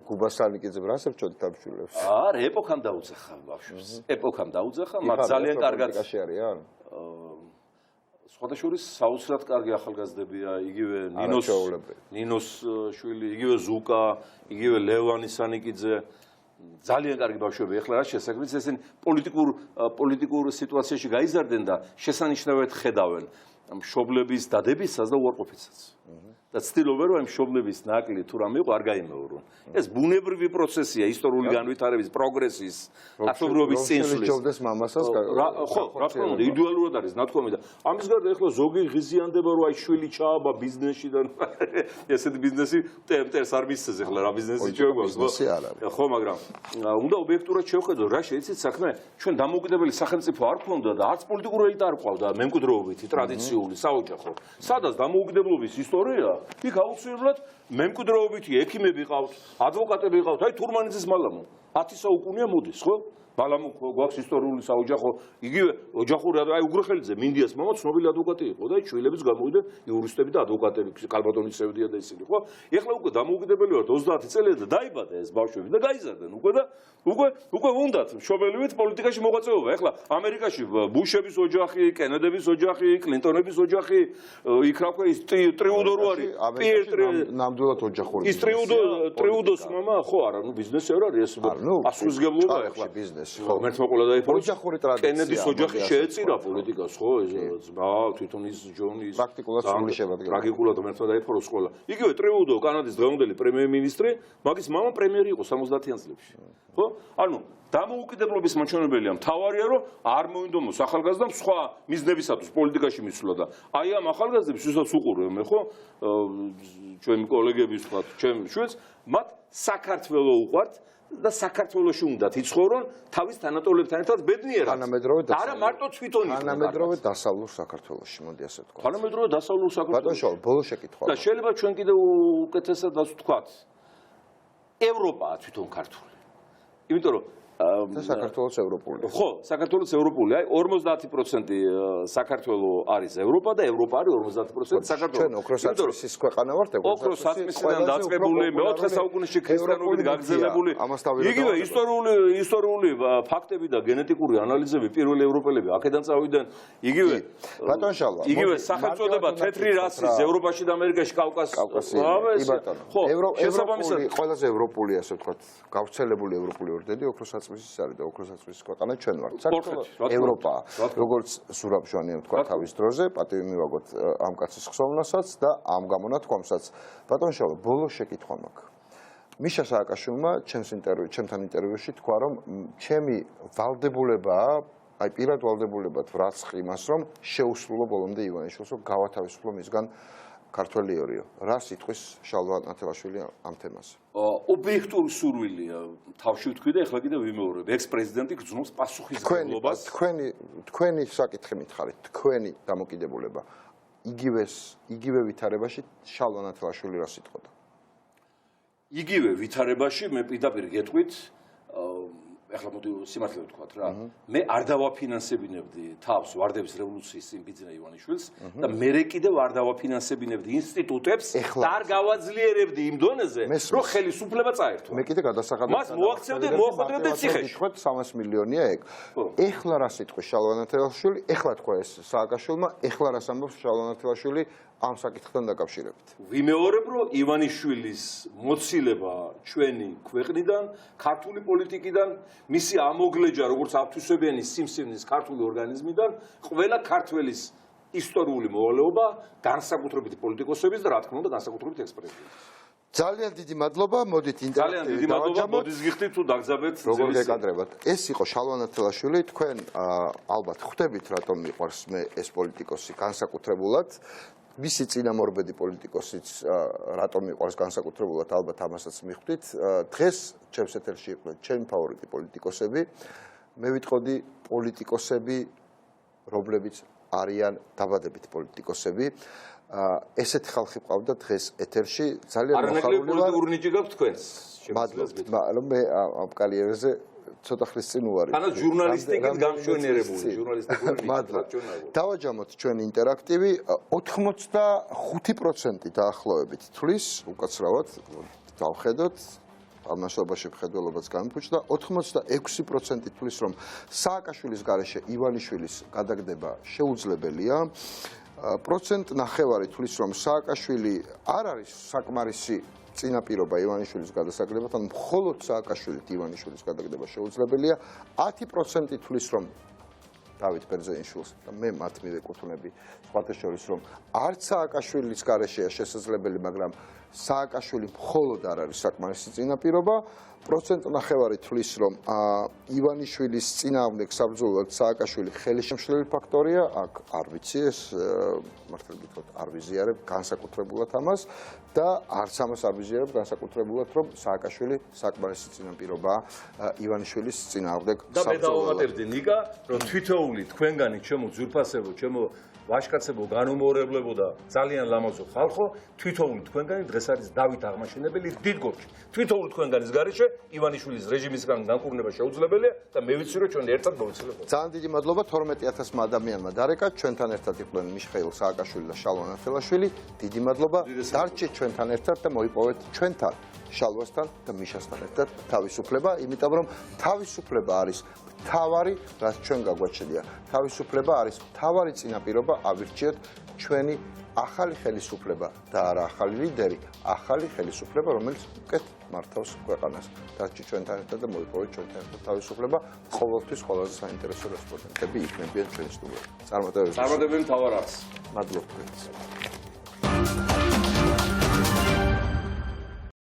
გუბასალიკიძემ რასერჩოთ თავშულებს? არა, ეპოქამ დაუძახა ბავშვებს. ეპოქამ დაუძახა, მათ ძალიან კარგად პოლიტიკაში არიან. სხვადასხვის საოცრად კარგი ახალგაზრდებია, იგივე ნინოს შვილი, იგივე ზუკა, იგივე ლევანი სანიკიძე. ძალიან კარგი ბავშვები. ეხლა რა შესაძლოა ესენ პოლიტიკურ სიტუაციაში გაიზარდნენ და შესანიშნავად ხედავენ მშობლების დადებისას და უარყოფითსაც. და ცდილობენ რომ მშობლების ნაკლი თუ რამე იყო არ გაიმეორონ. ეს ბუნებრივი პროცესია ისტორიული განვითარების, პროგრესის, კაცობრიობის წინსვლის. ჯობდეს მამასაც ხო, რა თქმა უნდა, იდეალურად არის ნათქვამი და ამის გარდა ეხლა ზოგი ღიზიანდება რომ აი შვილი ჩააბა ბიზნესში და ესეთი ბიზნესი მტერს არ მისცეს ეხლა რა ბიზნესი შეგვაქვს ხო, მაგრამ უნდა ობიექტურად შევხედოთ რა შეიცით საქმე. ჩვენ დამოუკიდებელი სახელმწიფო არ ქონდა და არც პოლიტიკური ელიტა არ ყავდა მემკვიდრეობითი ტრადიციული ტრადიციული საოჯახო. სადაც დამოუკიდებლობის ისტორია, იქ აუცილებლად მემკვიდრეობითი ექიმები ყავთ, ადვოკატები ყავთ, აი თურმანიძის მალამო 10 საუკუნეა მოდის, ხო? მალამო გვაქვს ისტორიული საოჯახო, იგივე ოჯახური აი უგრეხელიძე მინდიას მამა ცნობილი ადვოკატი იყო და ჩვეულებიც გამოვიდა იურისტები და ადვოკატები, კალბატონის სევდია და ისინი, ხო? ეხლა უკვე დამოუკიდებელი ვართ 30 წელია და დაიბადა ეს ბავშვები და გაიზარდნენ უკვე და უკვე უნდათ მშობელივით პოლიტიკაში მოღვაწეობა. ეხლა ამერიკაში ბუშების ოჯახი, კენედების ოჯახი, კლინტონების ოჯახი, იქ რა ქვია ის ტრიუდო არის, ნამდვილად ოჯახური. ის ტრიუდოს მამა ხო არა, ნუ ბიზნესი არ არის ეს პასუხისმგებლობა ეხლა ბიზნესი, ხო, მერცმოყოლა დაიფო. ოჯახური ტრადიცია. კენედის ოჯახი შეეწირა პოლიტიკას, ხო, ეს ძმა, თვითონ ის ჯონი ის პრაქტიკულად სრული შემადგენელი. ტრაგიკულად მერცმა დაიფოროს ყველა. იგივე ტრიუდო, კანადის დღევანდელი პრემიერ-მინისტრი, მაგის მამა პრემიერი იყო 70-იან წლებში. ხო? ანუ დამოუკიდებლობის მაჩვენებელია მთავარია, რომ არ მოინდომოს ახალგაზრდამ სხვა მიზნებისათვის პოლიტიკაში მისვლა და აი ამ ახალგაზრდებს ვისაც უყურებ მე, ხო? ჩვენი კოლეგები სხვა, ჩემ შვედს, მათ საქართველო უყვართ და საქართველოში უნდათ იცხოვრონ თავის თანატოლებთან ერთად ბედნიერად. არა მარტო თვითონ იცხოვრონ. თანამედროვე დასავლურ საქართველოში, მოდი ასე ვთქვა. თანამედროვე დასავლურ საქართველოში. ბატონო, ბოლო შეკითხვა. და შეიძლება ჩვენ კიდევ უკეთესად ვთქვათ. ევროპაა თვითონ ქართული. იმიტომ რომ და საქართველოს ევროპული. ხო, საქართველოს ევროპული. აი 50% საქართველო არის ევროპა და ევროპა არის 50% საქართველო. ჩვენ ოქროსაწმისის ქვეყანა ვართ, ოქროსაწმისიდან დაწყებული მე-4 საუკუნეში ქრისტიანობით გაგრძელებული. იგივე ისტორიული ფაქტები და გენეტიკური ანალიზები პირველი ევროპელები აქედან წავიდნენ. იგივე ბატონ შალვა. იგივე სახელწოდება თეთრი რასის ევროპაში და ამერიკაში კავკასიაში. ხო, ევროპული, ყველაზე ევროპული ასე ვთქვათ, გავრცელებული ევროპული ორდენი ოქროსაწმისის არის და ოქროსაწმისის ქვეყანა ჩვენ ვართ. საქართველოს ევროპა, როგორც ზურაბ-ჟვანია თქვა თავის დროზე, პატივი მივაგოთ ამ კაცის ხსოვნასაც და ამ გამონათქვამსაც. ბატონ შალვა, ბოლო შეკითხვა მაქვს. მიშა სააკაშვილმა ჩემთან ინტერვიუში თქვა, რომ ჩემი ვალდებულებაა, აი პირად ვალდებულებად ვრაცხი იმას, რომ შეუსრულო ბოლომდე ივანიშვილს, რომ გავათავისუფლო მისგან ქართველი ორიო. რა სიტყვის შალვა ნათელაშვილი ამ თემაზე? ობიექტური სურვილია თავში ვთქვი და ეხლა კიდევ ვიმეორებ. ექს-პრეზიდენტი გრძნობს პასუხისმგებლობას. თქვენი საკითხი მითხარით, თქვენი დამოკიდებულება იგივე ვითარებაში შალვა ნათელაშვილი რა სიტყოდა? იგივე ვითარებაში მე პირდაპირ გეტყვით, ეხლა მოდი სიმართლე ვთქვათ რა. მე არ დავაფინანსებინებდი თავს ვარდების რევოლუციის წინ ბიძინა ივანიშვილს და მე კიდევ არ დავაფინანსებინებდი ინსტიტუტებს და არ გავაძლიერებდი იმ დონეზე, რომ ხელისუფლება წაერთვა. მე კიდე გადასახადებ მას მოაქცევდი, მოახვედრებდი ციხეში. 300 მილიონია ეგ. ეხლა რა სიტყვის შალვა ნათელაშვილი, ეხლა თქვა ეს სააკაშვილმა, ეხლა რას ამბობს შალვა ნათელაშვილი ამ საკითხთან დაკავშირებით. ვიმეორებ, რომ ივანიშვილის მოცილება ჩვენი ქვეყნიდან, ქართული პოლიტიკიდან, მისი ამოგლეჯა, როგორც ათვისებიანი სიმსივნის ქართული ორგანიზმიდან, ყველა ქართველის ისტორიული მოვალეობა, განსაკუთრებით პოლიტიკოსების და რა თქმა უნდა, განსაკუთრებით ექს-პრეზიდენტის. ძალიან დიდი მადლობა, მოდით ინტერაქტივი დავაჯამოთ. მოდის გიხდით თუ დაგზაბეთ. როგორ გეკადრებათ. ეს იყო შალვა ნათელაშვილი, თქვენ ალბათ ხვდებით, რატომ მიყვარს მე ეს პოლიტიკოსი განსაკუთრებულად. მისი წინამორბედი პოლიტიკოსიც რატომ მიყვარს განსაკუთრებულად, ალბათ ამასაც მიხვდით. დღეს ჩემს ეთერში იყვნენ ჩემი ფავორიტი პოლიტიკოსები. მე ვიტყოდი პოლიტიკოსები, რომლებიც არიან დაბადებით პოლიტიკოსები. ესეთი ხალხი ყავდა დღეს ეთერში. ძალიან მოხარული ვარ. არანაკლები ურნიჭი გაქვთ თქვენს. მადლობთ. მე ამ კარიერაზე ცოტა ხნის წინ უარი. ანუ ჟურნალისტიკით გამშვენიერებული, ჟურნალისტიკური. მადლობთ. დავაჯამოთ ჩვენი ინტერაქტივი 85% დაახლოებით თვლის, უკაცრავად დავხედოთ. ამაშობაში მხედველობაც გამიფუჭდა 86% თვლის, რომ სააკაშვილის გარეშე ივანიშვილის გადაგდება შეუძლებელია. 1.5% თვლის, რომ სააკაშვილი არ არის საკმარისი წინაპირობა ივანიშვილის გადასაგდებად, ან მხოლოდ სააკაშვილით ივანიშვილის გადაგდება შეუძლებელია. 10% თვლის, რომ დავით ბერძენიშვილს და მე მათ მივეკუთვნები, სხვათა შორის, რომ არც სააკაშვილის გარეშეა შესაძლებელი, მაგრამ სააკაშვილი მხოლოდ არ არის საკმარისი წინაპირობა. 1.5% თვლის, რომ ივანიშვილის წინააღმდეგ საბრძოლოდ სააკაშვილი ხელისშემშლელი ფაქტორია, აქ არ ვიცი ეს მართლა გითხრათ არ ვიზიარებ განსაკუთრებულად ამას და არც ამას არ ვიზიარებ განსაკუთრებულად, რომ სააკაშვილი საკმარისი წინაპირობაა ივანიშვილის წინააღმდეგ საბრძოლოდ. და მე დავამატებდი ნიკა, რომ თვითოული თქვენგანი ჩემო ძვირფასებო, ჩემო ვაჟკაცებო, განუმეორებლებო და ძალიან ლამაზო ხალხო, თვითოული თქვენგანი დღეს არის დავით აღმაშენებელი დიდ გორში. თვითოული თქვენგანის გარეშე ივანიშვილის რეჟიმისგან განკურნება შეუძლებელია და მე ვიცი რომ ჩვენ ერთად მოვიცილებ. ძალიან დიდი მადლობა 12000 ადამიანმა დარეკა, ჩვენთან ერთად იყვნენ მიხეილ სააკაშვილი და შალვა ნათელაშვილი. დიდი მადლობა. დარჩეთ ჩვენთან ერთად და მოიპოვეთ ჩვენთან შალვასთან და მიშასთან ერთად თავისუფლება, იმიტომ რომ თავისუფლება არის მთავარი, რაც ჩვენ გაგვაჩნია. თავისუფლება არის მთავარი წინაპირობა ავირჩიოთ ჩვენი ახალი ხელისუფლება და არა ახალი ლიდერი, ახალი ხელისუფლება, რომელიც უკეთ მართავს ქვეყანას. დარჩით ჩვენთან ერთად და მოიპოვეთ ჩვენთან ერთად თავისუფლება. ყოველთვის ყველაზე საინტერესო რესპონდენტები იქნებიან ჩვენი სტუდიაში. წარმატებები მთავარ არხს. მადლობა.